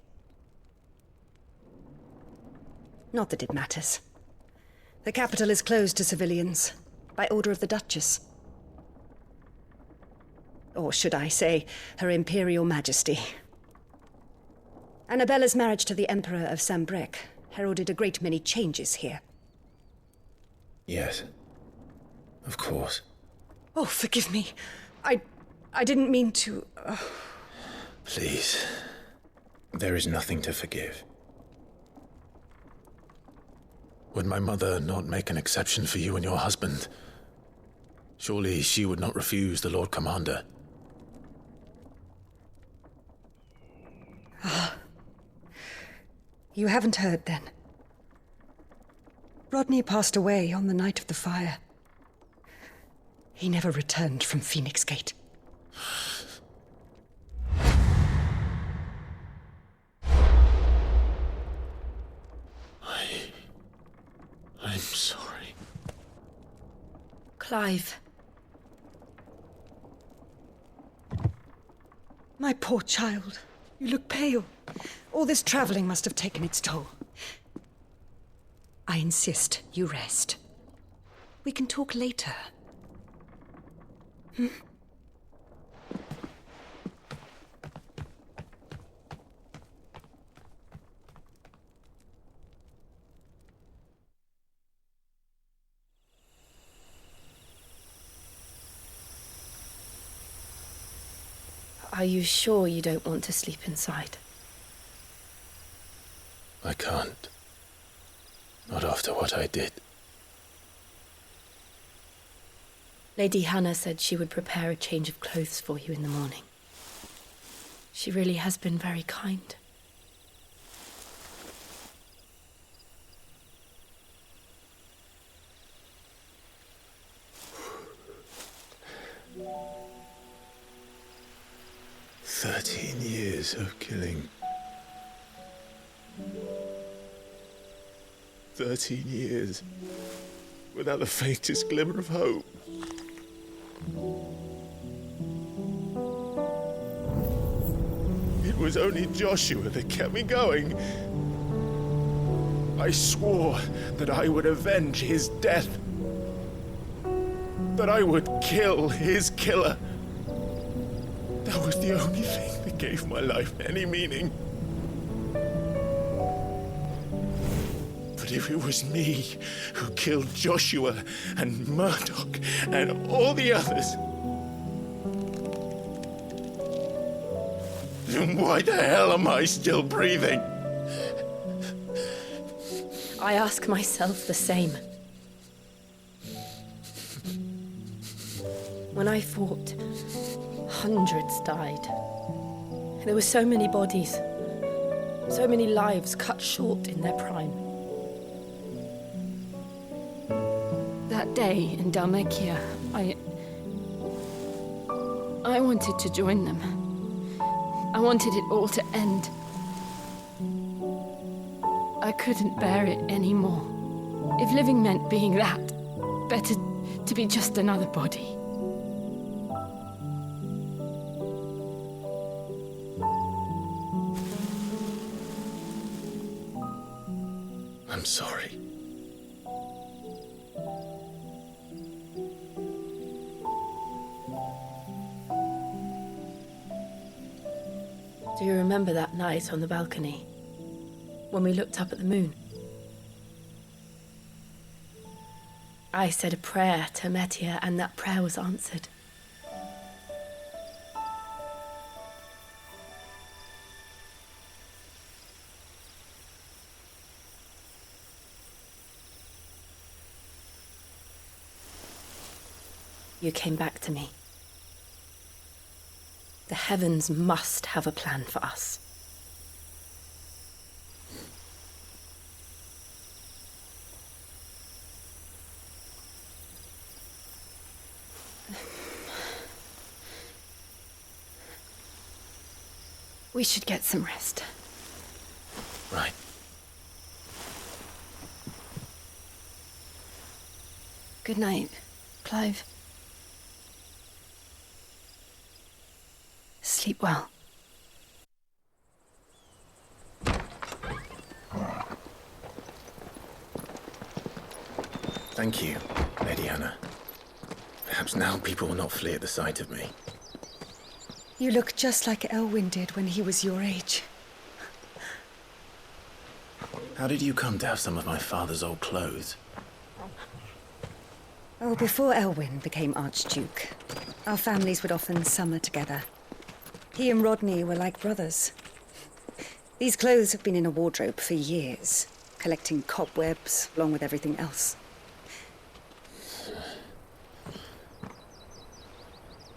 Not that it matters. The capital is closed to civilians, by order of the Duchess. Or should I say, Her Imperial Majesty. Annabella's marriage to the Emperor of Sambrec heralded a great many changes here. Yes. Of course. Oh, forgive me. I didn't mean to... Please. There is nothing to forgive. Would my mother not make an exception for you and your husband? Surely she would not refuse the Lord Commander. You haven't heard, then. Rodney passed away on the night of the fire. He never returned from Phoenix Gate. I'm sorry. Clive. My poor child. You look pale. All this traveling must have taken its toll. I insist you rest. We can talk later. Hmm? Are you sure you don't want to sleep inside? I can't. Not after what I did. Lady Hannah said she would prepare a change of clothes for you in the morning. She really has been very kind. Years of killing. 13 years without the faintest glimmer of hope. It was only Joshua that kept me going. I swore that I would avenge his death. That I would kill his killer. That was the only thing that gave my life any meaning. But if it was me who killed Joshua and Murdoch and all the others, then why the hell am I still breathing? I ask myself the same. When I fought, hundreds died. There were so many bodies, so many lives cut short in their prime. That day in Dalmekia, I wanted to join them. I wanted it all to end. I couldn't bear it anymore. If living meant being that, better to be just another body. I'm sorry. Do you remember that night on the balcony, when we looked up at the moon? I said a prayer to Metia, and that prayer was answered. You came back to me. The heavens must have a plan for us. We should get some rest. Right. Good night, Clive. Sleep well. Thank you, Lady Hannah. Perhaps now people will not flee at the sight of me. You look just like Elwyn did when he was your age. How did you come to have some of my father's old clothes? Oh, before Elwyn became Archduke, our families would often summer together. He and Rodney were like brothers. These clothes have been in a wardrobe for years, collecting cobwebs along with everything else.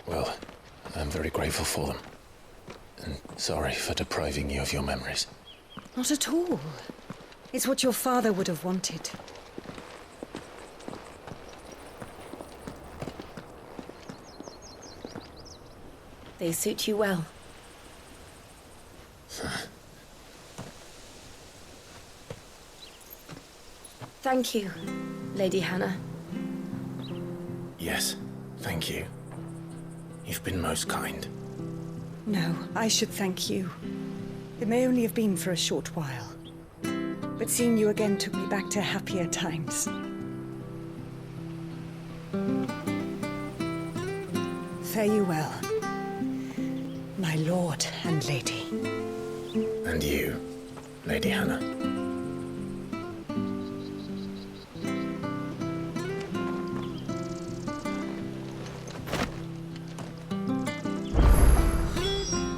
Well, I'm very grateful for them. And sorry for depriving you of your memories. Not at all. It's what your father would have wanted. They suit you well. Thank you, Lady Hannah. Yes, thank you. You've been most kind. No, I should thank you. It may only have been for a short while, but seeing you again took me back to happier times. Fare you well, my lord and lady. And you, Lady Hannah.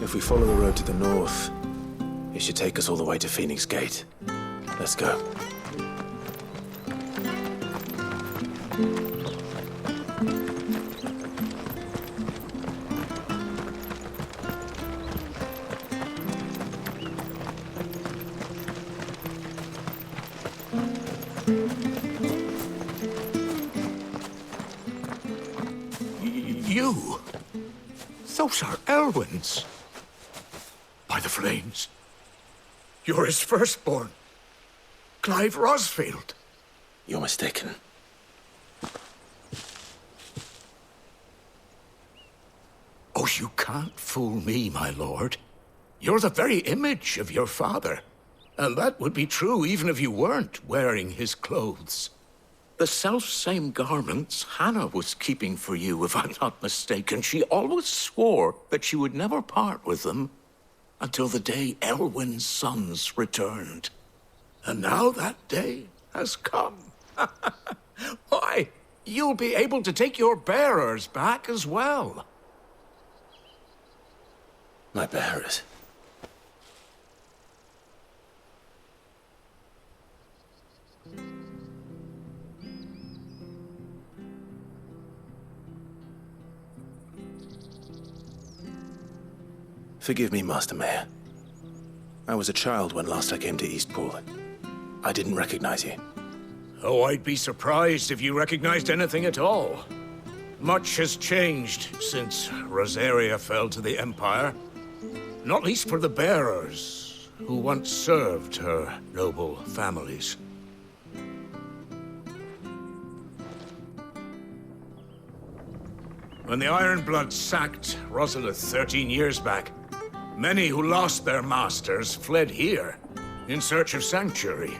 If we follow the road to the north, it should take us all the way to Phoenix Gate. Let's go. You? Those are Elwyn's. By the flames. You're his firstborn. Clive Rosfield. You're mistaken. Oh, you can't fool me, my lord. You're the very image of your father. And that would be true even if you weren't wearing his clothes. The self-same garments Hannah was keeping for you, if I'm not mistaken. She always swore that she would never part with them until the day Elwyn's sons returned. And now that day has come. Why, you'll be able to take your bearers back as well. My bearers? Forgive me, Master Mayor. I was a child when last I came to Eastpool. I didn't recognize you. Oh, I'd be surprised if you recognized anything at all. Much has changed since Rosaria fell to the Empire. Not least for the bearers, who once served her noble families. When the Ironbloods sacked Rosalith 13 years back, many who lost their masters fled here in search of sanctuary.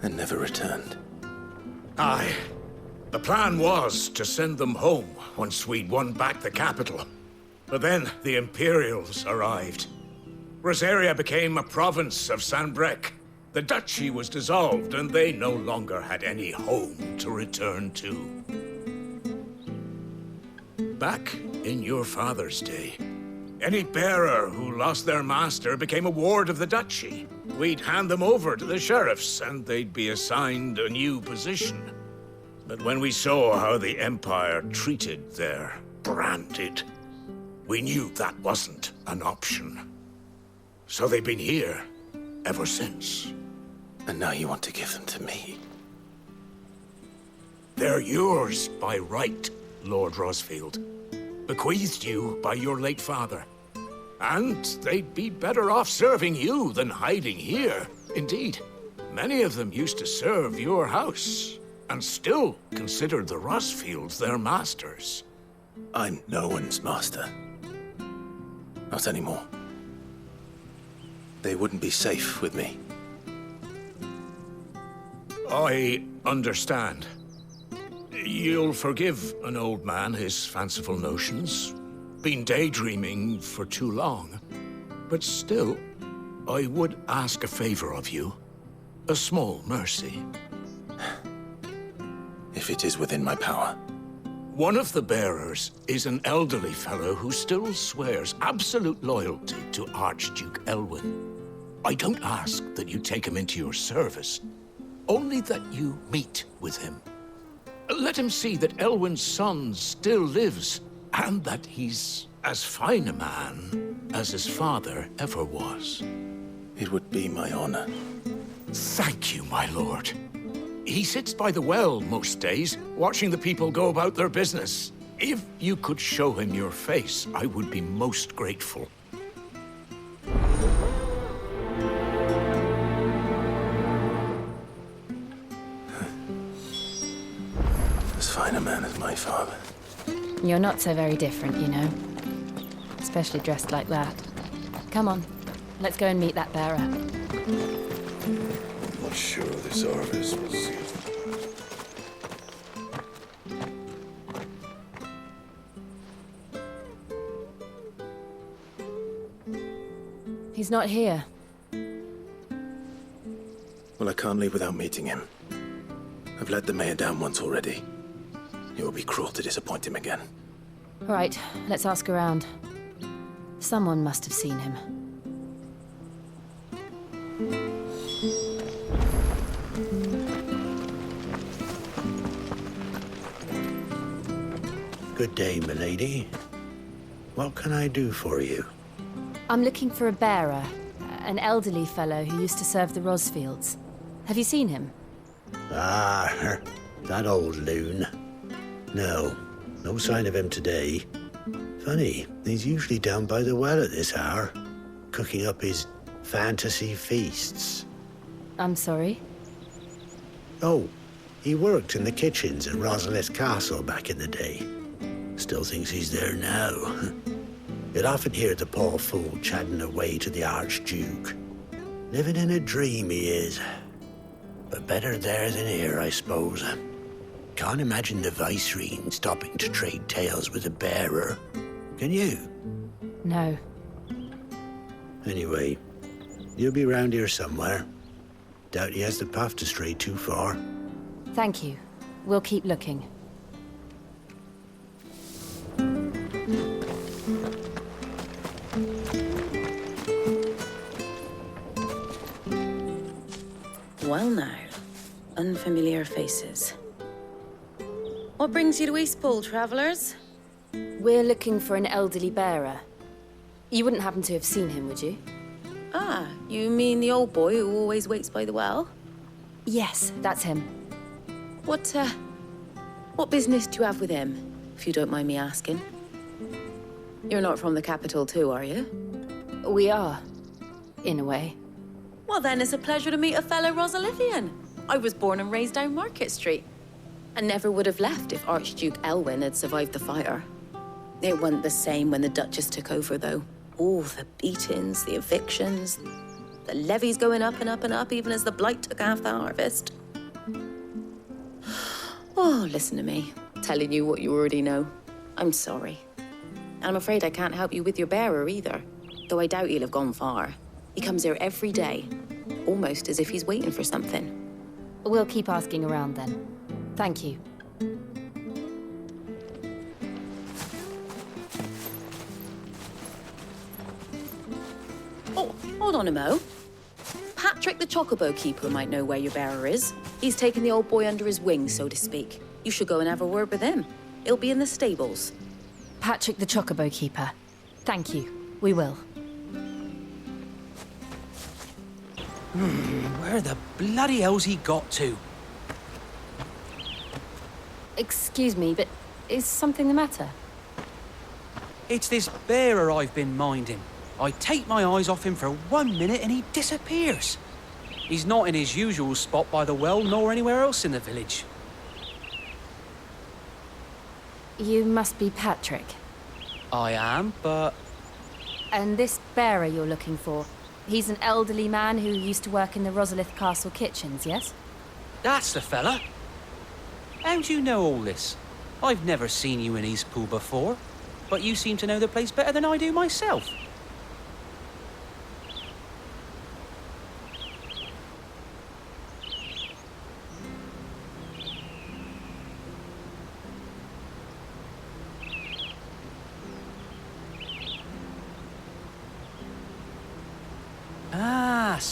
And never returned. Aye. The plan was to send them home once we'd won back the capital. But then the Imperials arrived. Rosaria became a province of Sanbreque. The duchy was dissolved, and they no longer had any home to return to. Back in your father's day, any bearer who lost their master became a ward of the duchy. We'd hand them over to the sheriffs, and they'd be assigned a new position. But when we saw how the Empire treated their branded, we knew that wasn't an option. So they've been here ever since. And now you want to give them to me? They're yours by right, Lord Rosfield. Bequeathed you by your late father. And they'd be better off serving you than hiding here. Indeed, many of them used to serve your house, and still considered the Rosfields their masters. I'm no one's master. Not anymore. They wouldn't be safe with me. I understand. You'll forgive an old man his fanciful notions. Been daydreaming for too long. But still, I would ask a favor of you. A small mercy. If it is within my power. One of the bearers is an elderly fellow who still swears absolute loyalty to Archduke Elwyn. I don't ask that you take him into your service, only that you meet with him. Let him see that Elwyn's son still lives, and that he's as fine a man as his father ever was. It would be my honor. Thank you, my lord. He sits by the well most days, watching the people go about their business. If you could show him your face, I would be most grateful. As fine a man as my father. You're not so very different, you know. Especially dressed like that. Come on, let's go and meet that bearer. I'm not sure this harvest will see it. He's not here. Well, I can't leave without meeting him. I've let the mayor down once already. It would be cruel to disappoint him again. All right, let's ask around. Someone must have seen him. Good day, milady. What can I do for you? I'm looking for a bearer, an elderly fellow who used to serve the Rosfields. Have you seen him? Ah, that old loon. No sign of him today. Funny, he's usually down by the well at this hour, cooking up his fantasy feasts. I'm sorry? Oh, he worked in the kitchens at Rosalith Castle back in the day. Still thinks he's there now. You'd often hear the poor fool chatting away to the Archduke. Living in a dream he is. But better there than here, I suppose. Can't imagine the Viceroy stopping to trade tales with a bearer. Can you? No. Anyway, you'll be round here somewhere. Doubt he has the path to stray too far. Thank you. We'll keep looking. Well now, unfamiliar faces. What brings you to Eastpool, travellers? We're looking for an elderly bearer. You wouldn't happen to have seen him, would you? Ah, you mean the old boy who always waits by the well? Yes, that's him. What business do you have with him, if you don't mind me asking? You're not from the capital too, are you? We are, in a way. Well then, it's a pleasure to meet a fellow Rosalithian. I was born and raised down Market Street. And never would have left if Archduke Elwyn had survived the fire. It wasn't the same when the Duchess took over, though. All the beatings, the evictions, the levies going up and up and up, even as the blight took half the harvest. Oh, listen to me, telling you what you already know. I'm sorry. And I'm afraid I can't help you with your bearer either, though I doubt he'll have gone far. He comes here every day, almost as if he's waiting for something. We'll keep asking around then. Thank you. Oh, hold on a mo. Patrick the Chocobo Keeper might know where your bearer is. He's taken the old boy under his wing, so to speak. You should go and have a word with him. He'll be in the stables. Patrick the Chocobo Keeper. Thank you. We will. Where the bloody hell's he got to? Excuse me, but is something the matter? It's this bearer I've been minding. I take my eyes off him for 1 minute and he disappears. He's not in his usual spot by the well, nor anywhere else in the village. You must be Patrick. I am, but... And this bearer you're looking for, he's an elderly man who used to work in the Rosalith Castle kitchens, yes? That's the fella. How do you know all this? I've never seen you in Eastpool before, but you seem to know the place better than I do myself.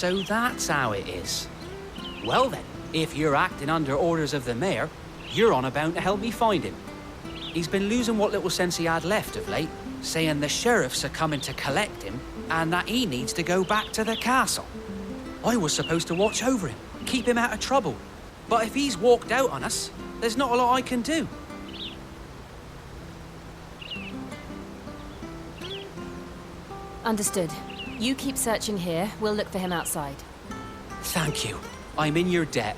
So that's how it is. Well then, if you're acting under orders of the mayor, you're on about to help me find him. He's been losing what little sense he had left of late, saying the sheriffs are coming to collect him and that he needs to go back to the castle. I was supposed to watch over him, keep him out of trouble. But if he's walked out on us, there's not a lot I can do. Understood. You keep searching here. We'll look for him outside. Thank you. I'm in your debt.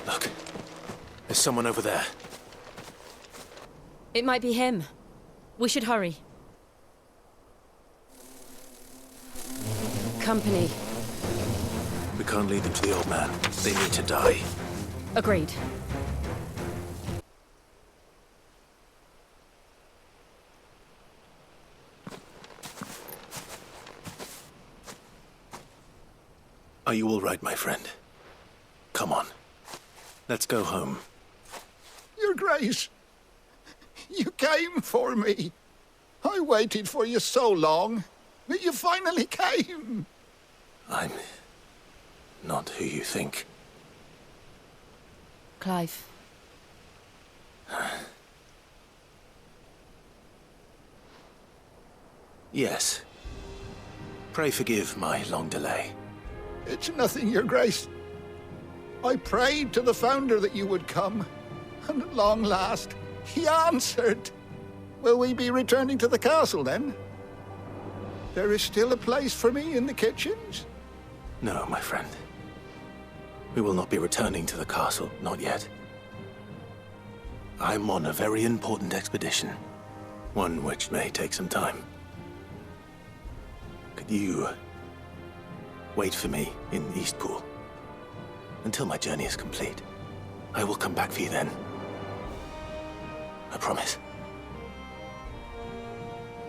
Look, there's someone over there. It might be him. We should hurry. Company. We can't lead them to the old man. They need to die. Agreed. Are you all right, my friend? Come on. Let's go home. Your Grace, you came for me. I waited for you so long, but you finally came. I'm not who you think. Clive. Yes. Pray forgive my long delay. It's nothing, Your Grace. I prayed to the Founder that you would come, and at long last, he answered. Will we be returning to the castle, then? There is still a place for me in the kitchens? No, my friend. We will not be returning to the castle, not yet. I'm on a very important expedition. One which may take some time. Could you wait for me in Eastpool until my journey is complete? I will come back for you then. I promise.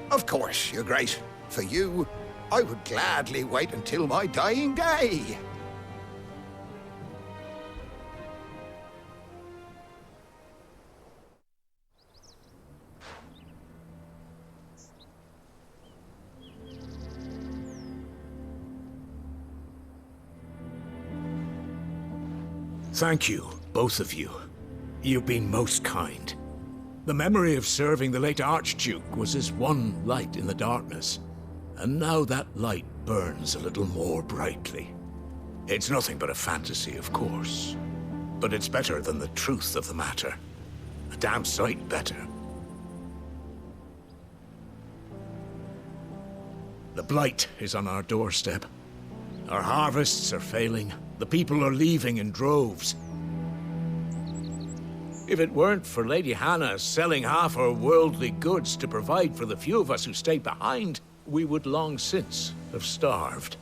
Of course, Your Grace. For you, I would gladly wait until my dying day. Thank you, both of you. You've been most kind. The memory of serving the late Archduke was as one light in the darkness, and now that light burns a little more brightly. It's nothing but a fantasy, of course, but it's better than the truth of the matter. A damn sight better. The blight is on our doorstep. Our harvests are failing. The people are leaving in droves. If it weren't for Lady Hannah selling half her worldly goods to provide for the few of us who stayed behind, we would long since have starved.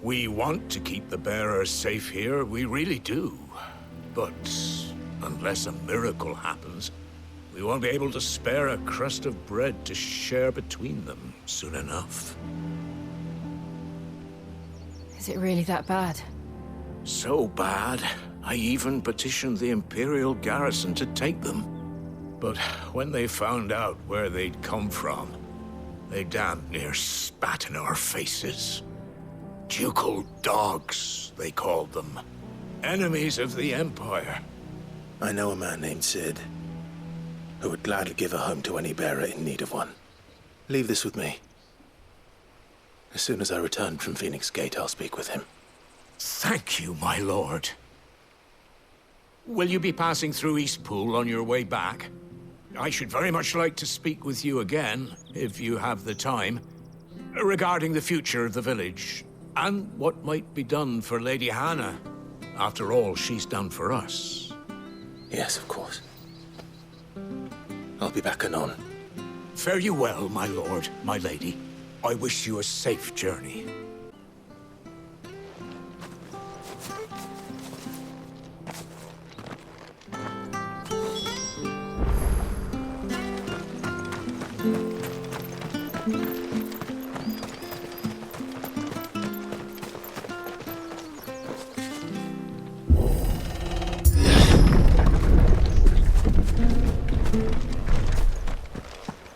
We want to keep the bearers safe here, we really do. But unless a miracle happens, we won't be able to spare a crust of bread to share between them soon enough. Is it really that bad? So bad, I even petitioned the Imperial garrison to take them. But when they found out where they'd come from, they damn near spat in our faces. Ducal dogs, they called them. Enemies of the Empire. I know a man named Sid, who would gladly give a home to any bearer in need of one. Leave this with me. As soon as I return from Phoenix Gate, I'll speak with him. Thank you, my lord. Will you be passing through Eastpool on your way back? I should very much like to speak with you again, if you have the time, regarding the future of the village, and what might be done for Lady Hannah. After all she's done for us. Yes, of course. I'll be back anon. Fare you well, my lord, my lady. I wish you a safe journey.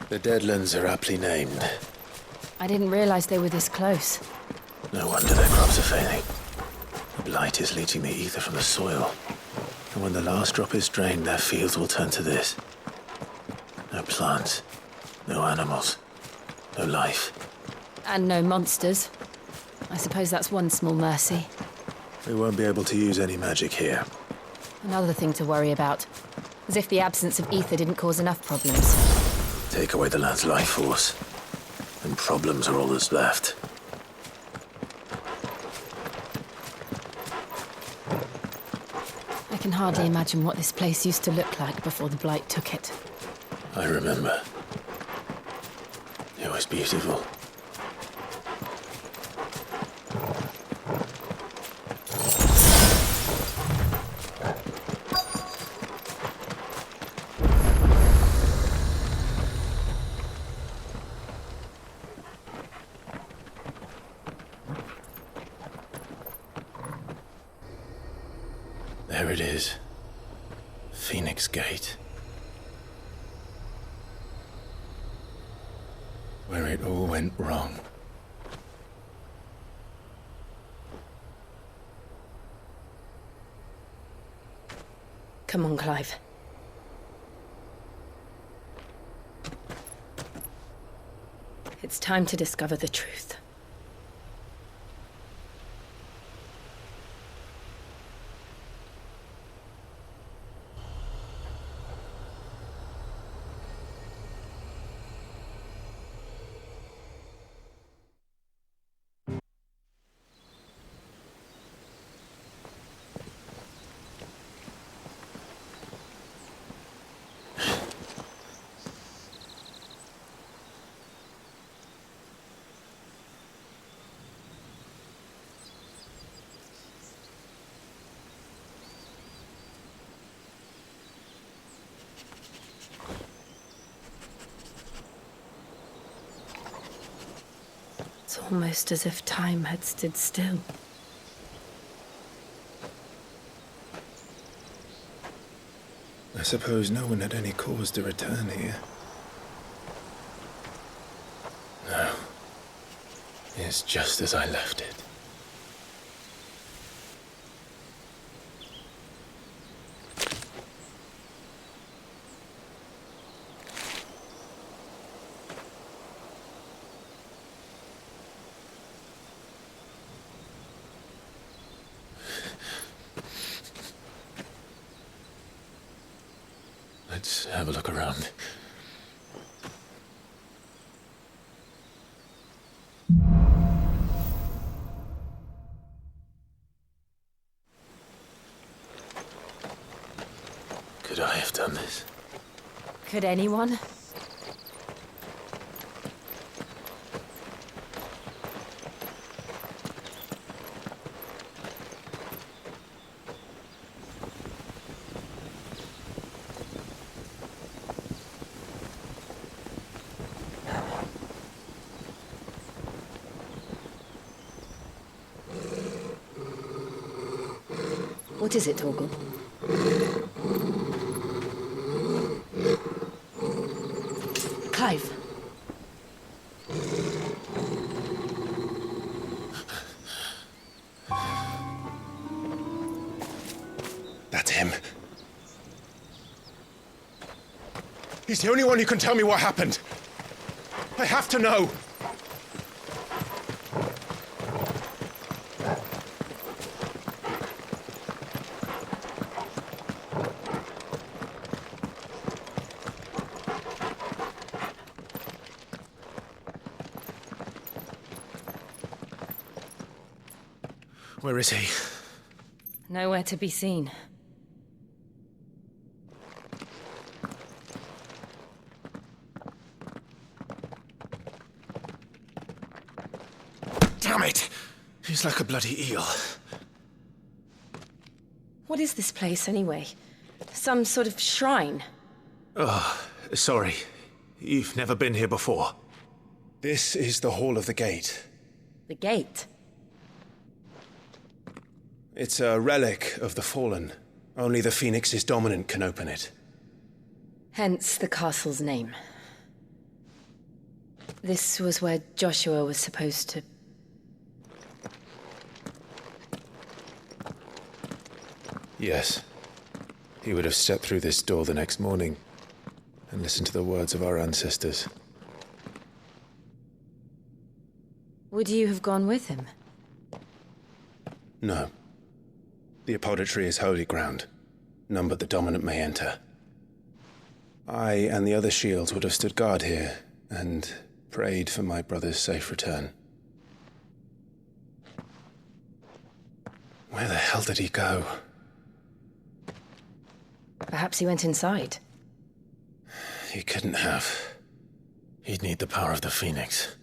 The Deadlands are aptly named. I didn't realize they were this close. No wonder their crops are failing. The blight is leaching the ether from the soil. And when the last drop is drained, their fields will turn to this. No plants, no animals, no life. And no monsters. I suppose that's one small mercy. We won't be able to use any magic here. Another thing to worry about. As if the absence of ether didn't cause enough problems. Take away the land's life force, and problems are all that's left. I can hardly imagine what this place used to look like before the blight took it. I remember. It was beautiful. There it is. Phoenix Gate. Where it all went wrong. Come on, Clive. It's time to discover the truth. It's almost as if time had stood still. I suppose no one had any cause to return here. No. It's just as I left it. Let's have a look around. Could I have done this? Could anyone? What is it, Torgal? Clive. That's him. He's the only one who can tell me what happened. I have to know. Where is he? Nowhere to be seen. Damn it! He's like a bloody eel. What is this place, anyway? Some sort of shrine? Oh, sorry. You've never been here before. This is the Hall of the Gate. The gate? It's a relic of the Fallen. Only the Phoenix's dominant can open it. Hence the castle's name. This was where Joshua was supposed to... Yes. He would have stepped through this door the next morning and listened to the words of our ancestors. Would you have gone with him? No. The apodatory is holy ground. None but the dominant may enter. I and the other shields would have stood guard here and prayed for my brother's safe return. Where the hell did he go? Perhaps he went inside. He couldn't have. He'd need the power of the Phoenix.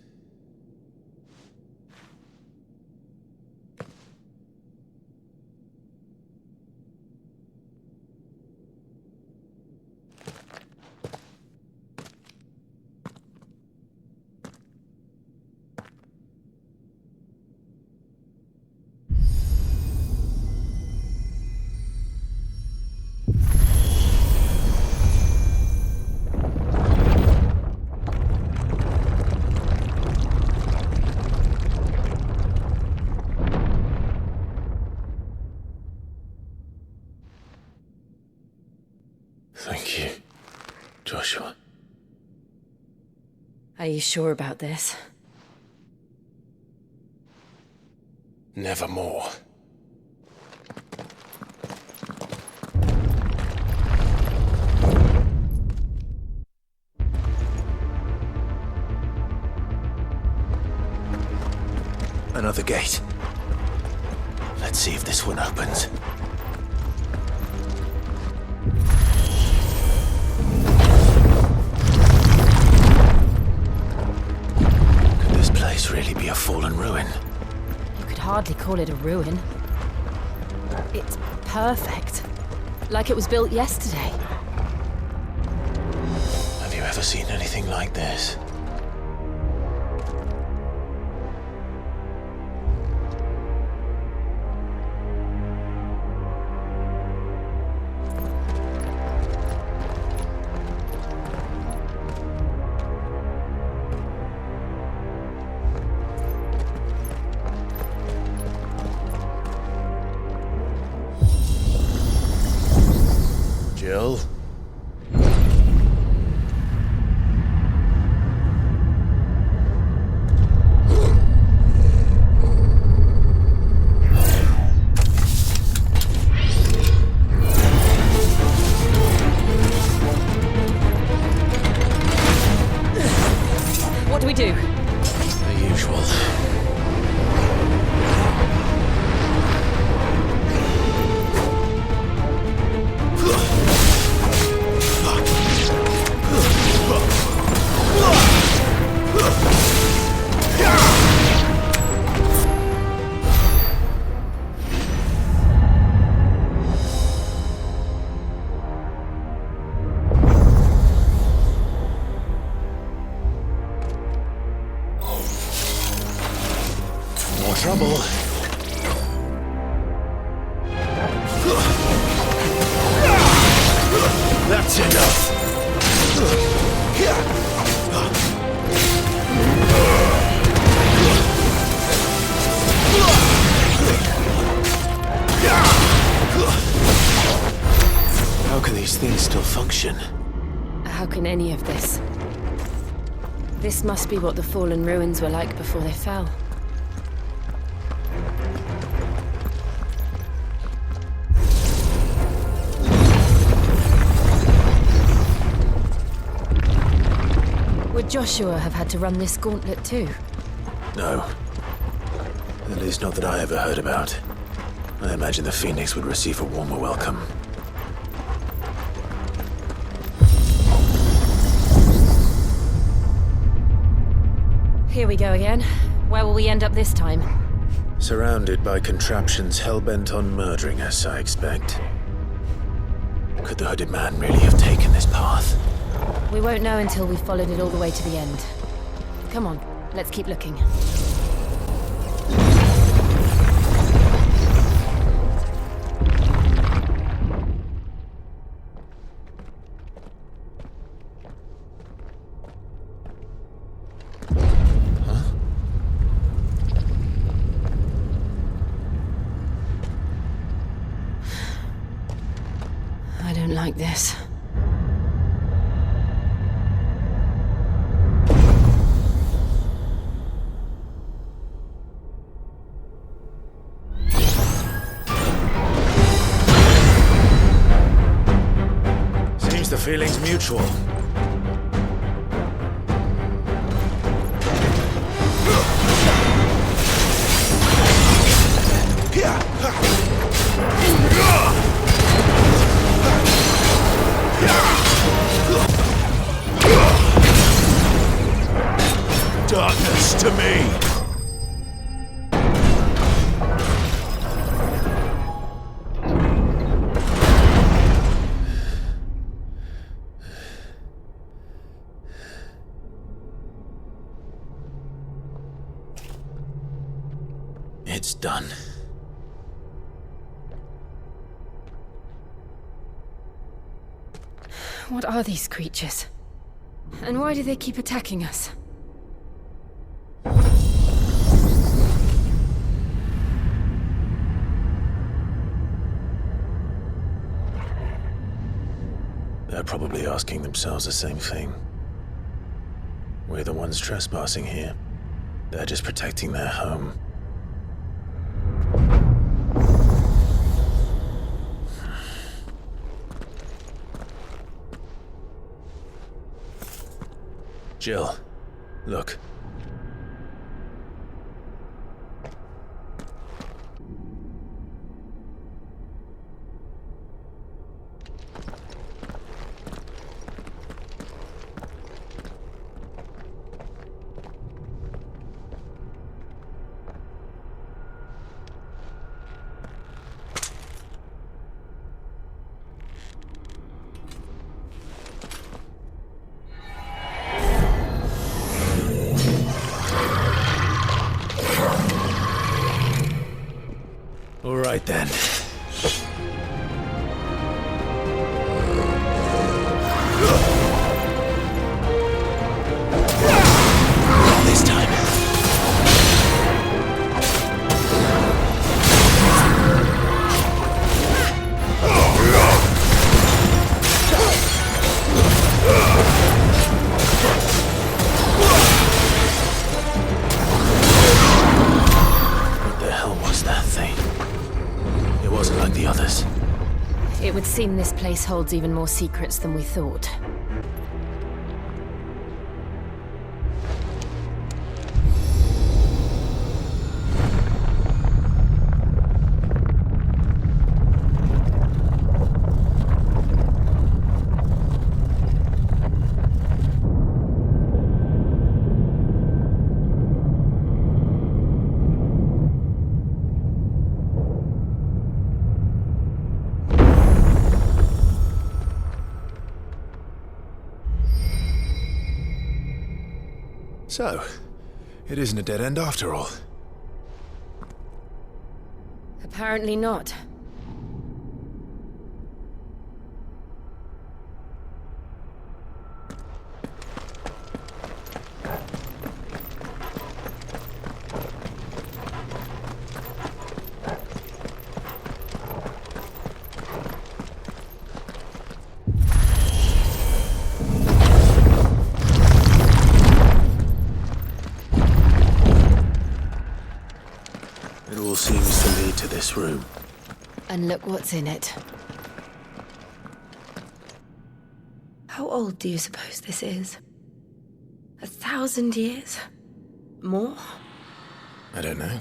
Thank you, Joshua. Are you sure about this? Nevermore. Another gate. Let's see if this one opens. Could this place really be a fallen ruin? You could hardly call it a ruin. It's perfect. Like it was built yesterday. Have you ever seen anything like this? Jill? What do we do? The usual. More trouble. That's enough. How can these things still function? How can any of this? This must be what the fallen ruins were like before they fell. Would Joshua have had to run this gauntlet too? No. At least not that I ever heard about. I imagine the Phoenix would receive a warmer welcome. Here we go again. Where will we end up this time? Surrounded by contraptions hell-bent on murdering us, I expect. Could the hooded man really have taken this path? We won't know until we've followed it all the way to the end. Come on, let's keep looking. like this. Seems the feeling's mutual. Darkness to me! It's done. What are these creatures? And why do they keep attacking us? They're probably asking themselves the same thing. We're the ones trespassing here. They're just protecting their home. Jill, look. All right then. Not this time. What the hell was that thing? It wasn't like the others. It would seem this place holds even more secrets than we thought. So, it isn't a dead end after all. Apparently not. It all seems to lead to this room. And look what's in it. How old do you suppose this is? 1,000 years? More? I don't know.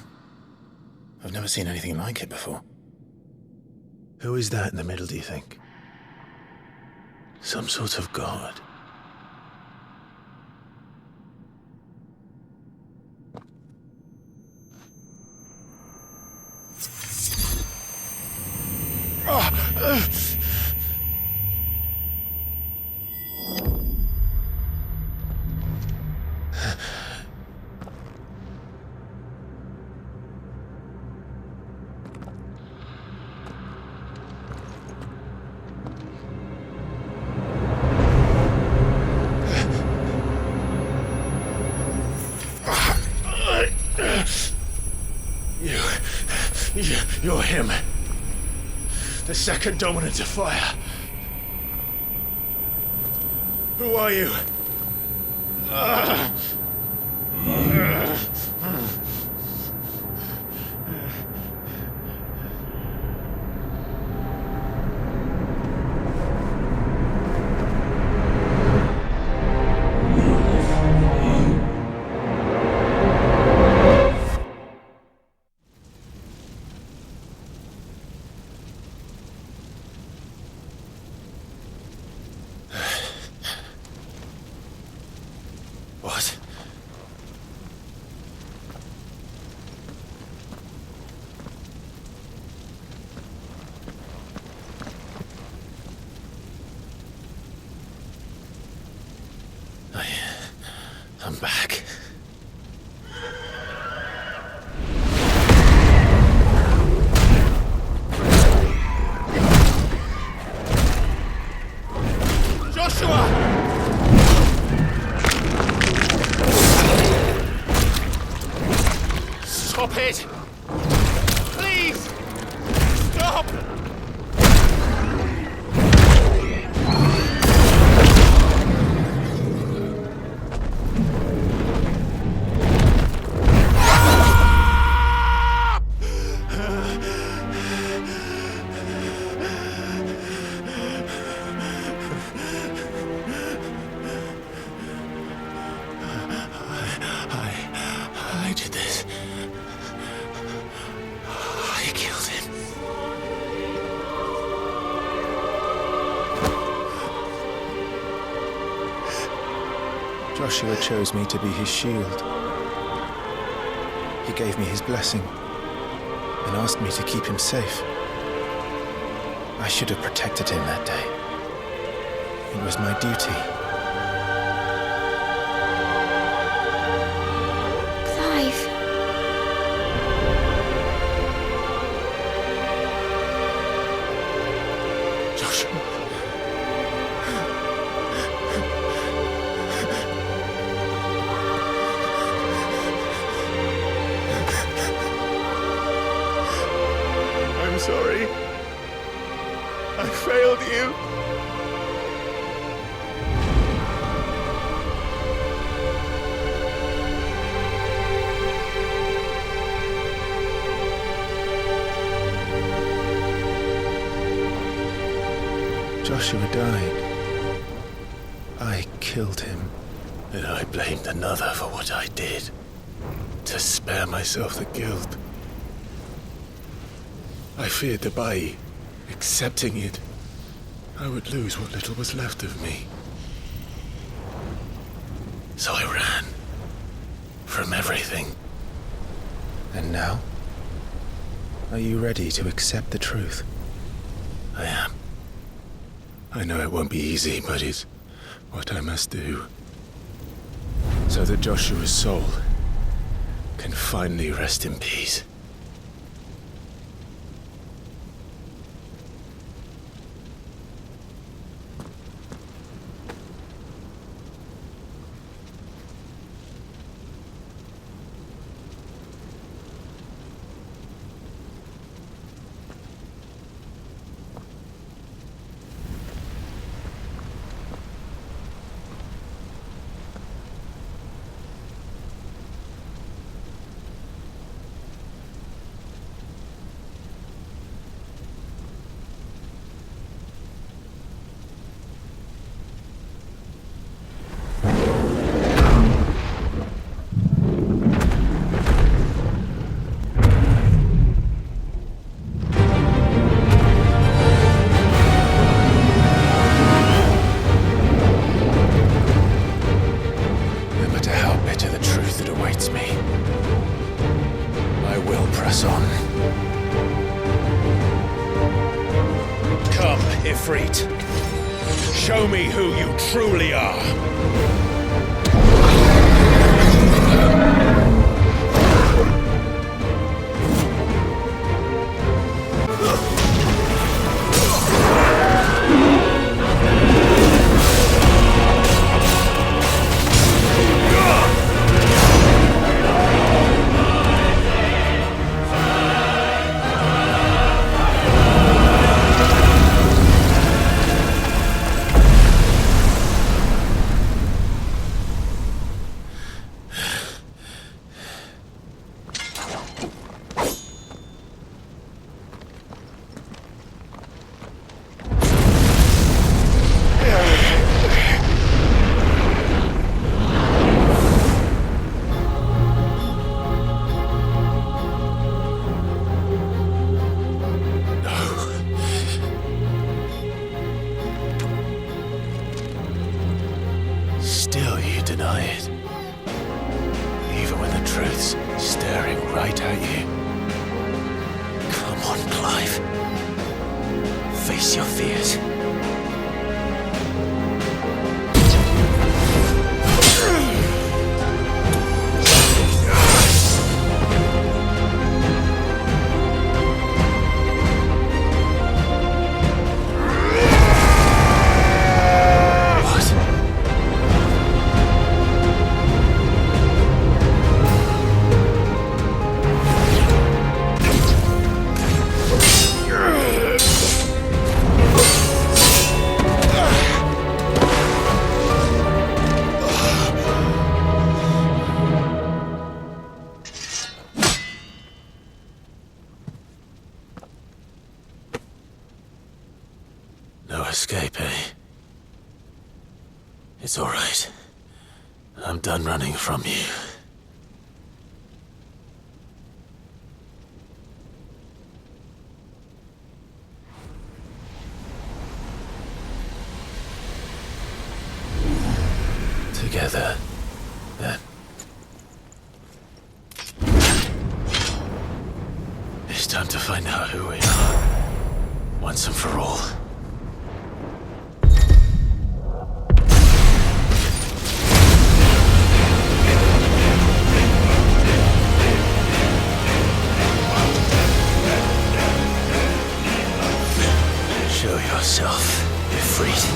I've never seen anything like it before. Who is that in the middle, do you think? Some sort of god? You're him. The second dominant of fire. Who are you? What? I'm back. Joshua! Stop it! Please! Stop! I did this. I killed him. Joshua chose me to be his shield. He gave me his blessing and asked me to keep him safe. I should have protected him that day. It was my duty. Clive. Joshua. I'm sorry. I failed you. Joshua died. I killed him. And I blamed another for what I did, to spare myself the guilt. I feared that by accepting it, I would lose what little was left of me. So I ran from everything. And now? Are you ready to accept the truth? I am. I know it won't be easy, but it's what I must do. So that Joshua's soul can finally rest in peace. Show me who you truly are. alive. Face your fears. No escape, eh? It's all right. I'm done running from you. Together, then. It's time to find out who we are, once and for all. Show yourself, Ifrit.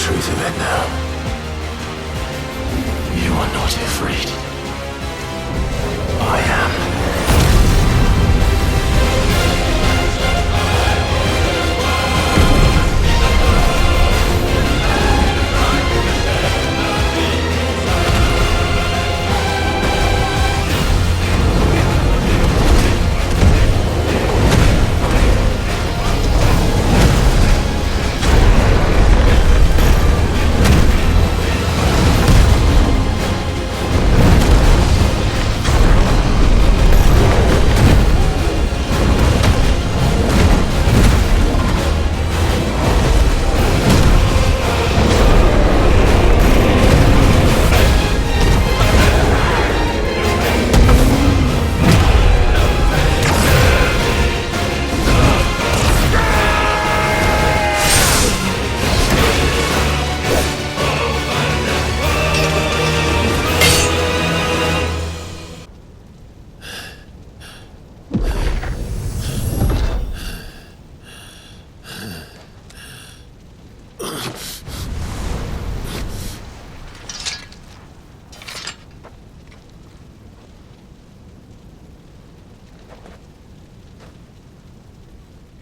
Truth of it now. You are not afraid. I am.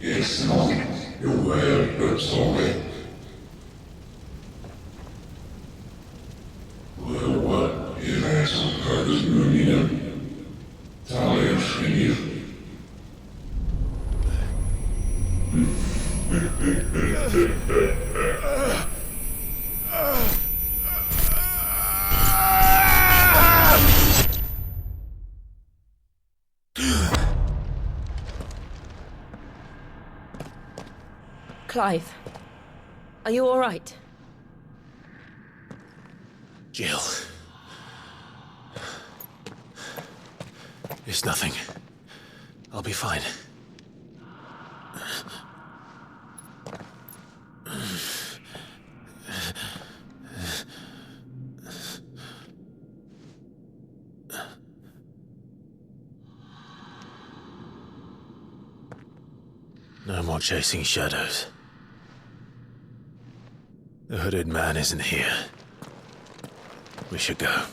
Yes, no, you're well, but sorry. Well, what is that some kind of union? Talia Shinir. Clive, are you all right? Jill. It's nothing. I'll be fine. No more chasing shadows. The hooded man isn't here. We should go.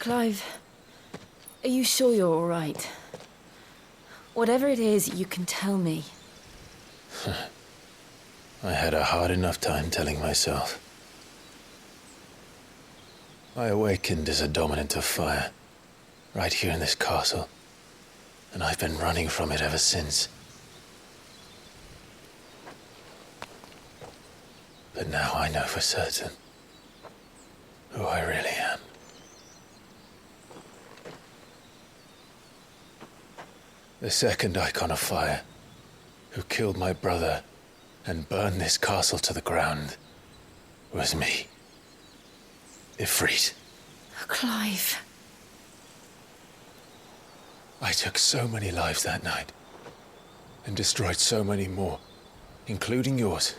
Clive, are you sure you're all right? Whatever it is, you can tell me. I had a hard enough time telling myself. I awakened as a dominant of fire, right here in this castle, and I've been running from it ever since. But now I know for certain who I really am. The second icon of fire, who killed my brother and burned this castle to the ground, was me. Ifrit. Clive. I took so many lives that night, and destroyed so many more, including yours.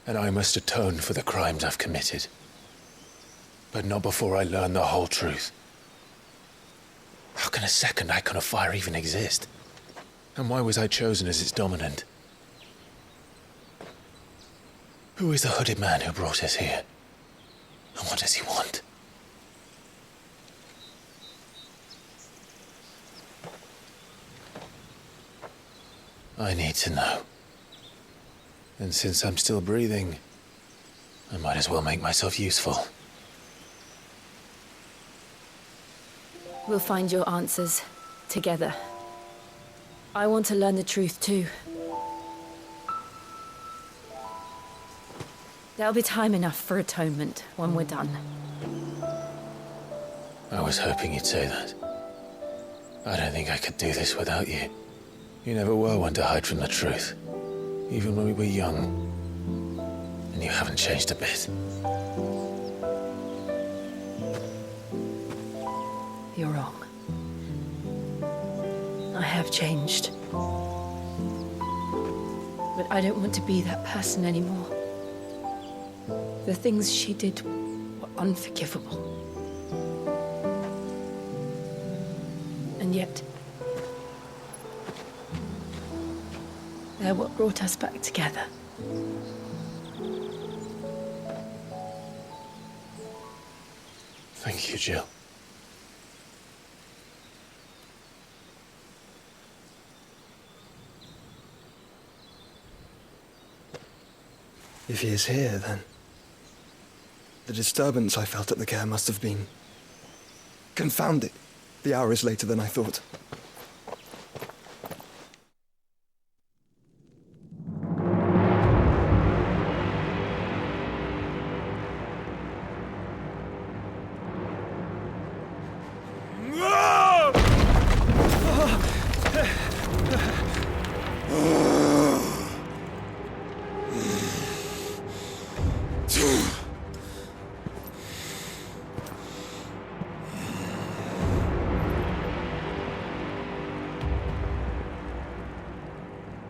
And I must atone for the crimes I've committed. But not before I learn the whole truth. How can a second icon of fire even exist? And why was I chosen as its dominant? Who is the hooded man who brought us here? And what does he want? I need to know. And since I'm still breathing, I might as well make myself useful. We'll find your answers together. I want to learn the truth too. There'll be time enough for atonement when we're done. I was hoping you'd say that. I don't think I could do this without you. You never were one to hide from the truth, even when we were young. And you haven't changed a bit. You're wrong. I have changed. But I don't want to be that person anymore. The things she did were unforgivable. And yet, they're what brought us back together. Thank you, Jill. If he is here, then the disturbance I felt at the care must have been confounded. The hour is later than I thought.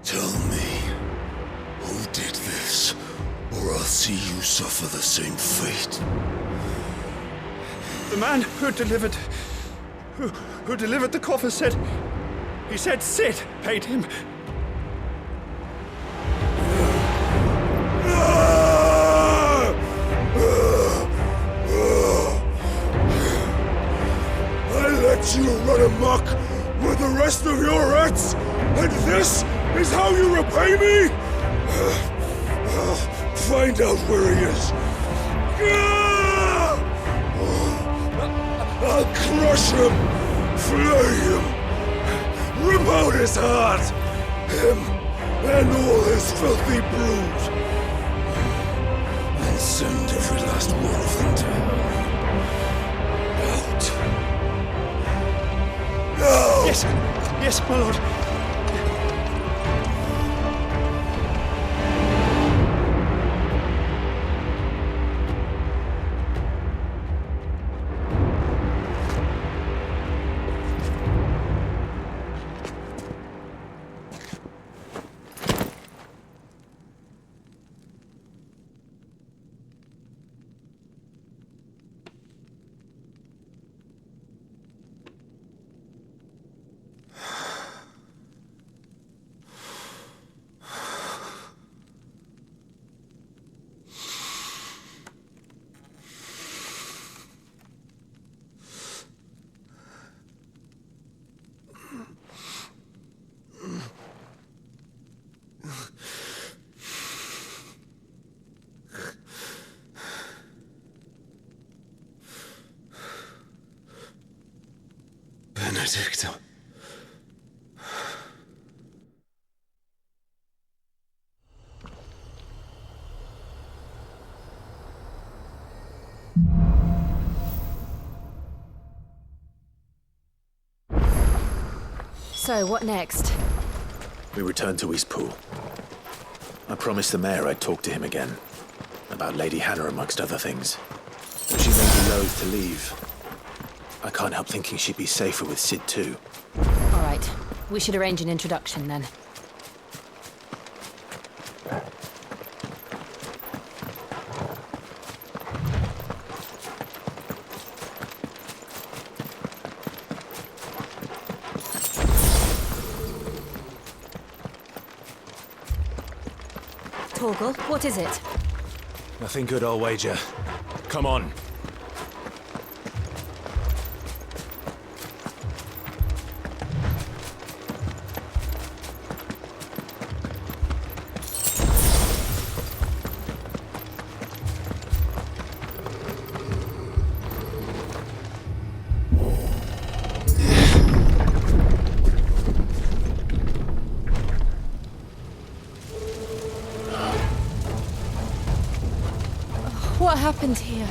Tell me, who did this, or I'll see you suffer the same fate. The man who delivered the coffer said Sid paid him. I let you run amok with the rest of your rats, and this is how you repay me? Find out where he is. I'll crush him, flay him, rip out his heart, him and all his filthy brood, and send every last one of them to hell. Out. Now! Yes, my lord. Benedicto. So, what next? We return to Eastpool. I promised the mayor I'd talk to him again. About Lady Hannah, amongst other things. But she may be loath to leave. I can't help thinking she'd be safer with Sid too. All right. We should arrange an introduction then. Torgal, what is it? Nothing good, I'll wager. Come on. What happened here?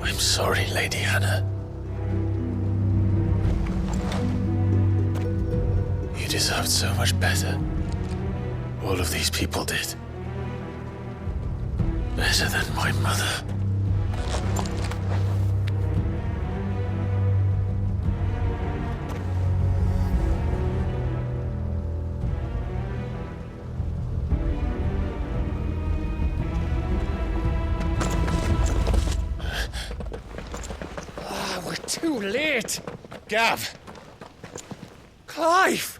I'm sorry, Lady Hannah. You deserved so much better. All of these people did. Better than my mother. We're too late. Gav! Clive!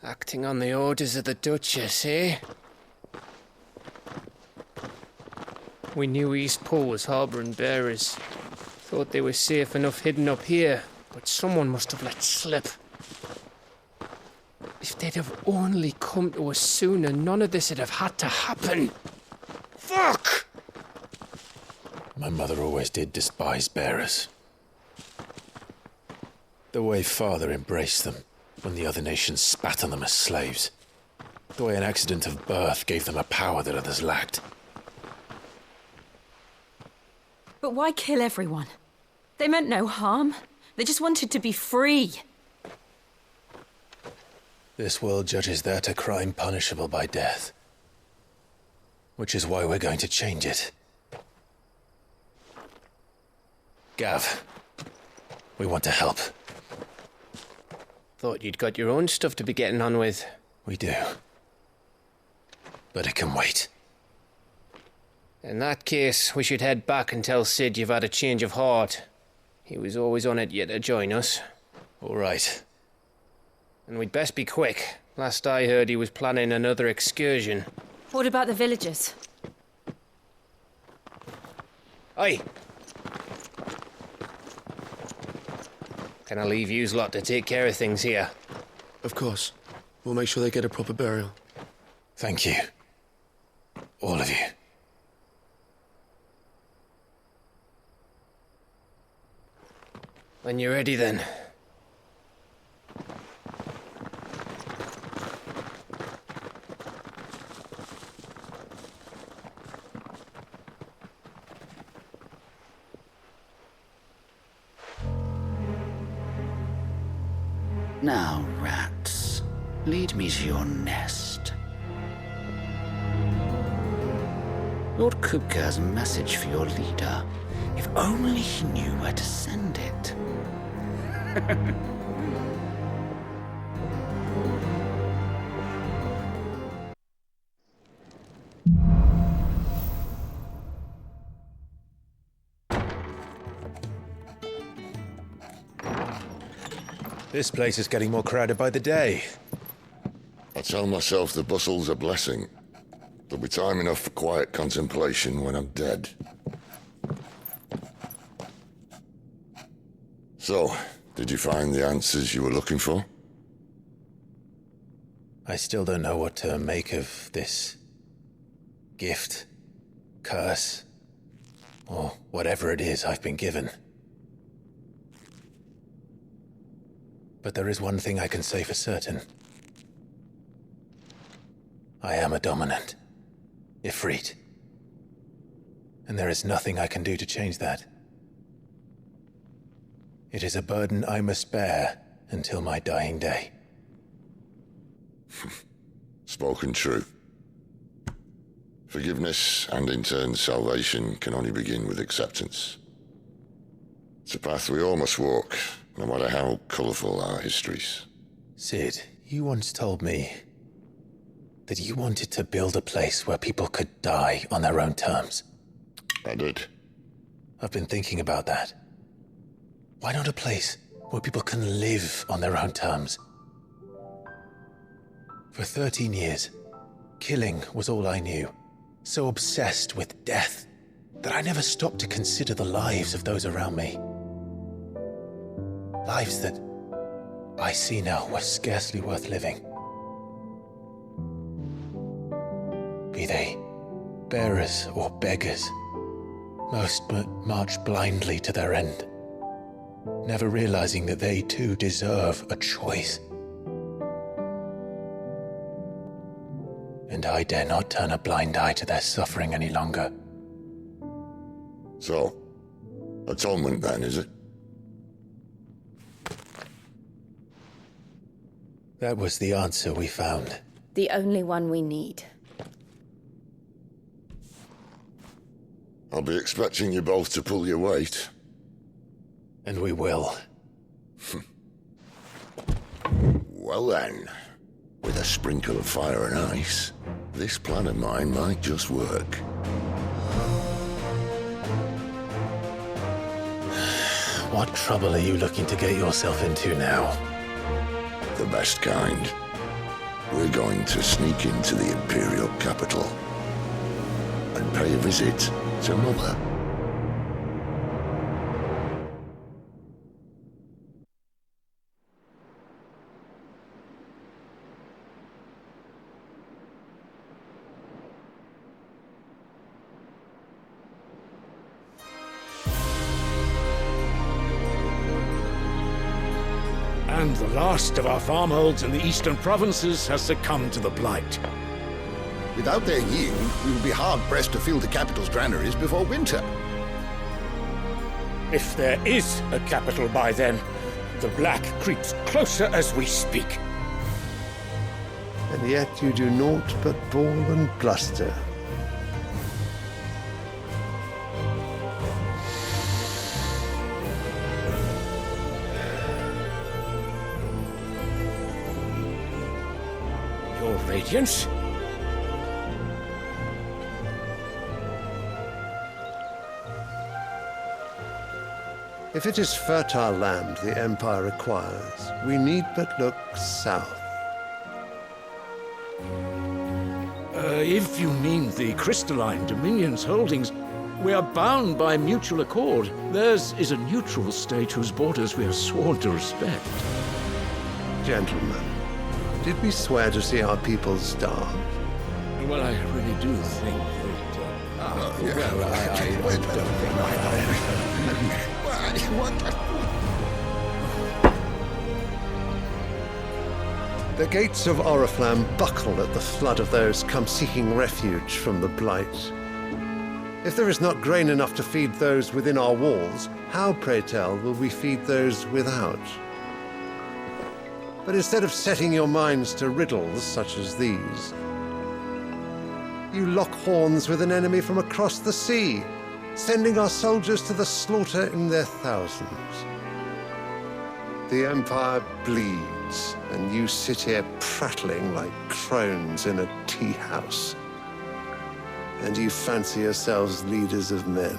Acting on the orders of the Duchess, eh? We knew Eastpool was harbouring bearers. Thought they were safe enough hidden up here, but someone must have let slip. If they'd have only come to us sooner, none of this would have had to happen. Fuck! My mother always did despise bearers. The way Father embraced them when the other nations spat on them as slaves. The way an accident of birth gave them a power that others lacked. But why kill everyone? They meant no harm. They just wanted to be free. This world judges that a crime punishable by death. Which is why we're going to change it. Gav, we want to help. Thought you'd got your own stuff to be getting on with. We do. But it can wait. In that case, we should head back and tell Sid you've had a change of heart. He was always on it yet to join us. All right. And we'd best be quick. Last I heard, he was planning another excursion. What about the villagers? Aye. Can I leave yous lot to take care of things here? Of course. We'll make sure they get a proper burial. Thank you. All of you. When you're ready, then. Now, rats, lead me to your nest. Lord Kupka has a message for your leader. If only he knew where to send it. This place is getting more crowded by the day. tell myself the bustle's a blessing. There'll be time enough for quiet contemplation when I'm dead. So, did you find the answers you were looking for? I still don't know what to make of this gift, curse, or whatever it is I've been given. But there is one thing I can say for certain. I am a dominant, Ifrit. And there is nothing I can do to change that. It is a burden I must bear until my dying day. Spoken true. Forgiveness and in turn salvation can only begin with acceptance. It's a path we all must walk, no matter how colourful our histories. Sid, you once told me that you wanted to build a place where people could die on their own terms. I did. I've been thinking about that. Why not a place where people can live on their own terms? For 13 years, killing was all I knew. So obsessed with death that I never stopped to consider the lives of those around me. Lives that I see now were scarcely worth living. Be they bearers or beggars, most march blindly to their end, never realizing that they too deserve a choice. And I dare not turn a blind eye to their suffering any longer. So, atonement then, is it? That was the answer we found. The only one we need. I'll be expecting you both to pull your weight. And we will. Well then, with a sprinkle of fire and ice, this plan of mine might just work. What trouble are you looking to get yourself into now? The best kind. We're going to sneak into the Imperial capital and pay a visit to Mother. And the last of our farmholds in the eastern provinces has succumbed to the blight. Without their yield, we will be hard-pressed to fill the capital's granaries before winter. If there is a capital by then, the black creeps closer as we speak. And yet you do naught but bawl and bluster. Your Radiance? If it is fertile land the Empire requires, we need but look south. If you mean the crystalline Dominion's holdings, we are bound by mutual accord. Theirs is a neutral state whose borders we are sworn to respect. Gentlemen, did we swear to see our people starve? Well, I really do think that... The gates of Oriflamme buckle at the flood of those come seeking refuge from the blight. If there is not grain enough to feed those within our walls, how, pray tell, will we feed those without? But instead of setting your minds to riddles such as these, you lock horns with an enemy from across the sea, sending our soldiers to the slaughter in their thousands. The Empire bleeds, and you sit here prattling like crones in a tea house. And you fancy yourselves leaders of men.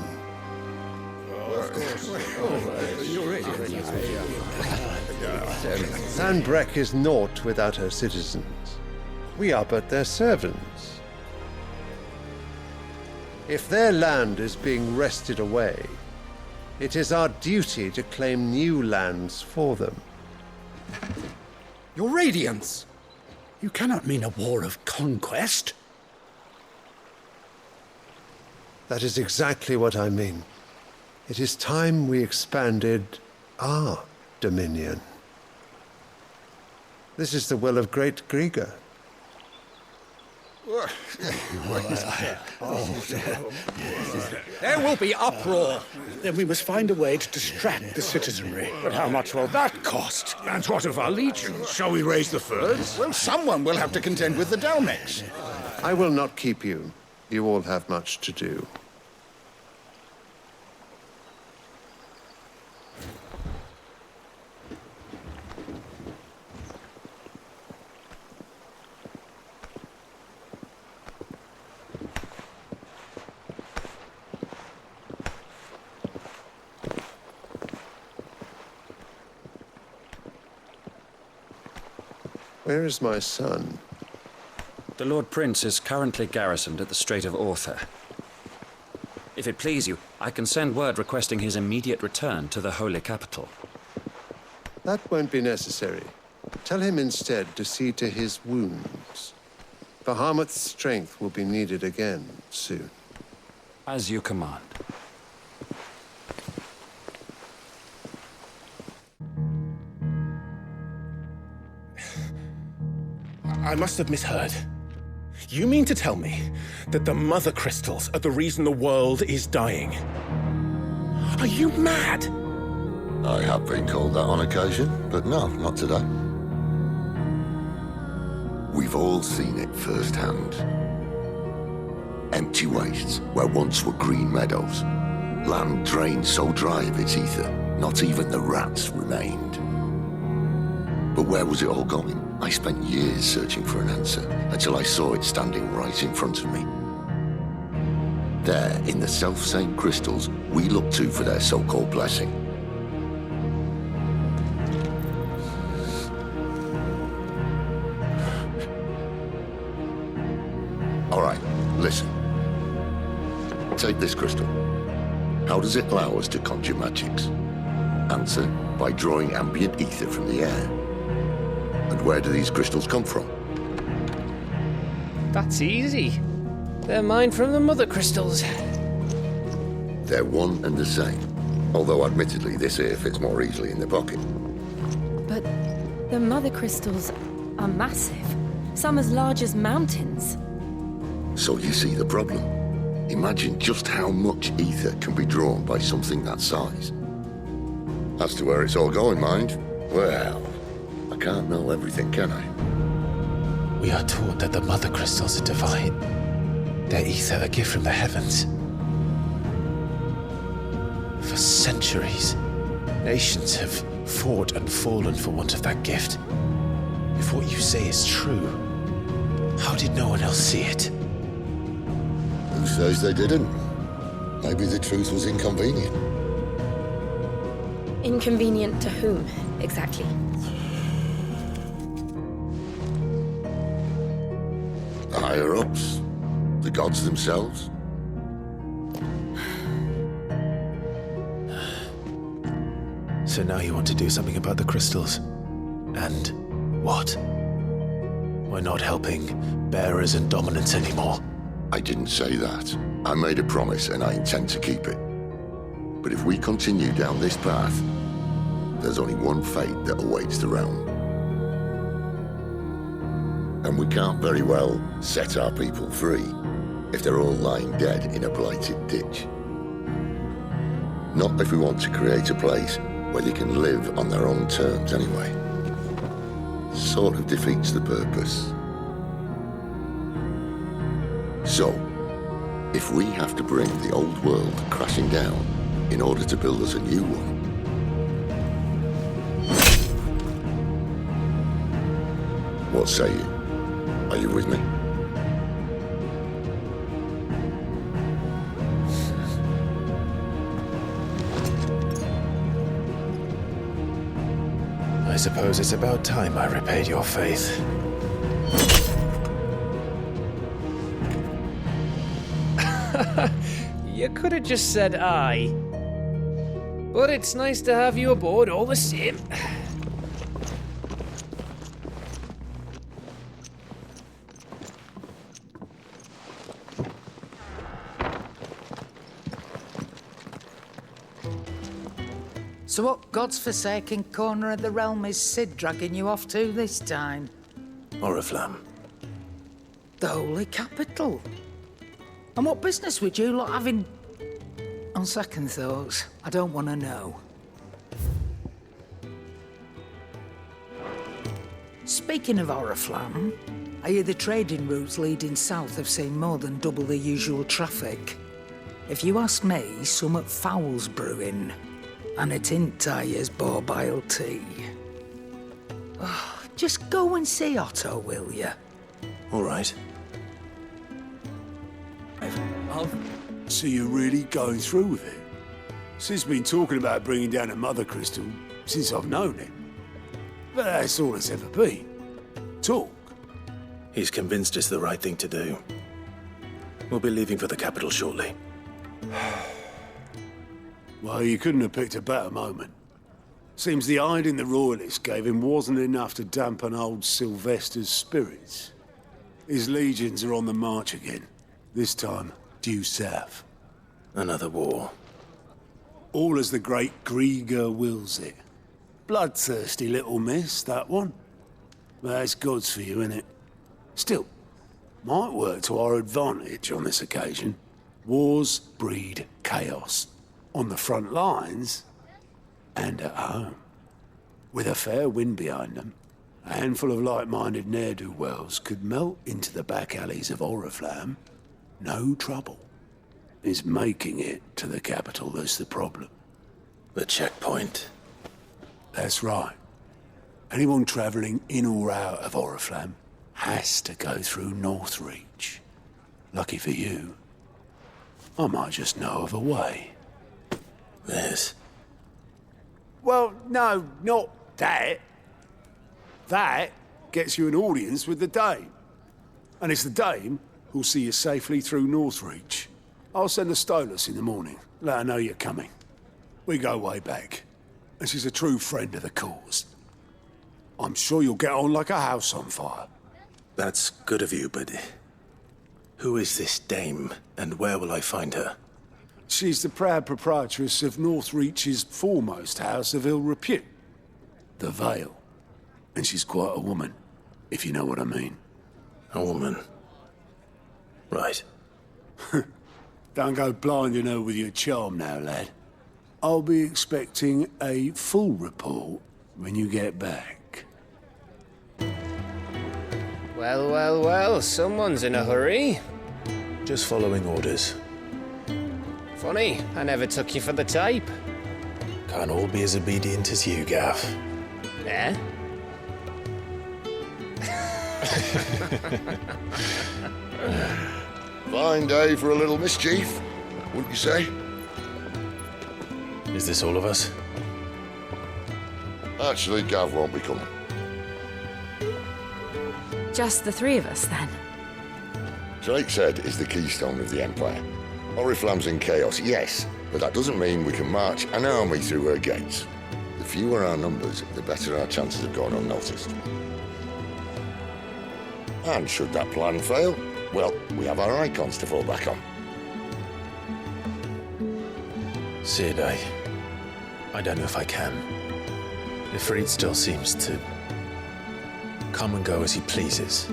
Sanbreque is naught without her citizens. We are but their servants. If their land is being wrested away, it is our duty to claim new lands for them. Your Radiance! You cannot mean a war of conquest. That is exactly what I mean. It is time we expanded our dominion. This is the will of great Grieger. There will be uproar. Then we must find a way to distract the citizenry. But how much will that cost? And what of our legions? Shall we raise the furs? Well, someone will have to contend with the Dalmex. I will not keep you. You all have much to do. Where is my son? The Lord Prince is currently garrisoned at the Strait of Arthur. If it please you, I can send word requesting his immediate return to the Holy Capital. That won't be necessary. Tell him instead to see to his wounds. Bahamut's strength will be needed again soon. As you command. I must have misheard. You mean to tell me that the Mother Crystals are the reason the world is dying? Are you mad? I have been called that on occasion, but no, not today. We've all seen it firsthand. Empty wastes where once were green meadows. Land drained so dry of its ether, not even the rats remained. But where was it all going? I spent years searching for an answer, until I saw it standing right in front of me. There, in the self-same crystals we look to for their so-called blessing. All right, listen. Take this crystal. How does it allow us to conjure magics? Answer, by drawing ambient ether from the air. And where do these crystals come from? That's easy. They're mine from the Mother Crystals. They're one and the same. Although admittedly this here fits more easily in the pocket. But the Mother Crystals are massive. Some as large as mountains. So you see the problem. Imagine just how much ether can be drawn by something that size. As to where it's all going, mind, well, I can't know everything, can I? We are taught that the Mother Crystals are divine. Their ether a gift from the heavens. For centuries, nations have fought and fallen for want of that gift. If what you say is true, how did no one else see it? Who says they didn't? Maybe the truth was inconvenient. Inconvenient to whom, exactly? The higher-ups? The gods themselves? So now you want to do something about the crystals? And what? We're not helping bearers and dominants anymore. I didn't say that. I made a promise and I intend to keep it. But if we continue down this path, there's only one fate that awaits the realm. And we can't very well set our people free if they're all lying dead in a blighted ditch. Not if we want to create a place where they can live on their own terms anyway. Sort of defeats the purpose. So, if we have to bring the old world crashing down in order to build us a new one, what say you? Are you with me? I suppose it's about time I repaid your faith. You could have just said aye. But it's nice to have you aboard all the same. So what God's forsaken corner of the realm is Sid dragging you off to this time? Oriflamme. The Holy Capital. And what business would you lot have in... On second thoughts, I don't want to know. Speaking of Oriflamme, I hear the trading routes leading south have seen more than double the usual traffic. If you ask me, somewhat foul's brewing. And it ain't Tyre's borbile tea. Oh, just go and see Otto, will you? All right. So you're really going through with it? Sid's been talking about bringing down a mother crystal since I've known him. But that's all it's ever been. Talk. He's convinced it's the right thing to do. We'll be leaving for the capital shortly. Well, you couldn't have picked a better moment. Seems the hiding the Royalists gave him wasn't enough to dampen old Sylvester's spirits. His legions are on the march again, this time due south. Another war. All as the great Grieger wills it. Bloodthirsty little miss, that one. But that's God's for you, innit? Still, might work to our advantage on this occasion. Wars breed chaos. On the front lines, and at home. With a fair wind behind them, a handful of like-minded ne'er-do-wells could melt into the back alleys of Oriflamme. No trouble. It's making it to the capital that's the problem. The checkpoint. That's right. Anyone travelling in or out of Oriflamme has to go through Northreach. Lucky for you, I might just know of a way. This? Well, no, not that. That gets you an audience with the Dame. And it's the Dame who'll see you safely through Northreach. I'll send a Stolas in the morning, let her know you're coming. We go way back, and she's a true friend of the cause. I'm sure you'll get on like a house on fire. That's good of you, but who is this Dame, and where will I find her? She's the proud proprietress of Northreach's foremost house of ill repute, the Vale. And she's quite a woman, if you know what I mean. A woman? Right. Don't go blinding her with your charm now, lad. I'll be expecting a full report when you get back. Well, well, well, someone's in a hurry. Just following orders. Funny, I never took you for the type. Can't all be as obedient as you, Gav. Eh? Fine day for a little mischief, wouldn't you say? Is this all of us? Actually, Gav won't be coming. Just the three of us, then? Drakeshead is the keystone of the Empire. Oriflamme's in chaos, yes, but that doesn't mean we can march an army through her gates. The fewer our numbers, the better our chances of going unnoticed. And should that plan fail, well, we have our icons to fall back on. Sid, I don't know if I can. Ifrit still seems to come and go as he pleases.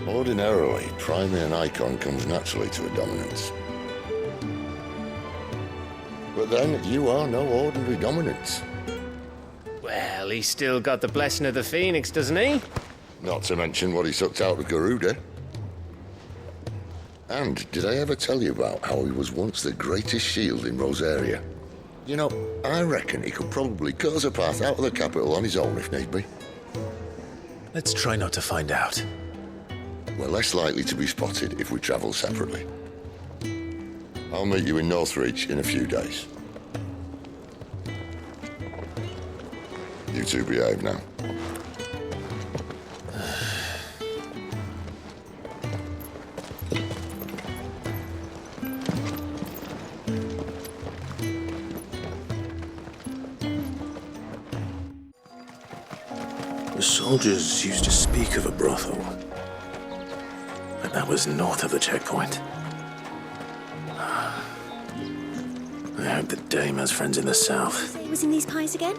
Ordinarily, priming an icon comes naturally to a dominance. But then, you are no ordinary dominance. Well, he's still got the blessing of the Phoenix, doesn't he? Not to mention what he sucked out of Garuda. And did I ever tell you about how he was once the greatest shield in Rosaria? You know, I reckon he could probably cut us a path out of the capital on his own if need be. Let's try not to find out. We're less likely to be spotted if we travel separately. I'll meet you in Northreach in a few days. You two behave now. Soldiers used to speak of a brothel, but that was north of the checkpoint. I hope the dame has friends in the south. Say it was in these pies again?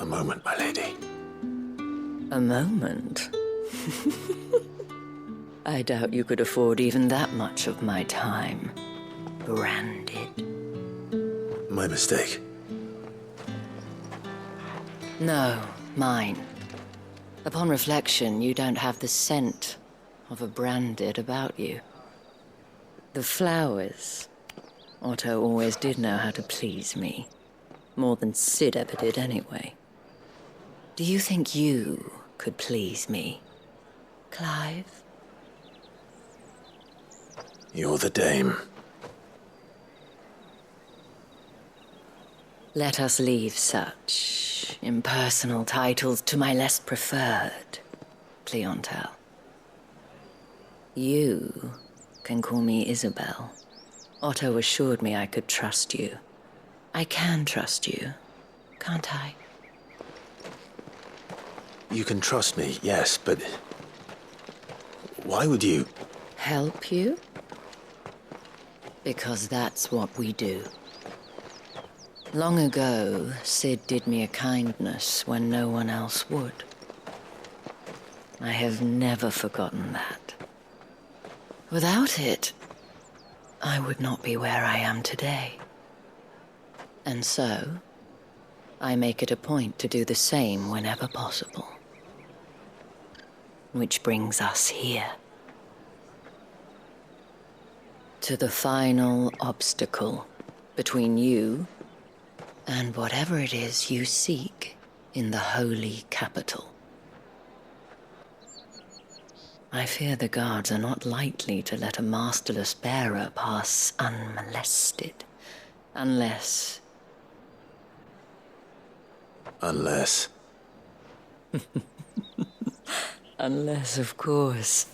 A moment, my lady. A moment? I doubt you could afford even that much of my time. Branded. My mistake. No, mine. Upon reflection, you don't have the scent of a branded about you. The flowers. Otto always did know how to please me. More than Sid ever did anyway. Do you think you could please me, Clive? You're the dame. Let us leave such impersonal titles to my less preferred clientele. You can call me Isabel. Otto assured me I could trust you. I can trust you, can't I? You can trust me, yes, but why would you? Help you? Because that's what we do. Long ago, Sid did me a kindness when no one else would. I have never forgotten that. Without it, I would not be where I am today. And so, I make it a point to do the same whenever possible. Which brings us here. To the final obstacle between you and whatever it is you seek in the holy capital. I fear the guards are not likely to let a masterless bearer pass unmolested, unless... Unless, of course,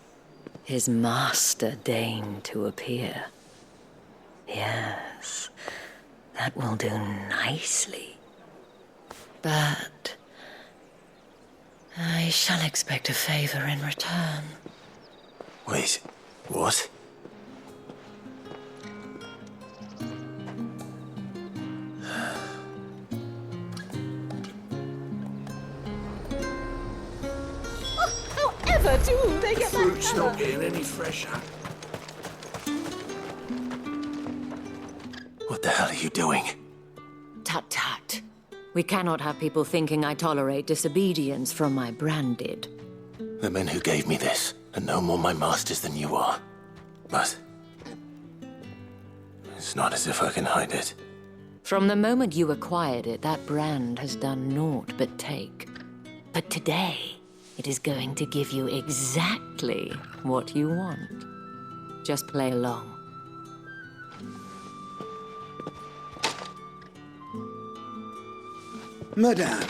his master deigned to appear. Yes, that will do nicely. But I shall expect a favor in return. wait, what? However do they get Fruit's that not colour? getting any fresher. What the hell are you doing? Tut-tut. We cannot have people thinking I tolerate disobedience from my branded. The men who gave me this are no more my masters than you are. But it's not as if I can hide it. From the moment you acquired it, that brand has done naught but take. But today, it is going to give you exactly what you want. Just play along. Madame,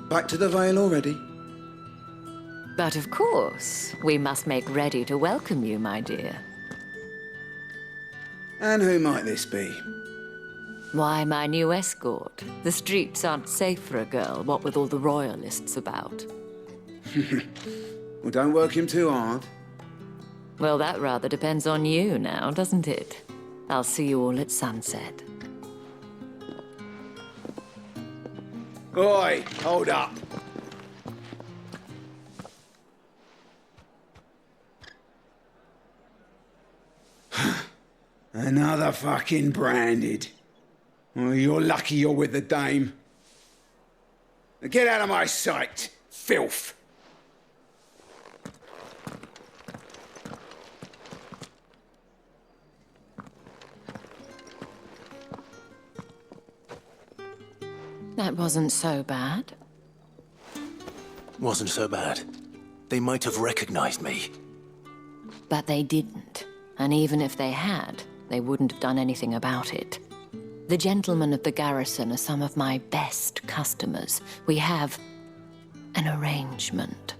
back to the Vale already? But of course, we must make ready to welcome you, my dear. And who might this be? Why, my new escort. The streets aren't safe for a girl, what with all the royalists about. Well, don't work him too hard. Well, that rather depends on you now, doesn't it? I'll see you all at sunset. Oi, hold up. Another fucking branded. Well, you're lucky you're with the dame. Now get out of my sight, filth. That wasn't so bad. Wasn't so bad. They might have recognized me. But they didn't. And even if they had, they wouldn't have done anything about it. The gentlemen of the garrison are some of my best customers. We have an arrangement,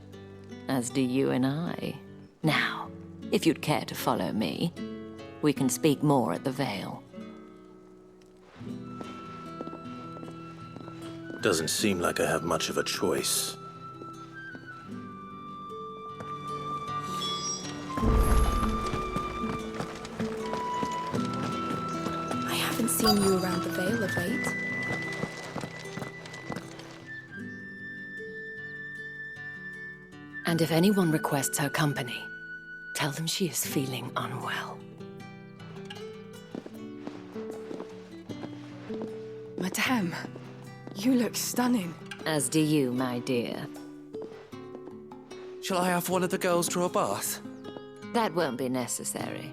as do you and I. Now, If you'd care to follow me, we can speak more at the Vale. Doesn't seem like I have much of a choice. I haven't seen you around the Vale of late. And if anyone requests her company, tell them she is feeling unwell. Madame, you look stunning. As do you, my dear. Shall I have one of the girls draw a bath? That won't be necessary.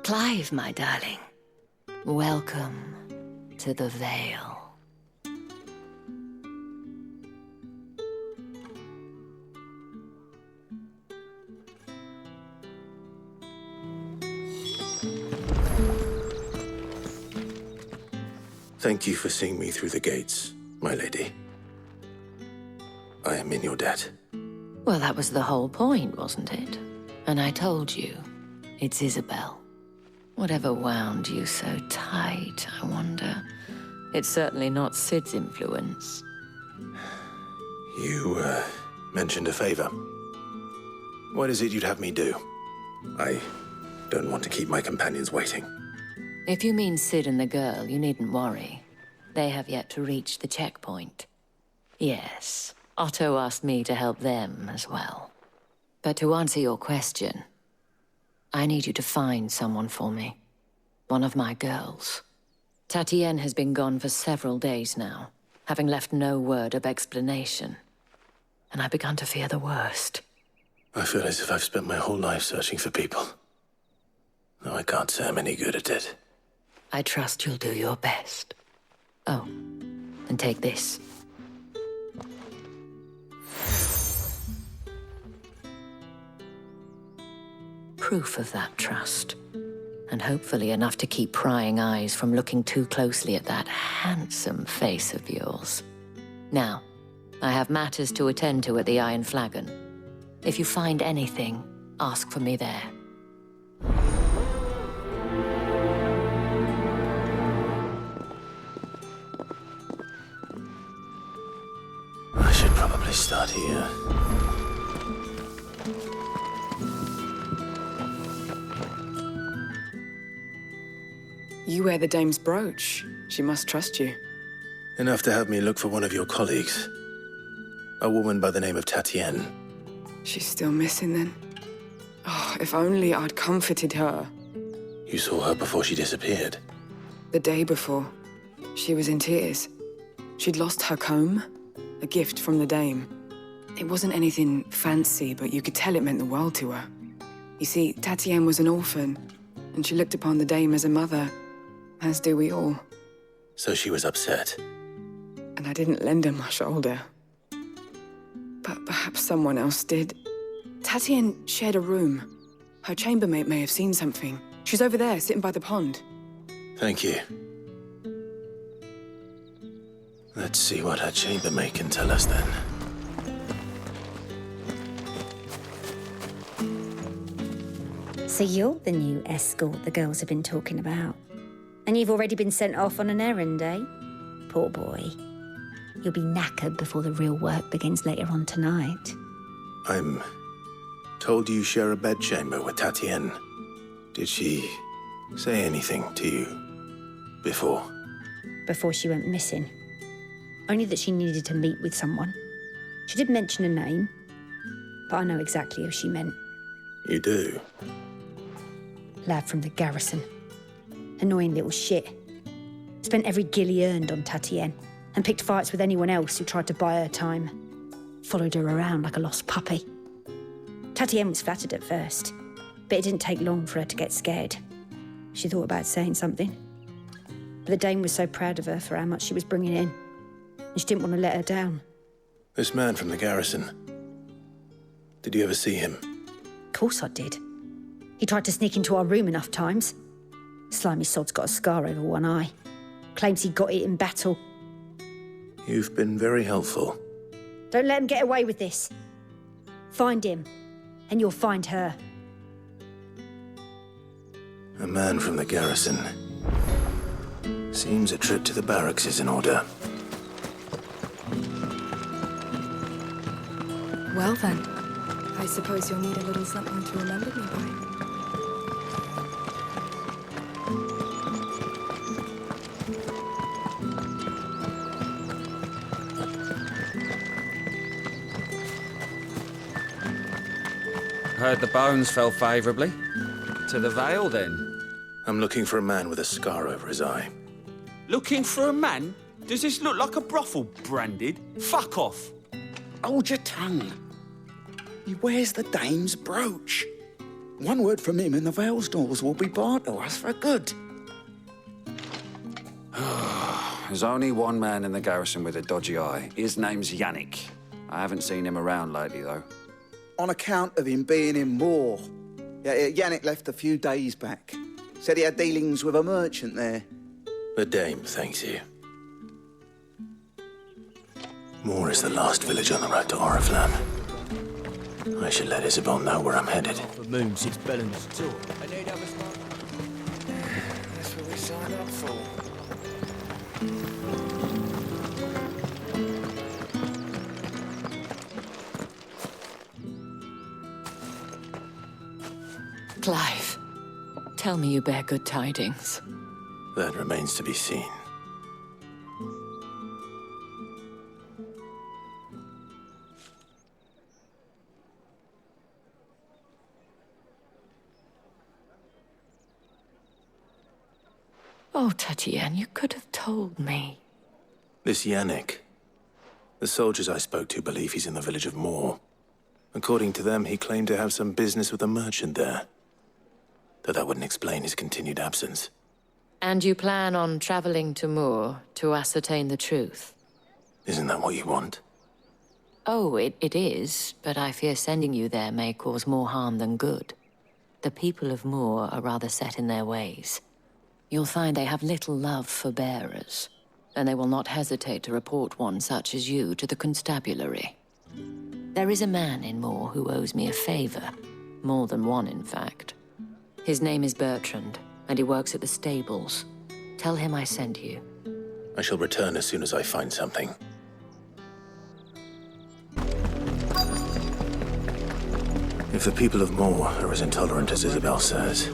Clive, my darling. Welcome to the Vale. Thank you for seeing me through the gates, my lady. I am in your debt. Well, that was the whole point, wasn't it? And I told you, it's Isabel. Whatever wound you so tight, I wonder. It's certainly not Sid's influence. You, mentioned a favor. What is it you'd have me do? I don't want to keep my companions waiting. If you mean Sid and the girl, you needn't worry. They have yet to reach the checkpoint. Yes, Otto asked me to help them as well. But to answer your question, I need you to find someone for me. One of my girls. Tatienne has been gone for several days now, having left no word of explanation. And I began to fear the worst. I feel as if I've spent my whole life searching for people. No, I can't say I'm any good at it. I trust you'll do your best. Oh, and take this. Proof of that trust. And hopefully enough to keep prying eyes from looking too closely at that handsome face of yours. Now, I have matters to attend to at the Iron Flagon. If you find anything, ask for me there. I should probably start here. You wear the dame's brooch. She must trust you. Enough to have me look for one of your colleagues. A woman by the name of Tatienne. She's still missing then. Oh, if only I'd comforted her. You saw her before she disappeared. The day before, she was in tears. She'd lost her comb, a gift from the dame. It wasn't anything fancy, but you could tell it meant the world to her. You see, Tatienne was an orphan, and she looked upon the dame as a mother, as do we all. So she was upset. And I didn't lend her my shoulder. But perhaps someone else did. Tatienne shared a room. Her chambermaid may have seen something. She's over there, sitting by the pond. Thank you. Let's see what her chambermaid can tell us then. So you're the new escort the girls have been talking about. And you've already been sent off on an errand, eh? Poor boy. You'll be knackered before the real work begins later on tonight. I'm told you share a bedchamber with Tatienne. Did she say anything to you before? Before she went missing. Only that she needed to meet with someone. She did mention a name, but I know exactly who she meant. You do? Lad from the garrison. Annoying little shit. Spent every guil he earned on Tatienne, and picked fights with anyone else who tried to buy her time. Followed her around like a lost puppy. Tatienne was flattered at first, but it didn't take long for her to get scared. She thought about saying something. But the dame was so proud of her for how much she was bringing in, and she didn't want to let her down. This man from the garrison. Did you ever see him? Of course I did. He tried to sneak into our room enough times. Slimy sod's got a scar over one eye. Claims he got it in battle. You've been very helpful. Don't let him get away with this. Find him, and you'll find her. A man from the garrison. Seems a trip to the barracks is in order. Well then, I suppose you'll need a little something to remember me by. Heard the bones fell favourably. To the Vale, then? I'm looking for a man with a scar over his eye. Looking for a man? Does this look like a brothel, Branded? Fuck off. Hold your tongue. He wears the dame's brooch. One word from him and the Vale's doors will be barred to us for good. There's only one man in the garrison with a dodgy eye. His name's Yannick. I haven't seen him around lately, though. On account of him being in Moor. Yeah, Yannick left a few days back. Said he had dealings with a merchant there. The dame thanks you. Moor is the last village on the road to Oriflamme. I should let Isabel know where I'm headed. The moon since Bellen's tour. That's what we signed up for. Clive, tell me you bear good tidings. That remains to be seen. Oh, Tatienne, you could have told me. This Yannick. The soldiers I spoke to believe he's in the village of Moor. According to them, he claimed to have some business with a merchant there. Though that wouldn't explain his continued absence. And you plan on traveling to Moor to ascertain the truth? Isn't that what you want? Oh, it is, but I fear sending you there may cause more harm than good. The people of Moor are rather set in their ways. You'll find they have little love for bearers, and they will not hesitate to report one such as you to the constabulary. There is a man in Moor who owes me a favor. More than one, in fact. His name is Bertrand, and he works at the stables. Tell him I sent you. I shall return as soon as I find something. If the people of Moor are as intolerant as Isabel says,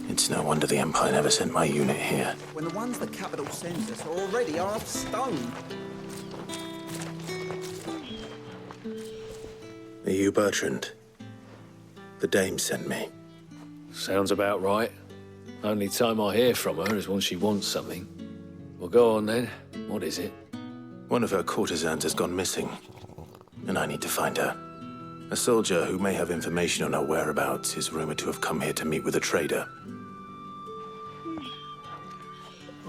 it's no wonder the Empire never sent my unit here. When the ones the capital sends us are already half stone. Are you Bertrand? The dame sent me. Sounds about right. Only time I hear from her is when she wants something. Well, go on then. What is it? One of her courtesans has gone missing, and I need to find her. A soldier who may have information on her whereabouts is rumored to have come here to meet with a trader.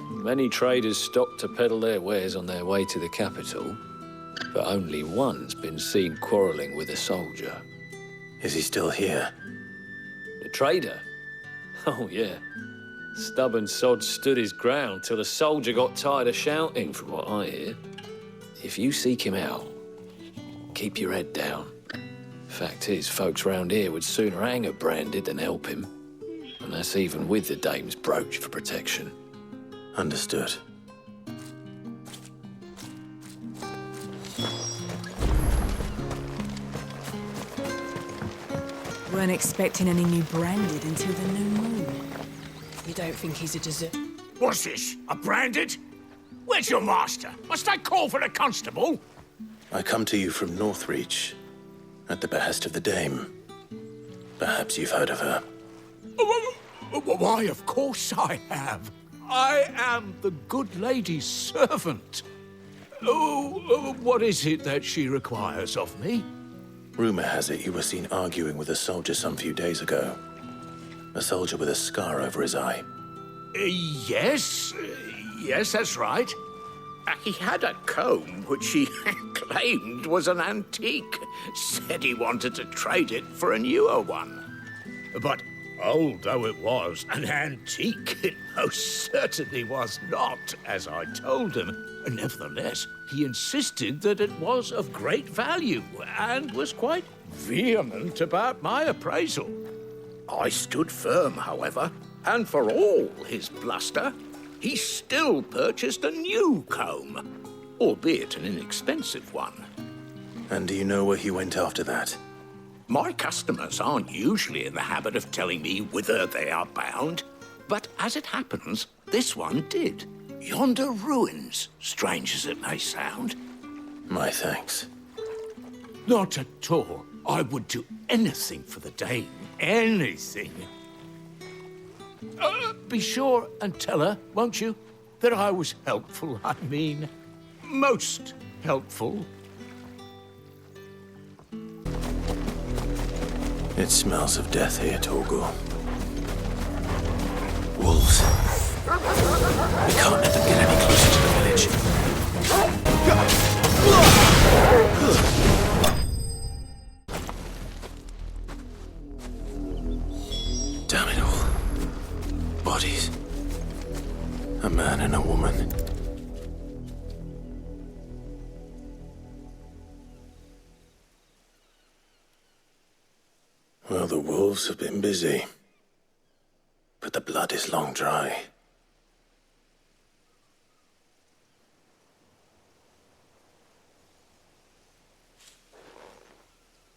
Many traders stop to peddle their wares on their way to the capital, but only one's been seen quarreling with a soldier. Is he still here? The trader? Oh, yeah. Stubborn sod stood his ground till the soldier got tired of shouting, from what I hear. If you seek him out, keep your head down. Fact is, folks round here would sooner hang a Branded than help him. And that's even with the dame's brooch for protection. Understood. Weren't expecting any new Branded until the new moon. You don't think he's a dessert? What's this? A Branded? Where's your master? Must I call for the constable? I come to you from Northreach, at the behest of the dame. Perhaps you've heard of her. Why, of course I have. I am the good lady's servant. Oh, what is it that she requires of me? Rumor has it you were seen arguing with a soldier some few days ago. A soldier with a scar over his eye. Yes, that's right. He had a comb which he claimed was an antique. Said he wanted to trade it for a newer one. But Old though it was, an antique it most certainly was not, as I told him. Nevertheless, he insisted that it was of great value, and was quite vehement about my appraisal. I stood firm, however, and for all his bluster, he still purchased a new comb, albeit an inexpensive one. And do you know where he went after that? My customers aren't usually in the habit of telling me whither they are bound, but as it happens, this one did. Yonder ruins, strange as it may sound. My thanks. Not at all. I would do anything for the Dame. Anything. Be sure and tell her, won't you, that I was helpful, I mean. Most helpful. It smells of death here, Torgor. Wolves. We can't let them get any closer to the village. Damn it all. Bodies. A man and a woman. Well, the wolves have been busy. But the blood is long dry.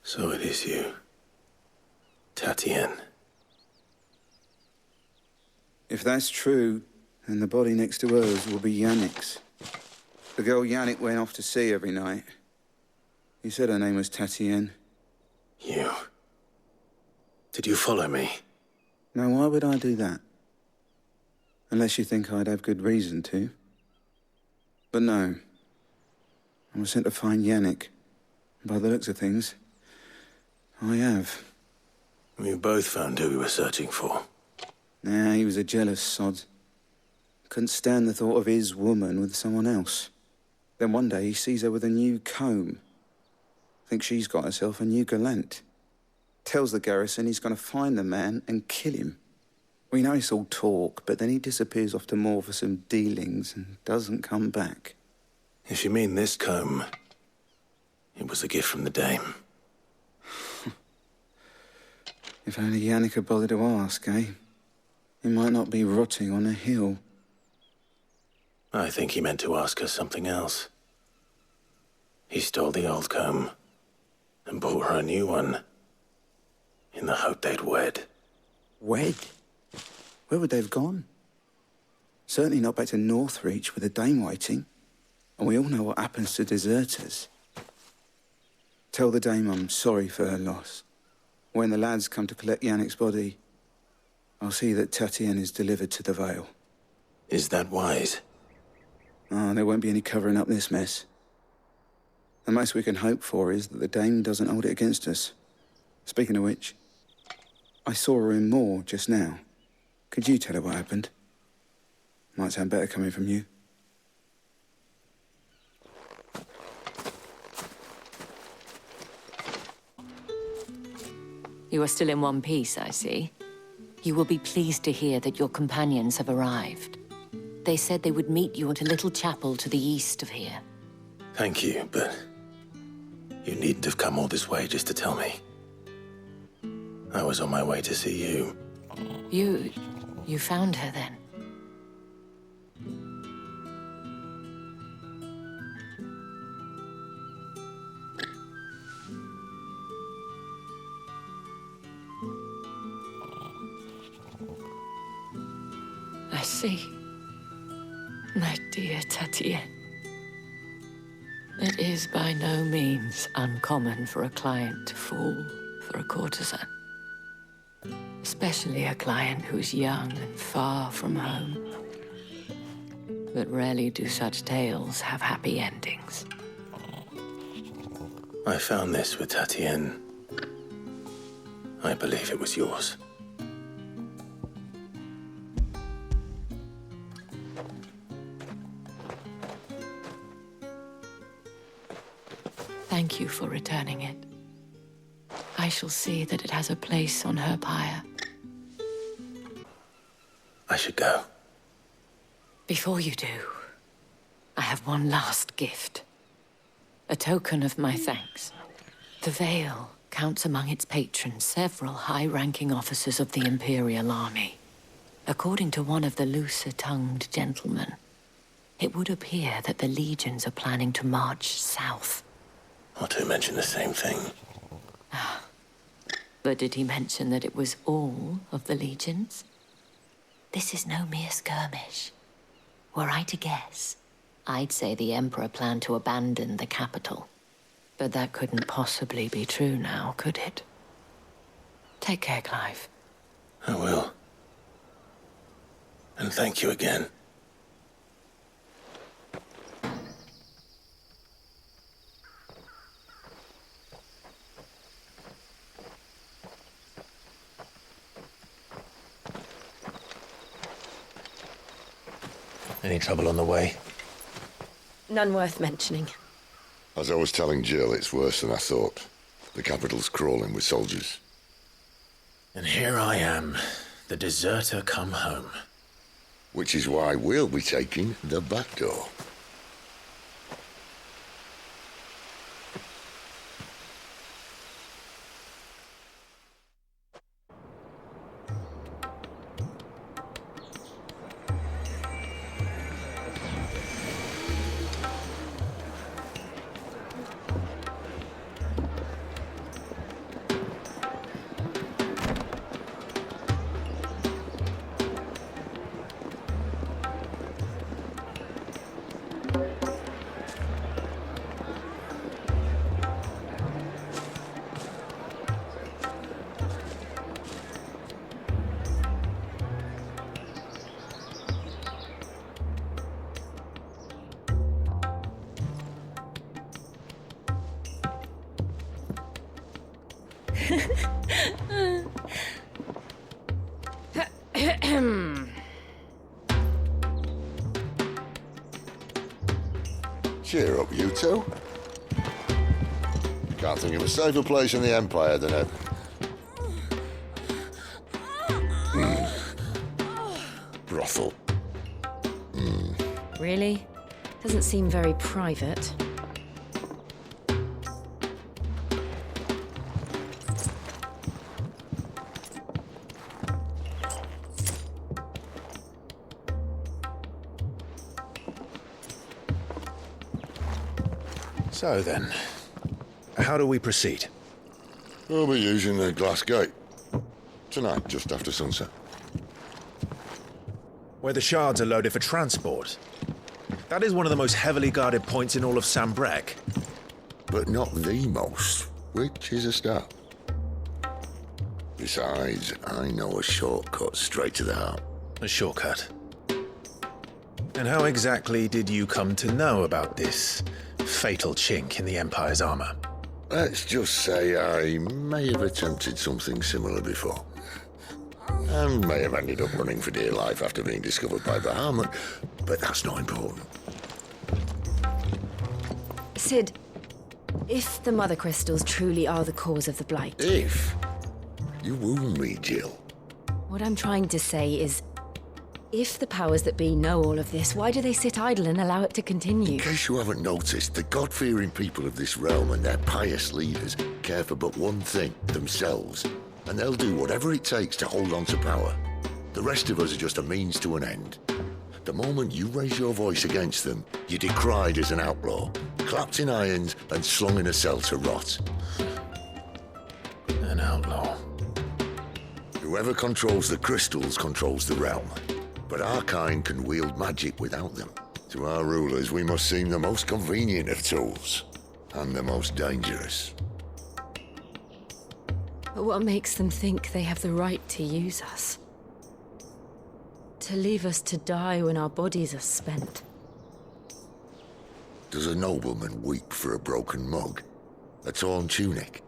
So it is you, Tatienne. If that's true, then the body next to hers will be Yannick's. The girl Yannick went off to see every night. He said her name was Tatienne. You. Did you follow me? Now, why would I do that? Unless you think I'd have good reason to. But no. I was sent to find Yannick. By the looks of things, I have. We both found who we were searching for. Nah, he was a jealous sod. Couldn't stand the thought of his woman with someone else. Then one day he sees her with a new comb. Thinks she's got herself a new gallant. Tells the garrison he's going to find the man and kill him. We know it's all talk, but then he disappears off to Moor for some dealings and doesn't come back. If you mean this comb, it was a gift from the Dame. If only Yannick had bothered to ask, eh? He might not be rotting on a hill. I think he meant to ask her something else. He stole the old comb and bought her a new one in the hope they'd wed. Wed? Where would they have gone? Certainly not back to Northreach with the Dame waiting. And we all know what happens to deserters. Tell the Dame I'm sorry for her loss. When the lads come to collect Yannick's body, I'll see that Tatienne is delivered to the Vale. Is that wise? Oh, there won't be any covering up this mess. The most we can hope for is that the Dame doesn't hold it against us. Speaking of which, I saw her in Moor just now. Could you tell her what happened? Might sound better coming from you. You are still in one piece, I see. You will be pleased to hear that your companions have arrived. They said they would meet you at a little chapel to the east of here. Thank you, but you needn't have come all this way just to tell me. I was on my way to see you. You found her then? I see. My dear Tatienne. It is by no means uncommon for a client to fall for a courtesan. Especially a client who's young and far from home. But rarely do such tales have happy endings. I found this with Tatienne. I believe it was yours. Thank you for returning it. I shall see that it has a place on her pyre. I should go. Before you do, I have one last gift. A token of my thanks. The Vale counts among its patrons several high-ranking officers of the Imperial Army. According to one of the looser-tongued gentlemen, it would appear that the legions are planning to march south. Or to mention the same thing. But did he mention that it was all of the legions? This is no mere skirmish. Were I to guess, I'd say the Emperor planned to abandon the capital. But that couldn't possibly be true now, could it? Take care, Clive. I will. And thank you again. Any trouble on the way? None worth mentioning. As I was telling Jill, it's worse than I thought. The capital's crawling with soldiers. And here I am, the deserter come home. Which is why we'll be taking the back door. Cheer up, you two. Can't think of a safer place in the Empire than a... brothel. Really? Doesn't seem very private. So then, how do we proceed? We'll be using the glass gate. Tonight, just after sunset. Where the shards are loaded for transport. That is one of the most heavily guarded points in all of Sambrek. But not the most, which is a start. Besides, I know a shortcut straight to the heart. A shortcut? And how exactly did you come to know about this fatal chink in the Empire's armor? Let's just say I may have attempted something similar before. And may have ended up running for dear life after being discovered by Bahamut, but that's not important. Sid, if the Mother Crystals truly are the cause of the Blight... If? You wound me, Jill. What I'm trying to say is, if the powers that be know all of this, why do they sit idle and allow it to continue? In case you haven't noticed, the God-fearing people of this realm and their pious leaders care for but one thing, themselves. And they'll do whatever it takes to hold on to power. The rest of us are just a means to an end. The moment you raise your voice against them, you're decried as an outlaw, clapped in irons and slung in a cell to rot. An outlaw. Whoever controls the crystals controls the realm. But our kind can wield magic without them. To our rulers, we must seem the most convenient of tools, and the most dangerous. But what makes them think they have the right to use us? To leave us to die when our bodies are spent? Does a nobleman weep for a broken mug? A torn tunic?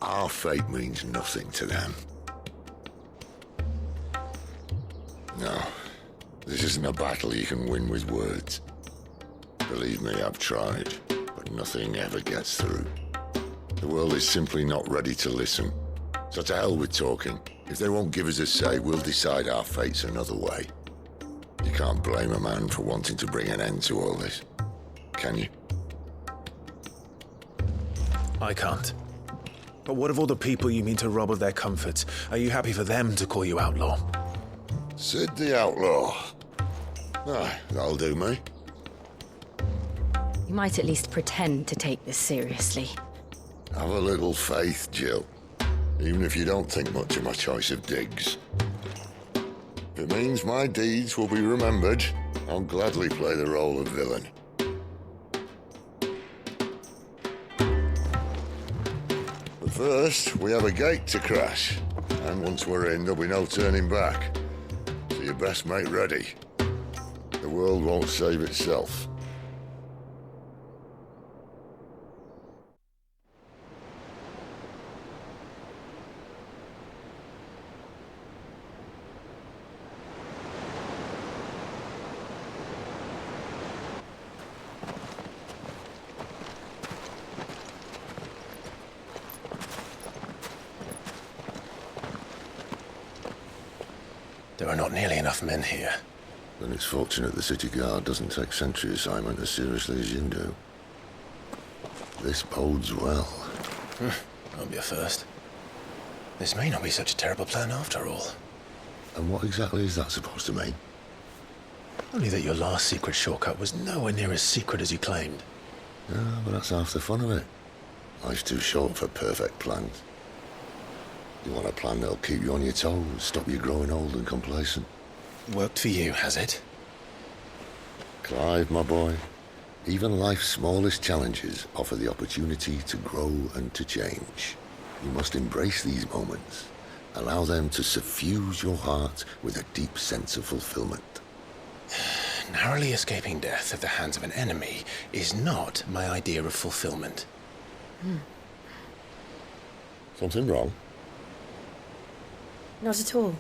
Our fate means nothing to them. No, this isn't a battle you can win with words. Believe me, I've tried, but nothing ever gets through. The world is simply not ready to listen. So to hell with talking. If they won't give us a say, we'll decide our fates another way. You can't blame a man for wanting to bring an end to all this, can you? I can't. But what of all the people you mean to rob of their comforts? Are you happy for them to call you outlaw? Sid the Outlaw. Ah, that'll do me. You might at least pretend to take this seriously. Have a little faith, Jill. Even if you don't think much of my choice of digs. If it means my deeds will be remembered, I'll gladly play the role of villain. But first, we have a gate to crash. And once we're in, there'll be no turning back. So you best make ready. The world won't save itself. There are not nearly enough men here. Then it's fortunate the city guard doesn't take sentry assignment as seriously as you do. This bodes well. Won't be a first. This may not be such a terrible plan after all. And what exactly is that supposed to mean? Only that your last secret shortcut was nowhere near as secret as you claimed. Yeah, but that's half the fun of it. Life's too short for perfect plans. You want a plan that'll keep you on your toes, stop you growing old and complacent. Worked for you, has it? Clive, my boy, even life's smallest challenges offer the opportunity to grow and to change. You must embrace these moments. Allow them to suffuse your heart with a deep sense of fulfillment. Narrowly escaping death at the hands of an enemy is not my idea of fulfillment. Something wrong? Not at all.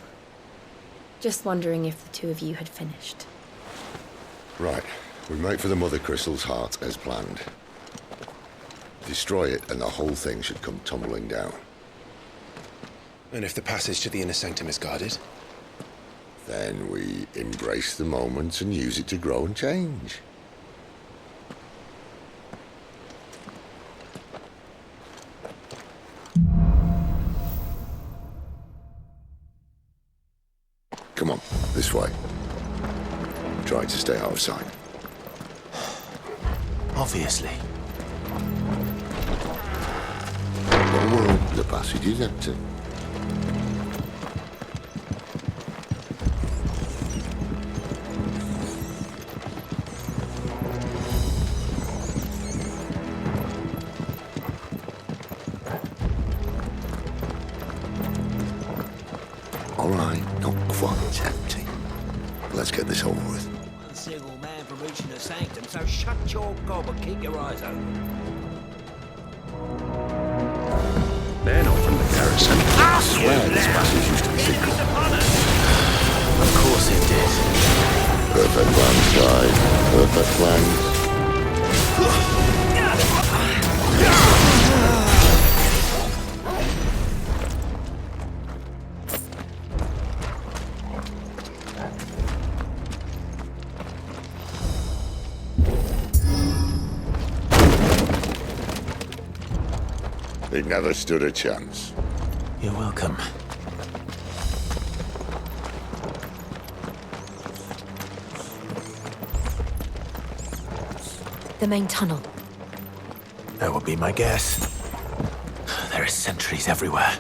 Just wondering if the two of you had finished. Right. We make for the Mother Crystal's heart as planned. Destroy it and the whole thing should come tumbling down. And if the passage to the inner sanctum is guarded? Then we embrace the moment and use it to grow and change. Come on, this way. Try to stay out of sight. Obviously. Oh, the passage is empty. All right, not quite empty. Let's get this over with. One single man from reaching the sanctum, so shut your gob and keep your eyes open. They're not from the garrison. I swear this passage used to be secret. Of course it did. Perfect plans, guys. Perfect plans. He never stood a chance. You're welcome. The main tunnel. That would be my guess. There are sentries everywhere.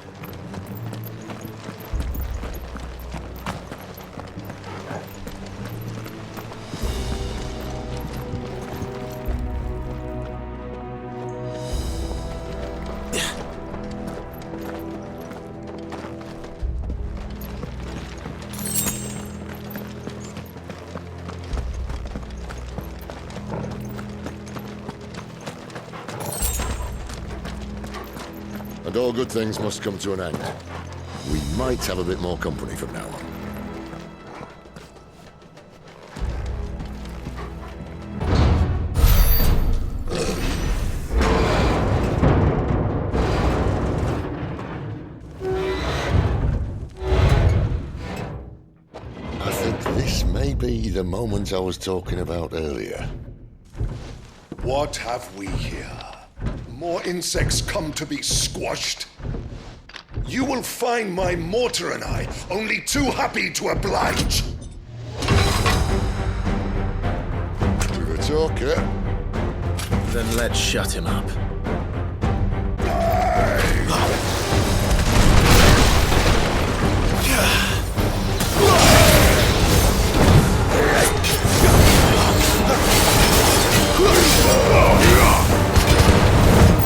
And all good things must come to an end. We might have a bit more company from now on. the moment I was talking about earlier. What have we here? More insects come to be squashed? You will find my mortar and I only too happy to oblige. We've a talker. Then let's shut him up.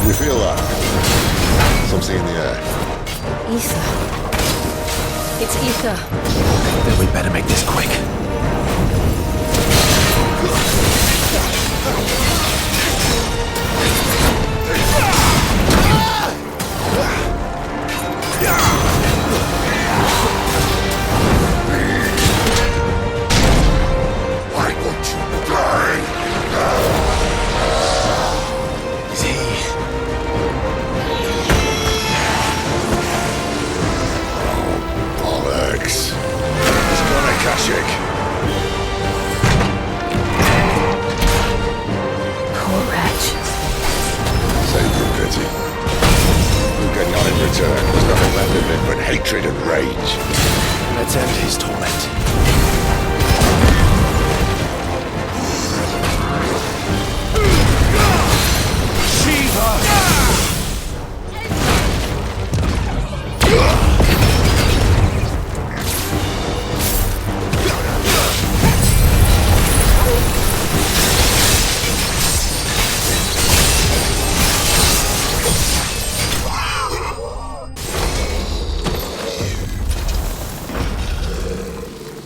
You feel that? Something in the air. Ether. It's ether. Then we'd better make this quick. Why won't you die? Is he? Bollocks. He's gone Akashic. Poor wretch. Save him, pity. We'll get none in return. There's nothing left of him but hatred and rage. Let's end his torment.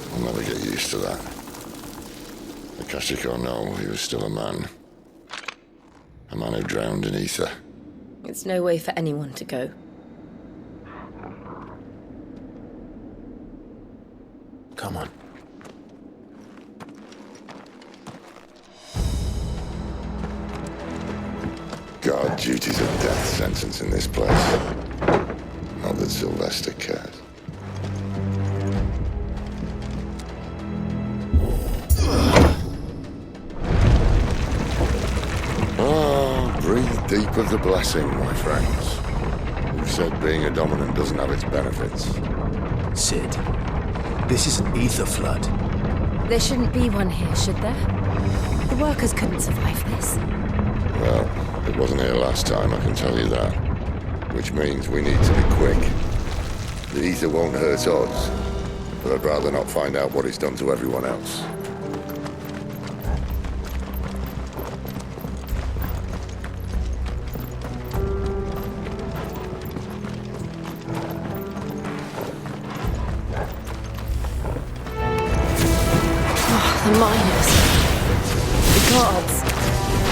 I'll never get used to that. Akashic or no, he was still a man. A man who drowned in ether. It's no way for anyone to go. Come on. God, duty's a death sentence in this place. Not that Sylvester cares. Breathe deep of the blessing, my friends. Who said being a dominant doesn't have its benefits? Sid, this is an ether flood. There shouldn't be one here, should there? The workers couldn't survive this. Well, it wasn't here last time, I can tell you that. Which means we need to be quick. The ether won't hurt us, but I'd rather not find out what it's done to everyone else. The miners. The gods.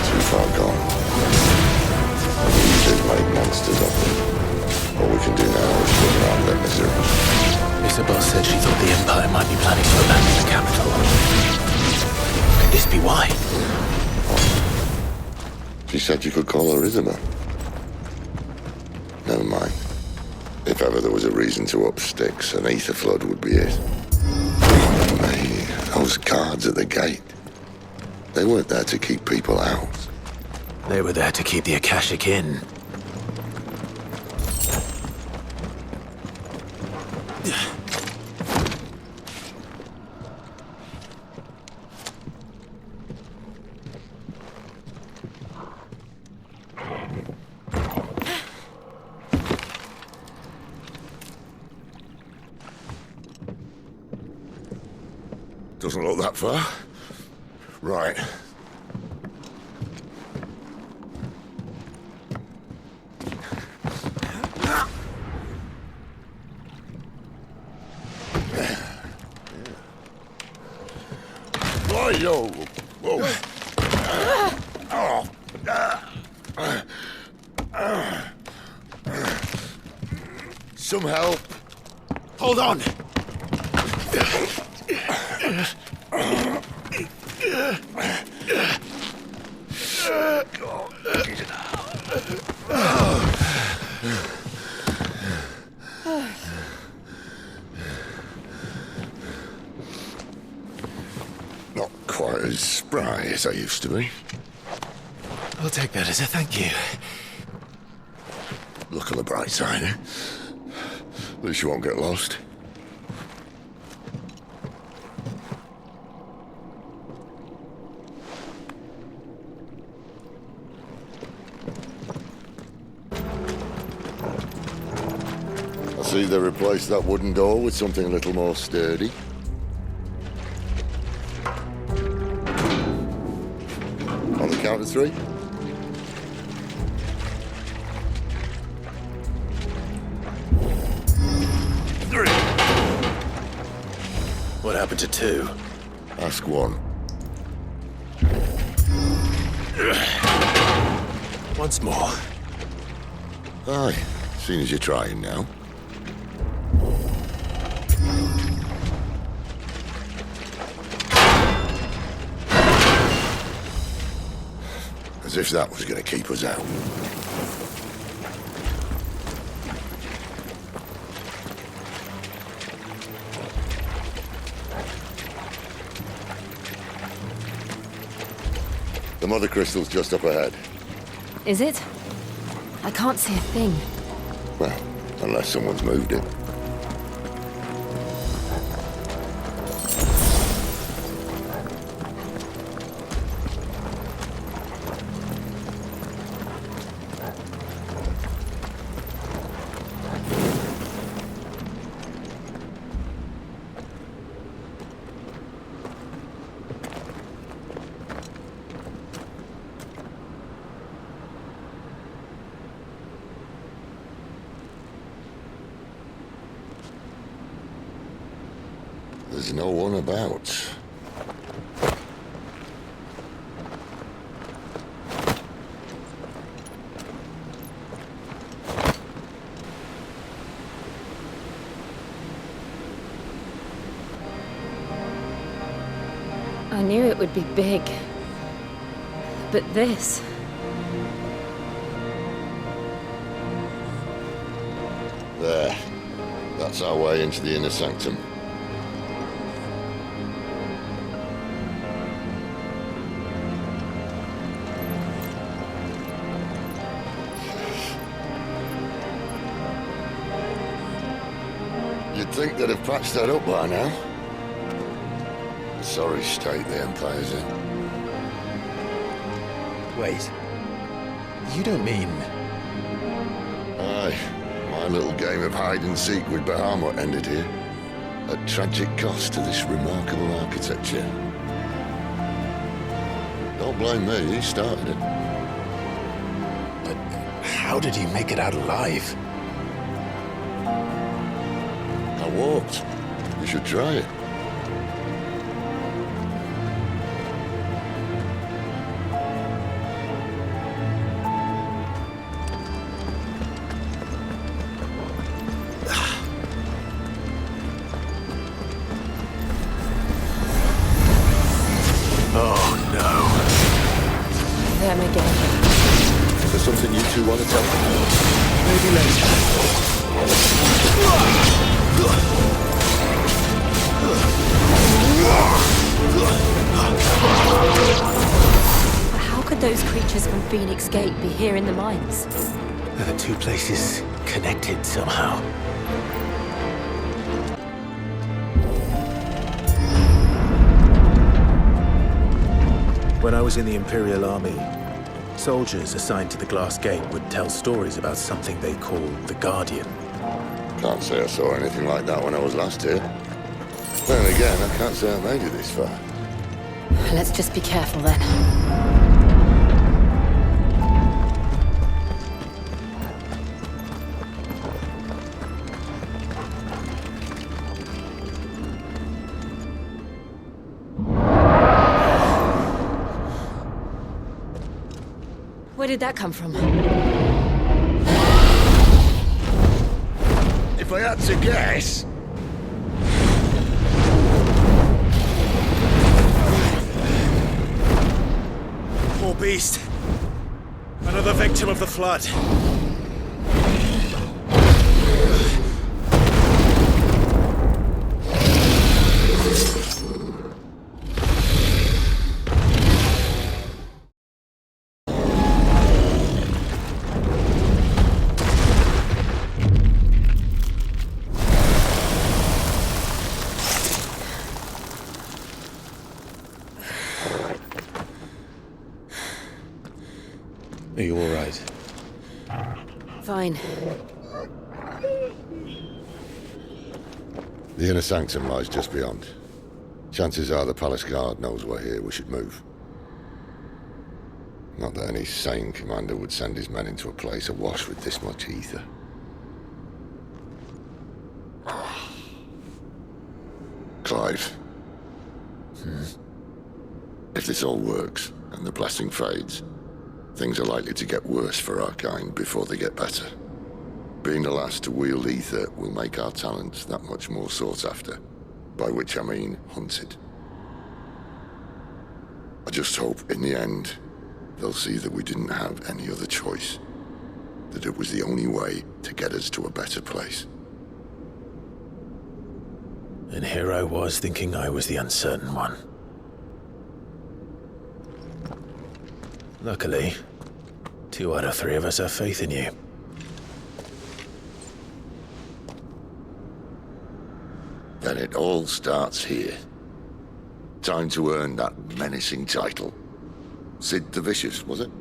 Too far gone. The ether's made monsters of them. All we can do now is look around their misery. Isabel said she thought the Empire might be planning to abandon the capital. Could this be why? She said you could call her Isabel. Never mind. If ever there was a reason to up sticks, an ether flood would be it. Hey, those guards at the gate. They weren't there to keep people out. They were there to keep the Akashic in. Doesn't look that far. Right. Why, yo? Whoa. Some help. Hold on. guess I used to be. I'll take that as a thank you. Look on the bright side, eh? At least you won't get lost. I see they replaced that wooden door with something a little more sturdy. On the count of 3. What happened to 2? Ask 1. Once more. Aye, seeing as you're trying now. As if that was going to keep us out. The mother crystal's just up ahead. Is it? I can't see a thing. Well, unless someone's moved it. There's no one about. I knew it would be big. But this... There. That's our way into the inner sanctum. You'd think they'd have patched that up by now. Sorry state the Empire's in. Wait. You don't mean... Aye. My little game of hide-and-seek with Bahamut ended here. At tragic cost to this remarkable architecture. Don't blame me, he started it. But how did he make it out alive? I walked. You should try it. Oh, no. Them again. Is there something you two want to tell me? Maybe later. How could those creatures from Phoenix Gate be here in the mines? Are the two places connected somehow? When I was in the Imperial Army, soldiers assigned to the Glass Gate would tell stories about something they called the Guardian. Can't say I saw anything like that when I was last here. Then again, I can't say I made it this far. Let's just be careful then. Where did that come from? If I had to guess... Poor beast. Another victim of the flood. Fine. The inner sanctum lies just beyond. Chances are the palace guard knows we're here. We should move. Not that any sane commander would send his men into a place awash with this much ether. Clive. If this all works, and the blessing fades, things are likely to get worse for our kind before they get better. Being the last to wield ether will make our talents that much more sought after. By which I mean hunted. I just hope, in the end, they'll see that we didn't have any other choice. That it was the only way to get us to a better place. And here I was thinking I was the uncertain one. Luckily, 2 out of 3 of us have faith in you. Then it all starts here. Time to earn that menacing title. Sid the Vicious, was it?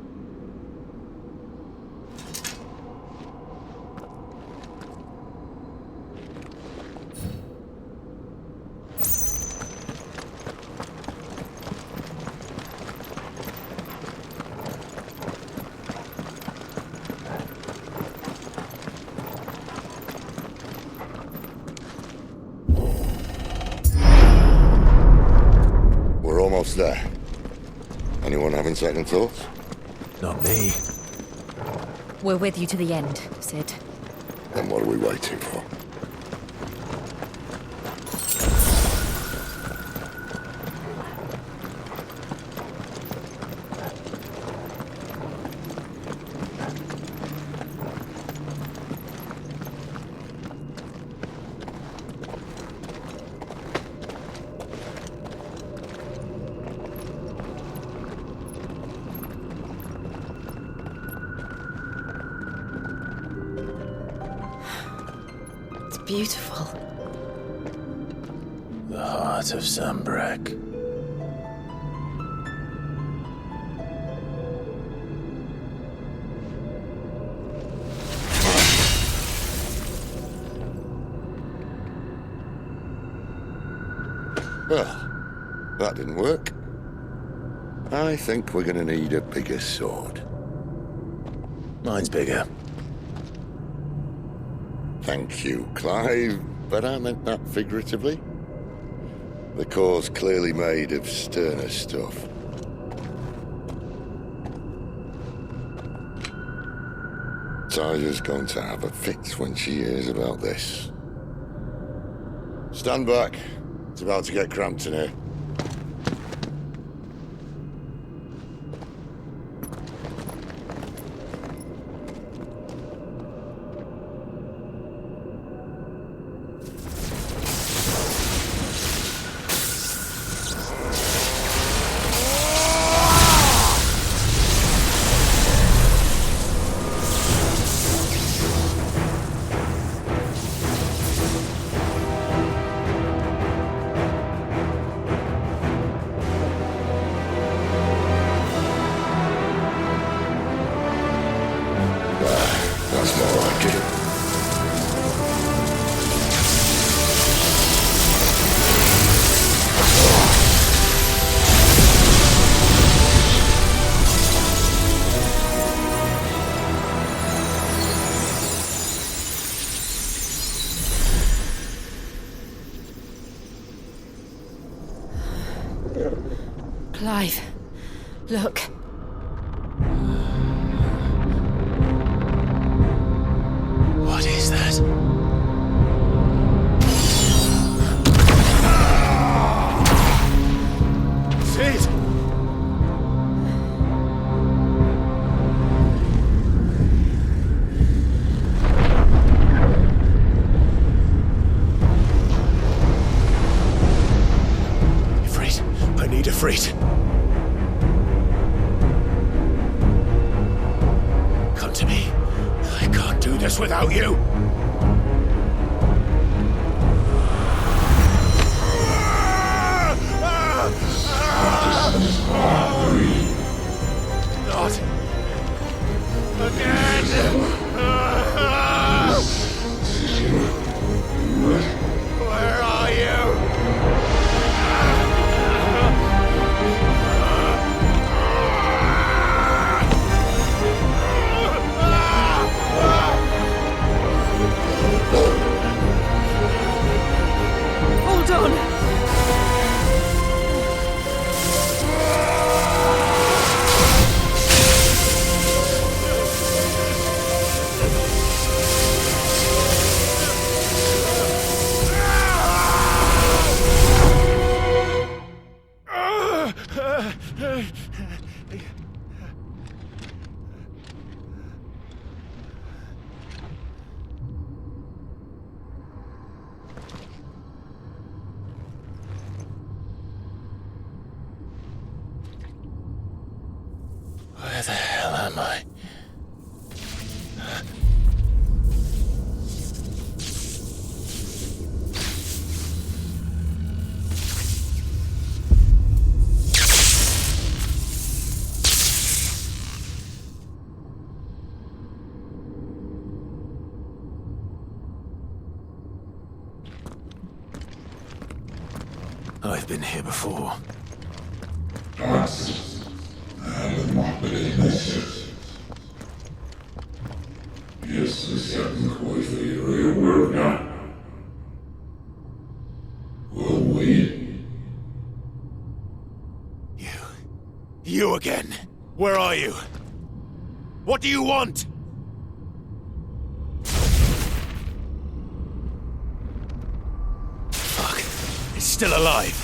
Almost there. Anyone having second thoughts? Not me. We're with you to the end, Sid. Then what are we waiting for? Beautiful. The heart of Sambrek. Well, that didn't work. I think we're gonna need a bigger sword. Mine's bigger. Thank you, Clive, but I meant that figuratively. The core's clearly made of sterner stuff. Tyler's going to have a fit when she hears about this. Stand back. It's about to get cramped in here. That's more like it. Clive, look. What is that? Sid! I need a freight. Come to me. I can't do this without you. Not again. I've been here before. You again. Where are you? What do you want? Fuck. It's still alive.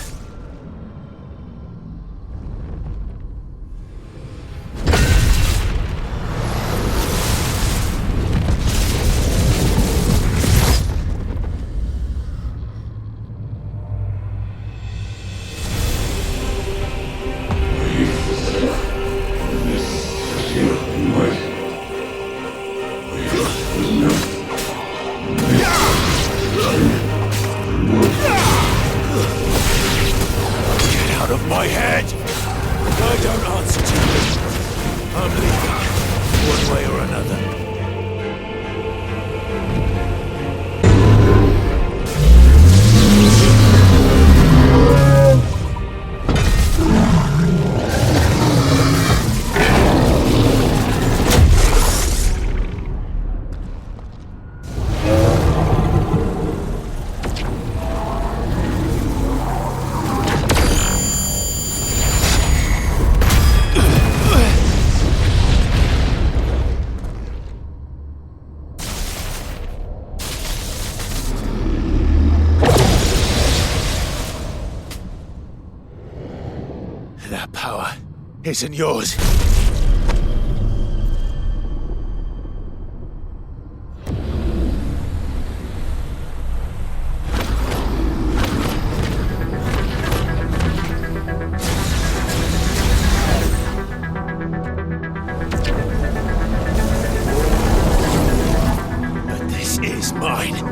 That power isn't yours. But this is mine.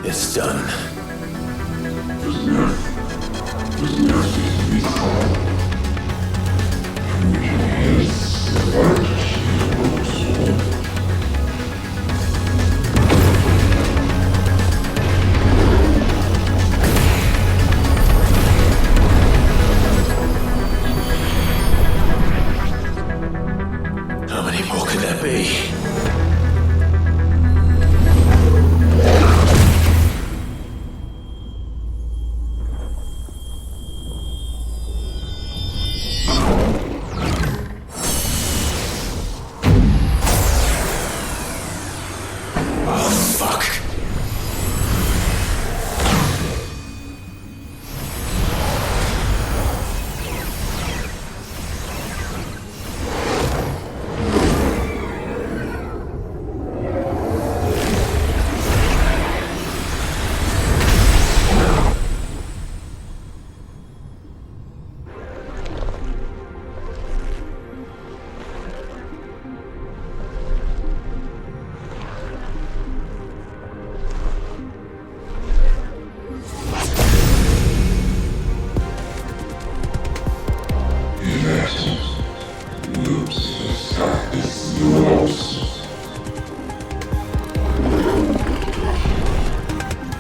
It's done. How many more could there be?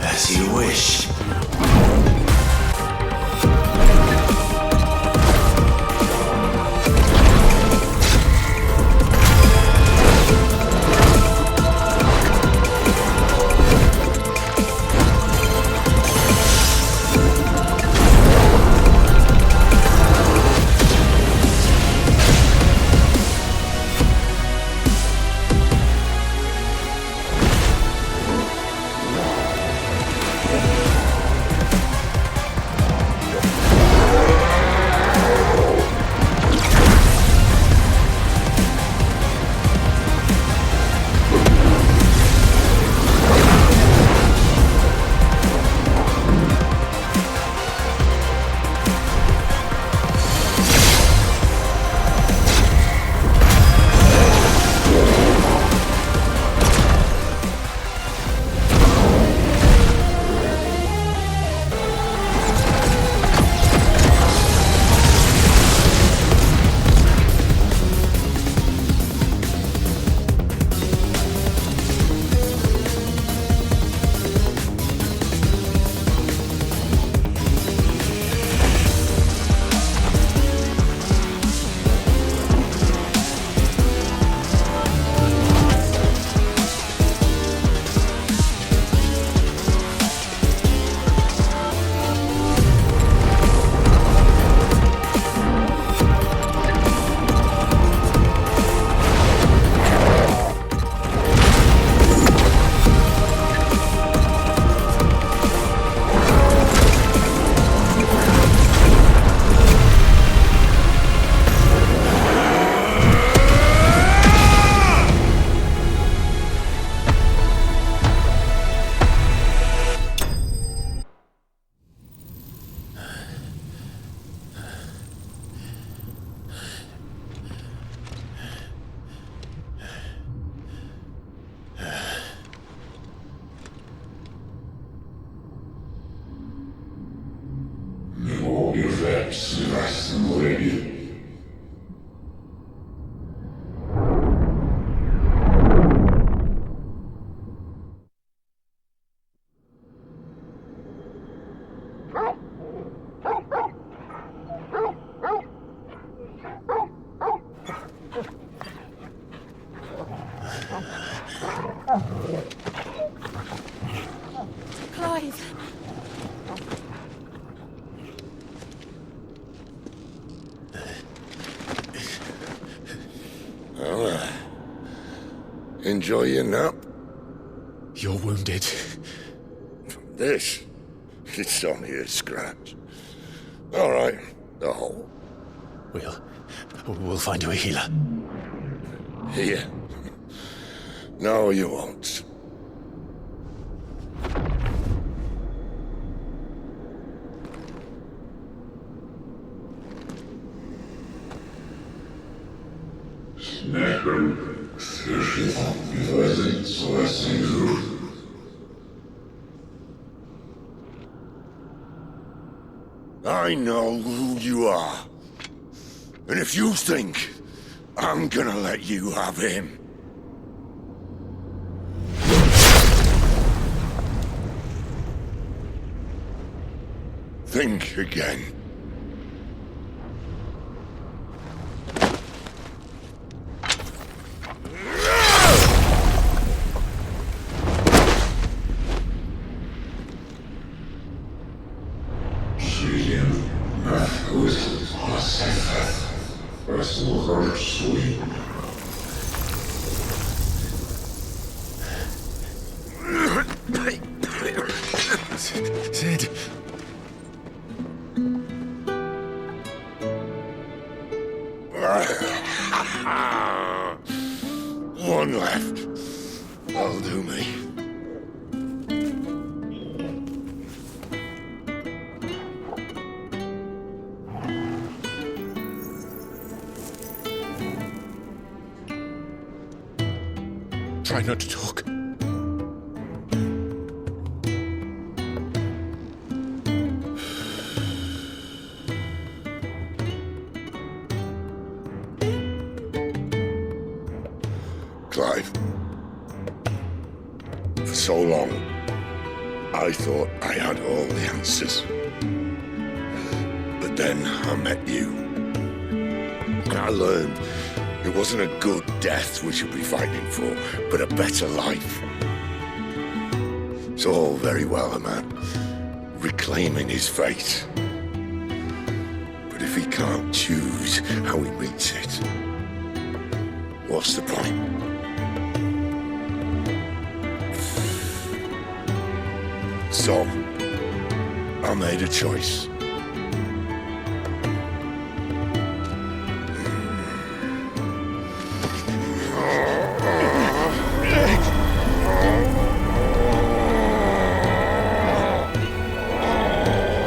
As you wish. Clive! Well, enjoy your nap. You're wounded. This? It's only a scratch. All right, the hole. We'll find you a healer. Here. No, you won't. I know who you are. And if you think I'm gonna let you have him... think again. Sid. One left. That'll do me. Try not to talk. Clive. For so long, I thought I had all the answers. But then I met you. And I learned it wasn't a good death we should be fighting for, but a better life. It's all very well, a man reclaiming his fate. But if he can't choose how he meets it, what's the point? So, I made a choice.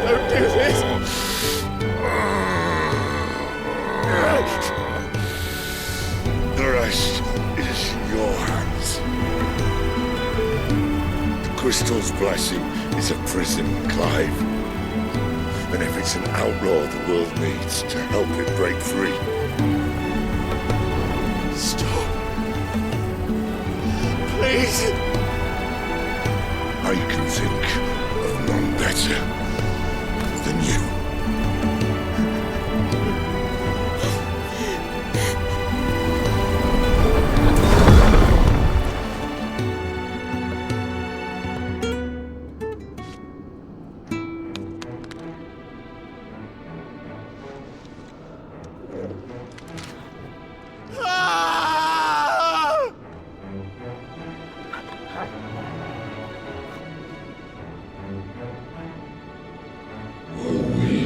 Don't do this! The rest is in your hands. The Crystal's blessing is a prison, Clive. And if it's an outlaw the world needs to help it break free... Stop. Please. I can think of none better than you. Oh,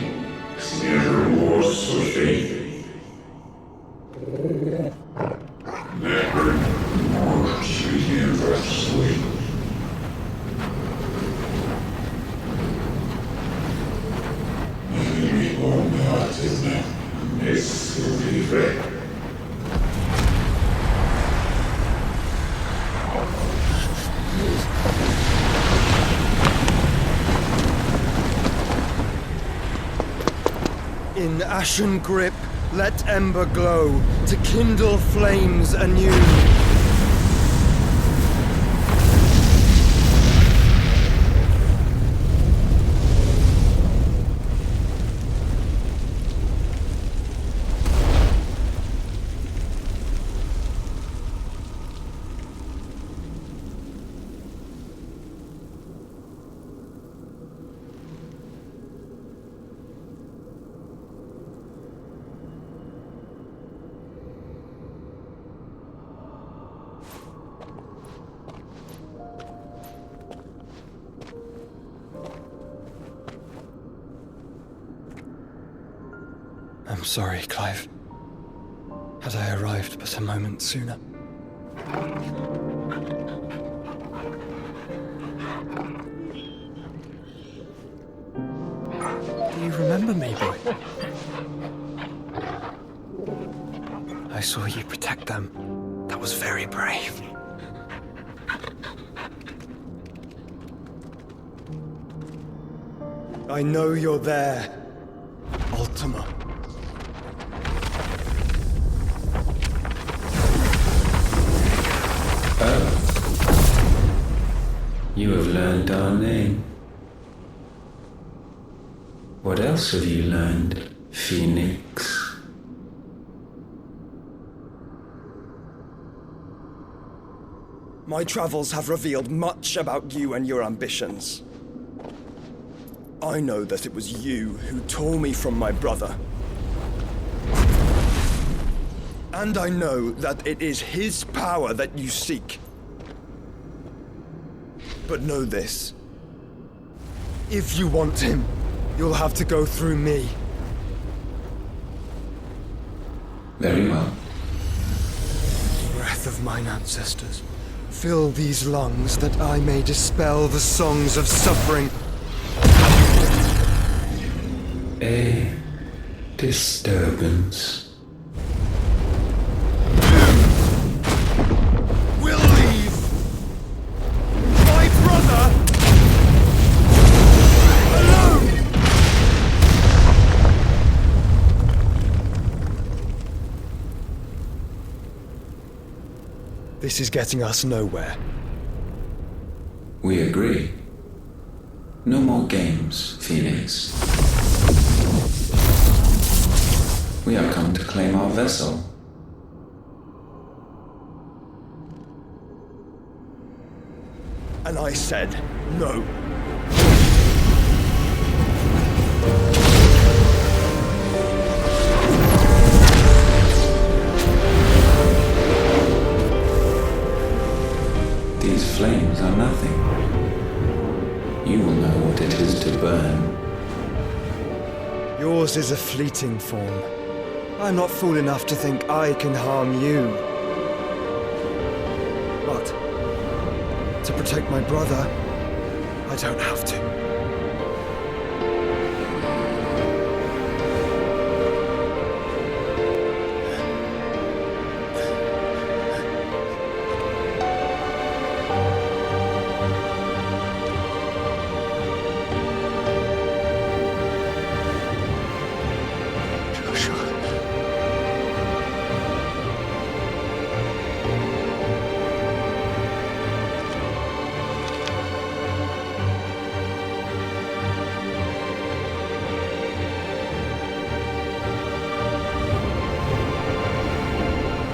In ashen grip, let ember glow, to kindle flames anew. I'm sorry, Clive. Had I arrived but a moment sooner. Do you remember me, boy? I saw you protect them. That was very brave. I know you're there, Ultima. You have learned our name. What else have you learned, Phoenix? My travels have revealed much about you and your ambitions. I know that it was you who tore me from my brother. And I know that it is his power that you seek. But know this. If you want him, you'll have to go through me. Very well. Breath of mine ancestors, fill these lungs that I may dispel the songs of suffering. A disturbance. We'll leave! My brother! Alone! This is getting us nowhere. We agree. No more games, Phoenix. We have come to claim our vessel. And I said no. These flames are nothing. You will know what it is to burn. Yours is a fleeting form. I'm not fool enough to think I can harm you. But to protect my brother, I don't have to.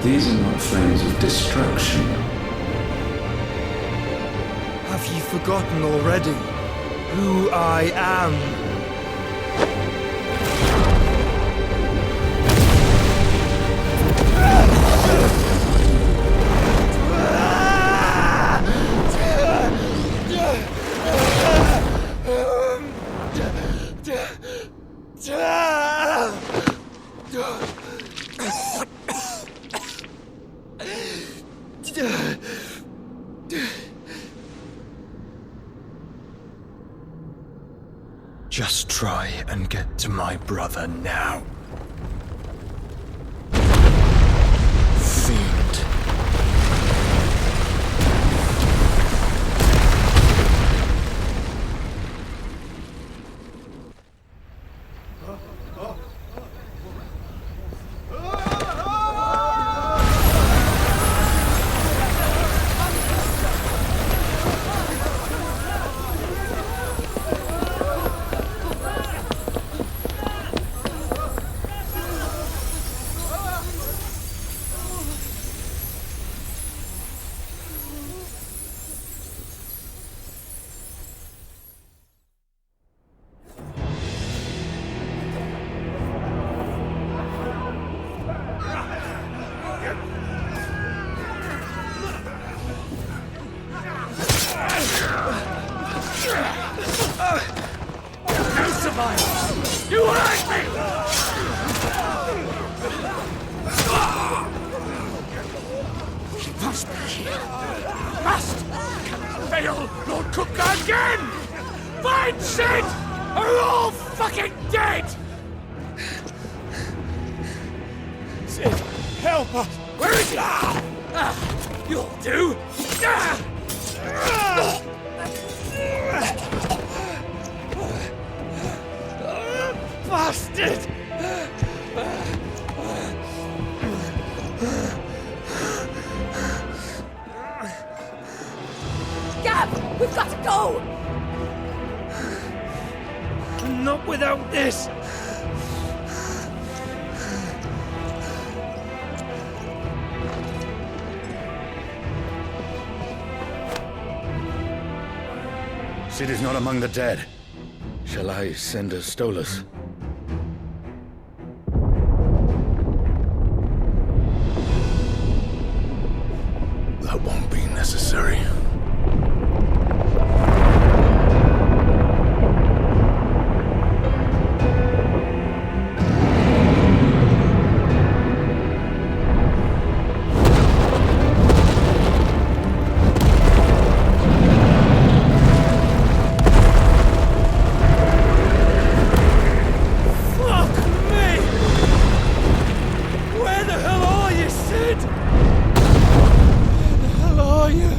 These are not flames of destruction. Have you forgotten already who I am? Just try and get to my brother now. Fiend. No survivors! You hurt me! He must be here. Must! Can fail Lord Cookgar again! Find Sid! Or we're all fucking dead! Sid, help us! Where is he? You'll do! Bastard! Gab! We've got to go! Not without this! Sid is not among the dead. Shall I send a Stolas? That won't be necessary. Where the hell are you, Sid? Where the hell are you?